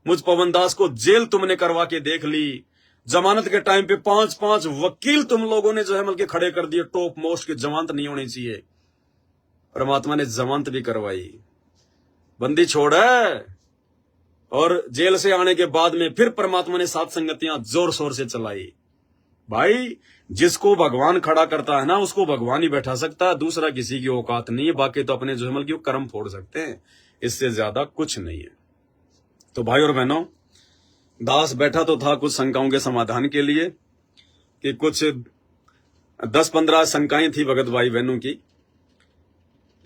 Speaker 1: मुझ पवन दास को जेल तुमने करवा के देख ली। जमानत के टाइम पे 5-5 वकील तुम लोगों ने जो है मिलके खड़े कर दिए, टॉप मोस्ट की जमानत नहीं होनी चाहिए। परमात्मा ने जमानत भी करवाई, बंदी छोड़ है। और जेल से आने के बाद में फिर परमात्मा ने सात संगतियां जोर शोर से चलाई। भाई जिसको भगवान खड़ा करता है ना, उसको भगवान ही बैठा सकता है, दूसरा किसी की औकात नहीं है। बाकी तो अपने जो है की कर्म फोड़ सकते हैं, इससे ज्यादा कुछ नहीं है। तो भाई और बहनों, दास बैठा तो था कुछ शंकाओं के समाधान के लिए, कि कुछ 10-15 शंकाएं थी भगत भाई बहनों की।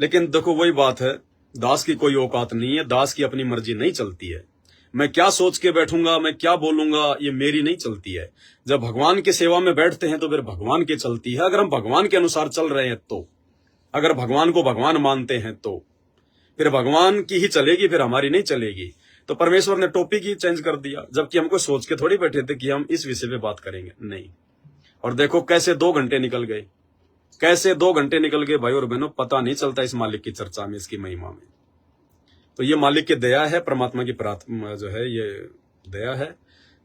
Speaker 1: लेकिन देखो वही बात है, दास की कोई औकात नहीं है, दास की अपनी मर्जी नहीं चलती है। मैं क्या सोच के बैठूंगा, मैं क्या बोलूंगा, ये मेरी नहीं चलती है। जब भगवान की सेवा में बैठते हैं तो फिर भगवान की चलती है। अगर हम भगवान के अनुसार चल रहे हैं तो, अगर भगवान को भगवान मानते हैं तो फिर भगवान की ही चलेगी, फिर हमारी नहीं चलेगी। तो परमेश्वर ने टॉपिक ही चेंज कर दिया, जबकि हमको सोच के थोड़ी बैठे थे कि हम इस विषय पे बात करेंगे, नहीं। और देखो कैसे 2 घंटे निकल गए। कैसे 2 घंटे निकल गए भाई और बहनों, पता नहीं चलता इस मालिक की चर्चा में, इसकी महिमा में। तो ये मालिक की दया है, परमात्मा की प्रार्थना जो है ये दया है।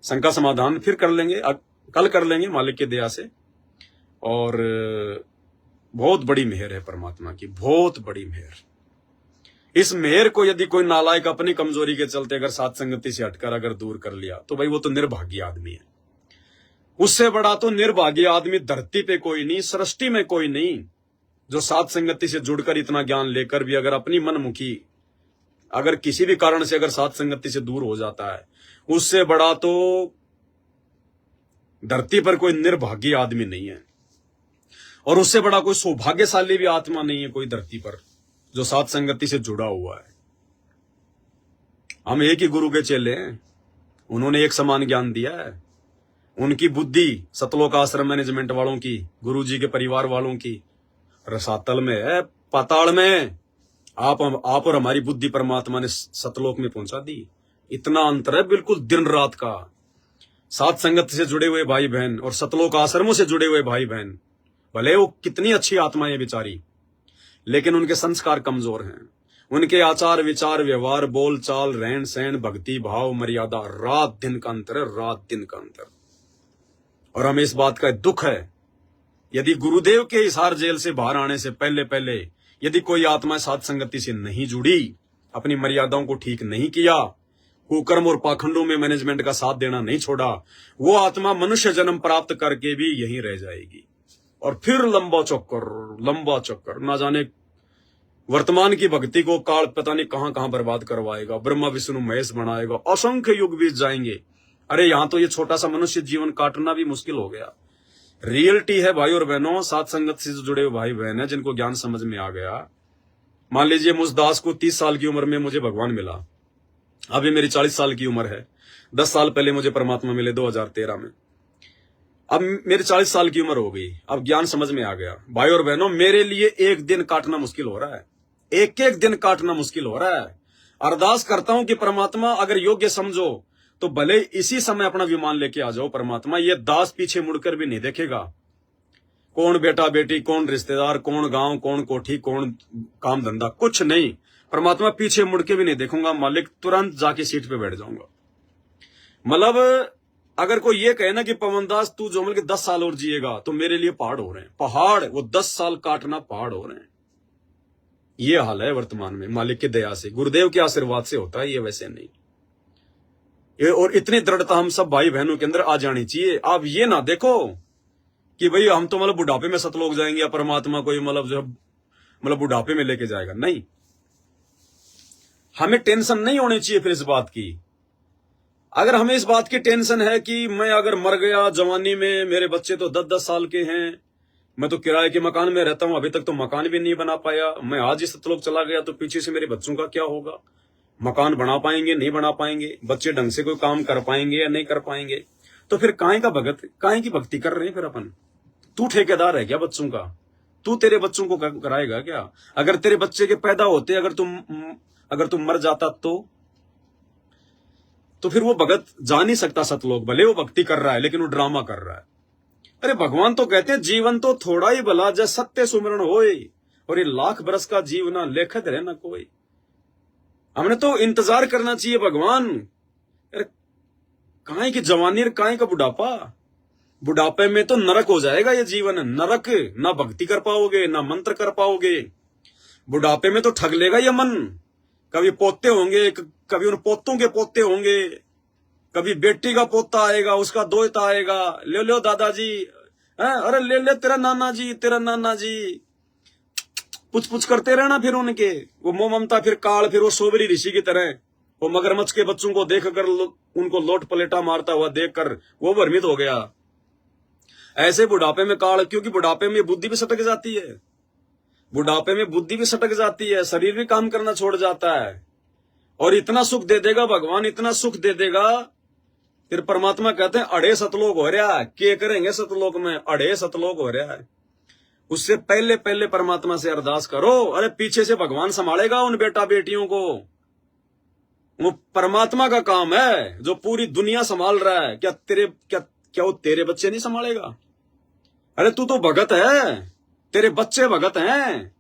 Speaker 1: शंका समाधान फिर कर लेंगे, कल कर लेंगे मालिक की दया से। और बहुत बड़ी मेहर है परमात्मा की, बहुत बड़ी मेहर। इस मेहर को यदि कोई नालायक अपनी कमजोरी के चलते अगर सात संगति से हटकर अगर दूर कर लिया तो भाई वो तो निर्भाग्य आदमी है। उससे बड़ा तो निर्भाग्य आदमी धरती पे कोई नहीं, सृष्टि में कोई नहीं, जो सात संगति से जुड़कर इतना ज्ञान लेकर भी अगर अपनी मनमुखी अगर किसी भी कारण से अगर सात संगति से दूर हो जाता है, उससे बड़ा तो धरती पर कोई निर्भाग्य आदमी नहीं है। और उससे बड़ा कोई सौभाग्यशाली भी आत्मा नहीं है कोई धरती पर जो सात संगति से जुड़ा हुआ है। हम एक ही गुरु के चेले हैं, उन्होंने एक समान ज्ञान दिया है। उनकी बुद्धि सतलोक आश्रम मैनेजमेंट वालों की, गुरु जी के परिवार वालों की रसातल में है, पाताल में। आप और हमारी बुद्धि परमात्मा ने सतलोक में पहुंचा दी। इतना अंतर है बिल्कुल दिन रात का। सात संगत से जुड़े हुए भाई बहन और सतलोक आश्रमों से जुड़े हुए भाई बहन, भले वो कितनी अच्छी आत्मा है बेचारी, लेकिन उनके संस्कार कमजोर हैं। उनके आचार विचार व्यवहार बोल चाल रहन सहन भक्ति भाव मर्यादा रात दिन का अंतर है, रात दिन का अंतर। और हमें इस बात का दुख है, यदि गुरुदेव के हिसार जेल से बाहर आने से पहले पहले यदि कोई आत्मा सात संगति से नहीं जुड़ी, अपनी मर्यादाओं को ठीक नहीं किया, कुकर्म और पाखंडों में मैनेजमेंट का साथ देना नहीं छोड़ा, वो आत्मा मनुष्य जन्म प्राप्त करके भी यहीं रह जाएगी। और फिर लंबा चक्कर, ना जाने वर्तमान की भक्ति को काल पता नहीं कहां कहां बर्बाद करवाएगा, ब्रह्मा विष्णु महेश बनाएगा, असंख्य युग बीत जाएंगे। अरे यहां तो ये छोटा सा मनुष्य जीवन काटना भी मुश्किल हो गया। रियलिटी है भाई और बहनों, सात संगत से जुड़े हुए भाई बहन है जिनको ज्ञान समझ में आ गया। मान लीजिए मुझ दास को 30 साल की उम्र में मुझे भगवान मिला, अभी मेरी 40 साल की उम्र है। 10 साल पहले मुझे परमात्मा मिले 2013 में। अब मेरी 40 साल की उम्र हो गई, अब ज्ञान समझ में आ गया। भाई और बहनों, मेरे लिए एक दिन काटना मुश्किल हो रहा है, एक एक दिन काटना मुश्किल हो रहा है। अरदास करता हूं कि परमात्मा अगर योग्य समझो तो भले इसी समय अपना विमान लेके आ जाओ परमात्मा, ये दास पीछे मुड़कर भी नहीं देखेगा। कौन बेटा बेटी, कौन रिश्तेदार, कौन गांव, कौन कोठी, कौन काम धंधा, कुछ नहीं। परमात्मा पीछे मुड़ के भी नहीं देखूंगा मालिक, तुरंत जाके सीट पे बैठ जाऊंगा। मतलब अगर कोई ये कहे ना कि पवनदास तू जो मिल के 10 साल और जिएगा, तो मेरे लिए पहाड़ हो रहे हैं, पहाड़, वो 10 साल काटना पहाड़ हो रहे हैं। ये हाल है वर्तमान में, मालिक की दया से, गुरुदेव के आशीर्वाद से होता है ये, वैसे नहीं। और इतनी दृढ़ता हम सब भाई बहनों के अंदर आ जानी चाहिए। आप ये ना देखो कि भाई हम तो मतलब बुढ़ापे में सतलोक जाएंगे या परमात्मा कोई मतलब जो मतलब बुढ़ापे में लेके जाएगा, नहीं। हमें टेंशन नहीं होनी चाहिए फिर इस बात की। अगर हमें इस बात की टेंशन है कि मैं अगर मर गया जवानी में, मेरे बच्चे तो 10-10 साल के हैं, मैं तो किराए के मकान में रहता हूं, अभी तक तो मकान भी नहीं बना पाया, मैं आज ही सतलोक चला गया तो पीछे से मेरे बच्चों का क्या होगा, मकान बना पाएंगे नहीं बना पाएंगे, बच्चे ढंग से कोई काम कर पाएंगे या नहीं कर पाएंगे, तो फिर काहे का भगत, काहे की भक्ति कर रहे हैं फिर अपन। तू ठेकेदार है क्या बच्चों का? तू तेरे बच्चों को कराएगा क्या? अगर तेरे बच्चे के पैदा होते अगर तुम मर जाता तो फिर वो भगत जा नहीं सकता सतलोक। भले वो भक्ति कर रहा है लेकिन वो ड्रामा कर रहा है। अरे भगवान तो कहते हैं जीवन तो थोड़ा ही भला जय सत्य सुमरण होए, और ये लाख बरस का जीवना लेखत रहे ना कोई। हमने तो इंतजार करना चाहिए भगवान। अरे काहे की जवानी और काहे का बुढ़ापा? बुढ़ापे में तो नरक हो जाएगा ये जीवन, नरक। ना भक्ति कर पाओगे ना मंत्र कर पाओगे। बुढ़ापे में तो ठग लेगा ये मन। कभी पोते होंगे, कभी उन पोतों के पोते होंगे, कभी बेटी का पोता आएगा, उसका दोहता आएगा, ले लो दादाजी, अरे ले ले तेरा नाना जी, तेरा नाना जी, पुछ पुछ करते रहना फिर उनके। वो मोह ममता फिर काल, फिर वो सोबरी ऋषि की तरह वो मगरमच्छ के बच्चों को देखकर उनको लोट पलेटा मारता हुआ देखकर वो भ्रमित हो गया। ऐसे बुढ़ापे में काल, क्योंकि बुढ़ापे में बुद्धि भी सटक जाती है, बुढ़ापे में बुद्धि भी सटक जाती है, शरीर भी काम करना छोड़ जाता है। और इतना सुख दे देगा भगवान, इतना सुख दे देगा। फिर परमात्मा कहते हैं अड़े सतलोक हो रहा है, क्या करेंगे सतलोक में, अड़े सतलोक हो रहा है। उससे पहले पहले परमात्मा से अरदास करो। अरे पीछे से भगवान संभालेगा उन बेटा बेटियों को। वो परमात्मा का काम है जो पूरी दुनिया संभाल रहा है। क्या वो तेरे बच्चे नहीं संभालेगा? अरे तू तो भगत है, तेरे बच्चे भगत हैं।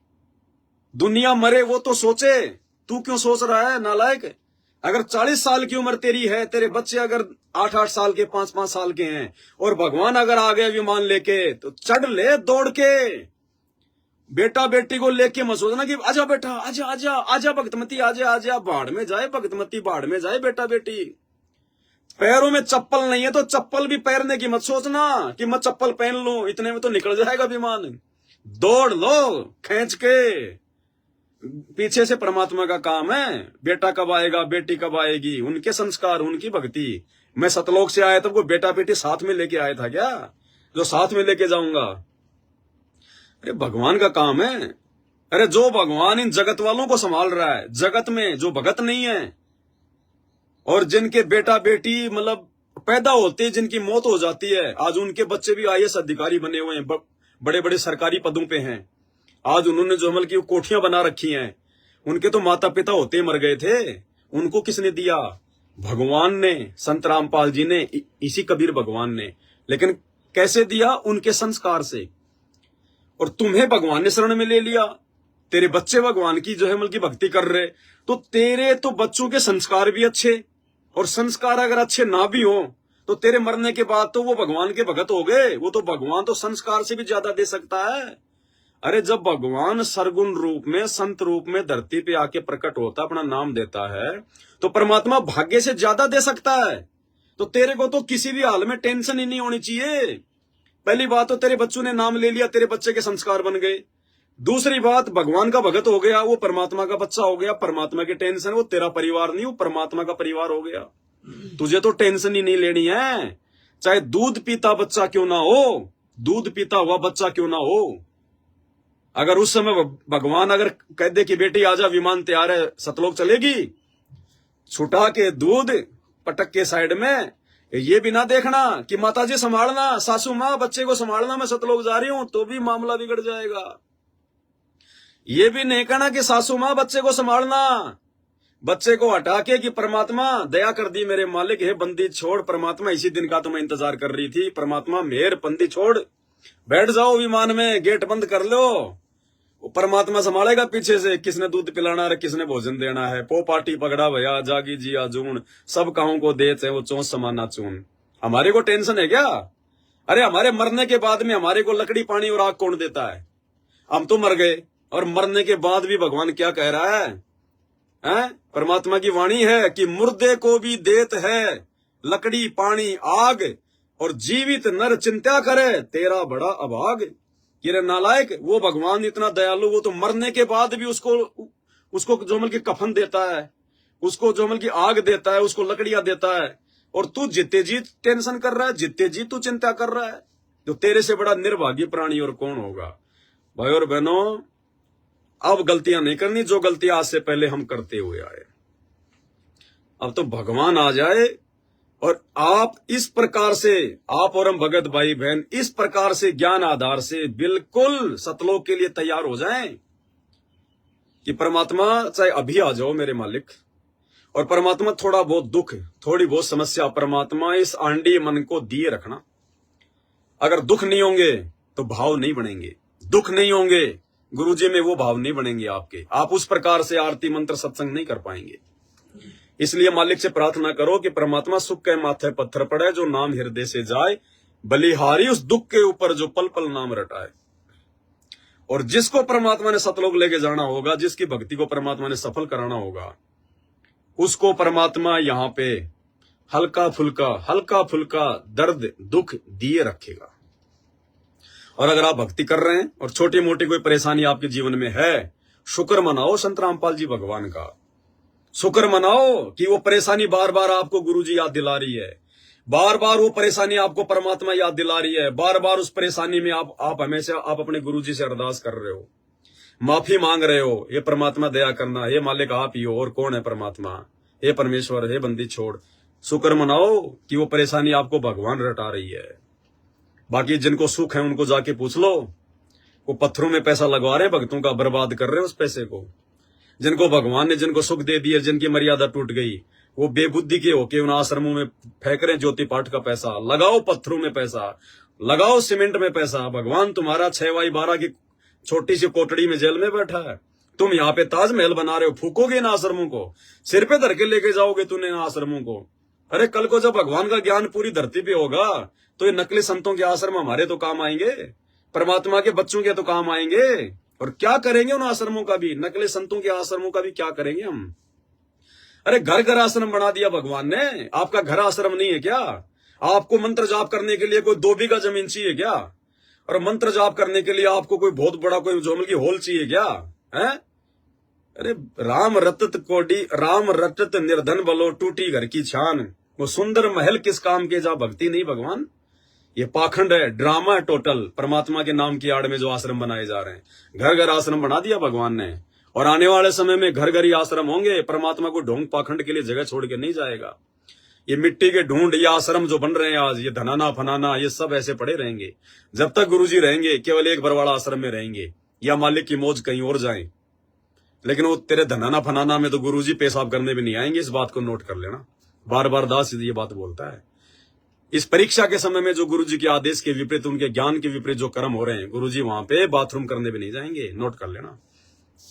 Speaker 1: दुनिया मरे वो तो सोचे, तू क्यों सोच रहा है नालायक? अगर 40 साल की उम्र तेरी है, तेरे बच्चे अगर 8-8 साल के 5-5 साल के हैं, और भगवान अगर आ गए विमान लेके, तो चढ़ ले दौड़ के। बेटा बेटी को लेके मत सोचना कि आजा बेटा, आजा आजा आजा भगतमती, आजा आजा। भाड़ में जाए भगतमती, भाड़ में जाए बेटा बेटी। पैरों में चप्पल नहीं है तो चप्पल भी पहनने की मत सोचना कि मैं चप्पल पहन लूं, इतने में तो निकल जाएगा विमान। दौड़ लो खींच के। पीछे से परमात्मा का काम है। बेटा कब आएगा, बेटी कब आएगी, उनके संस्कार, उनकी भक्ति। मैं सतलोक से आया तब कोई बेटा बेटी साथ में लेके आया था क्या, जो साथ में लेके जाऊंगा? अरे भगवान का काम है। अरे जो भगवान इन जगत वालों को संभाल रहा है, जगत में जो भगत नहीं है और जिनके बेटा बेटी मतलब पैदा होते, जिनकी मौत हो जाती है, आज उनके बच्चे भी IAS अधिकारी बने हुए हैं, बड़े बड़े सरकारी पदों पे हैं। आज उन्होंने जो अमल की कोठियां बना रखी हैं, उनके तो माता पिता होते मर गए थे। उनको किसने दिया? भगवान ने, संत रामपाल जी ने, इसी कबीर भगवान ने। लेकिन कैसे दिया? उनके संस्कार से। और तुम्हें भगवान ने शरण में ले लिया। तेरे बच्चे भगवान की जो है अमल की भक्ति कर रहे, तो तेरे तो बच्चों के संस्कार भी अच्छे, और संस्कार अगर अच्छे ना भी हो तो तेरे मरने के बाद तो वो भगवान के भगत हो गए। वो तो भगवान तो संस्कार से भी ज्यादा दे सकता है। अरे जब भगवान सरगुण रूप में, संत रूप में धरती पे आके प्रकट होता, अपना नाम देता है, तो परमात्मा भाग्य से ज्यादा दे सकता है। तो तेरे को तो किसी भी हाल में टेंशन ही नहीं होनी चाहिए। पहली बात तो तेरे बच्चों ने नाम ले लिया, तेरे बच्चे के संस्कार बन गए। दूसरी बात, भगवान का भगत हो गया, वो परमात्मा का बच्चा हो गया। परमात्मा की टेंशन, वो तेरा परिवार नहीं, वो परमात्मा का परिवार हो गया। तुझे तो टेंशन ही नहीं लेनी है, चाहे दूध पीता बच्चा क्यों ना हो, दूध पीता हुआ बच्चा क्यों ना हो। अगर उस समय भगवान अगर कह दे कि बेटी आजा, विमान तैयार है, सतलोक चलेगी, छुटा के दूध पटक के साइड में, ये भी ना देखना कि माताजी संभालना, सासू माँ बच्चे को संभालना, मैं सतलोक जा रही हूं, तो भी मामला बिगड़ जाएगा। ये भी नहीं कहना कि सासू माँ बच्चे को संभालना, बच्चे को हटा के कि परमात्मा दया कर दी मेरे मालिक, हे बंदी छोड़, परमात्मा इसी दिन का तो मैं इंतजार कर रही थी, परमात्मा मेहर बंदी छोड़, बैठ जाओ विमान में, गेट बंद कर लो, वो परमात्मा संभालेगा पीछे से, किसने दूध पिलाना है, किसने भोजन देना है। पो पाटी पगड़ा भया, जागी जी आजून, सब काहों को देते वो चौंस समाना चून। हमारे को टेंशन है क्या? अरे हमारे मरने के बाद में हमारे को लकड़ी पानी और आग कौन देता है? हम तो मर गए, और मरने के बाद भी भगवान क्या कह रहा है? परमात्मा की वाणी है कि मुर्दे को भी देत है लकड़ी पानी आग, और जीवित नर चिंता करे तेरा बड़ा अभाग। ये नालायक, वो भगवान इतना दयालु, वो तो मरने के बाद भी उसको जोमल की कफन देता है, उसको जोमल की आग देता है, उसको लकड़ियां देता है। और तू जितने जी टेंशन कर रहा है, जितने जी तू चिंता कर रहा है, तो तेरे से बड़ा निर्भाग्य प्राणी और कौन होगा? भाई और बहनों, अब गलतियां नहीं करनी जो गलतियां आज से पहले हम करते हुए आए। अब तो भगवान आ जाए और आप इस प्रकार से, आप और हम भगत भाई बहन इस प्रकार से ज्ञान आधार से बिल्कुल सतलोक के लिए तैयार हो जाएं कि परमात्मा चाहे अभी आ जाओ मेरे मालिक, और परमात्मा थोड़ा बहुत दुख, थोड़ी बहुत समस्या, परमात्मा इस आंडी मन को दिए रखना। अगर दुख नहीं होंगे तो भाव नहीं बनेंगे, दुख नहीं होंगे गुरुजी में वो भाव नहीं बनेंगे आपके, आप उस प्रकार से आरती मंत्र सत्संग नहीं कर पाएंगे। इसलिए मालिक से प्रार्थना करो कि परमात्मा सुख के माथे पत्थर पड़े, जो नाम हृदय से जाए, बलिहारी उस दुख के ऊपर जो पल पल नाम रटाए। और जिसको परमात्मा ने सतलोक लेके जाना होगा, जिसकी भक्ति को परमात्मा ने सफल कराना होगा, उसको परमात्मा यहाँ पे हल्का फुल्का दर्द दुख दिए रखेगा। और अगर आप भक्ति कर रहे हैं और छोटी मोटी कोई परेशानी आपके जीवन में है, शुक्र मनाओ संत रामपाल जी भगवान का, शुक्र मनाओ कि वो परेशानी बार बार आपको गुरुजी याद दिला रही है, बार बार वो परेशानी आपको परमात्मा याद दिला रही है, बार बार उस परेशानी में आप हमेशा आप अपने गुरुजी से अरदास कर रहे हो, माफी मांग रहे हो, ये परमात्मा दया करना, हे मालिक आप ही हो, और कौन है परमात्मा, हे परमेश्वर, हे बंदी छोड़। शुक्र मनाओ कि वो परेशानी आपको भगवान रटा रही है। बाकी जिनको सुख है उनको जाके पूछ लो, वो पत्थरों में पैसा लगवा रहे, भक्तों का बर्बाद कर रहे हैं उस पैसे को। जिनको भगवान ने जिनको सुख दे दिया, जिनकी मर्यादा टूट गई, वो बेबुद्धि के होके उन आश्रमों में फेंक रहे ज्योति पाठ का पैसा। लगाओ पत्थरों में पैसा, लगाओ सीमेंट में पैसा। भगवान तुम्हारा 6x12 की छोटी सी कोटड़ी में जेल में बैठा है। तुम यहाँ पे ताजमहल बना रहे हो, फूकोगे इन आश्रमों को, सिर पे धर के लेके जाओगे तूने इन आश्रमों को। अरे कल को जब भगवान का ज्ञान पूरी धरती पे होगा तो ये नकली संतों के आश्रम हमारे तो काम आएंगे, परमात्मा के बच्चों के तो काम आएंगे। और क्या करेंगे उन आश्रमों का भी, नकली संतों के आश्रमों का भी क्या करेंगे हम। अरे घर घर आश्रम बना दिया भगवान ने, आपका घर आश्रम नहीं है क्या? आपको मंत्र जाप करने के लिए कोई 2 बीघा जमीन चाहिए क्या? और मंत्र जाप करने के लिए आपको कोई बहुत बड़ा कोई जोमल की हॉल चाहिए क्या है? अरे राम रटत निर्धन बलो, टूटी घर की छान, वो सुंदर महल किस काम के, जा भक्ति नहीं भगवान। ये पाखंड है, ड्रामा है टोटल। परमात्मा के नाम की आड़ में जो आश्रम बनाए जा रहे हैं, घर घर आश्रम बना दिया भगवान ने। और आने वाले समय में घर घर ही आश्रम होंगे। परमात्मा को ढोंग पाखंड के लिए जगह छोड़ के नहीं जाएगा। ये मिट्टी के ढूंढ, ये आश्रम जो बन रहे हैं आज, ये धनाना फनाना, ये सब ऐसे पड़े रहेंगे जब तक गुरुजी रहेंगे। केवल एक बरवाड़ा आश्रम में रहेंगे या मालिक की मौज कहीं और जाए, लेकिन वो तेरे धनाना फनाना में तो गुरुजी पेशाब करने भी नहीं आएंगे। इस बात को नोट कर लेना। बार बार दास ये बात बोलता है। इस परीक्षा के समय में जो गुरुजी के आदेश के विपरीत, उनके ज्ञान के विपरीत जो कर्म हो रहे हैं, गुरुजी वहां पे बाथरूम करने भी नहीं जाएंगे। नोट कर लेना।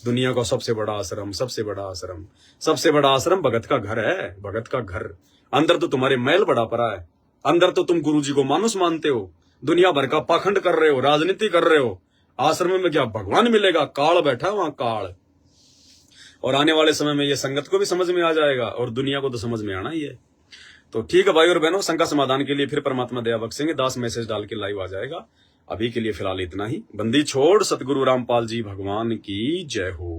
Speaker 1: दुनिया का सबसे बड़ा आश्रम, सबसे बड़ा आश्रम, सबसे बड़ा आश्रम भगत का घर है। भगत का घर। अंदर तो तुम्हारे मैल बड़ा पड़ा है, अंदर तो तुम गुरुजी को मानुस मानते हो, दुनिया भर का पाखंड कर रहे हो, राजनीति कर रहे हो। आश्रम में क्या भगवान मिलेगा? काल बैठा वहां, काल। और आने वाले समय में ये संगत को भी समझ में आ जाएगा और दुनिया को तो समझ में आना ही है। तो ठीक है भाई और बहनों, शंका समाधान के लिए फिर परमात्मा दया बख्शेंगे। 10 मैसेज डाल के लाइव आ जाएगा। अभी के लिए फिलहाल इतना ही। बंदी छोड़। सतगुरु रामपाल जी भगवान की जय हो।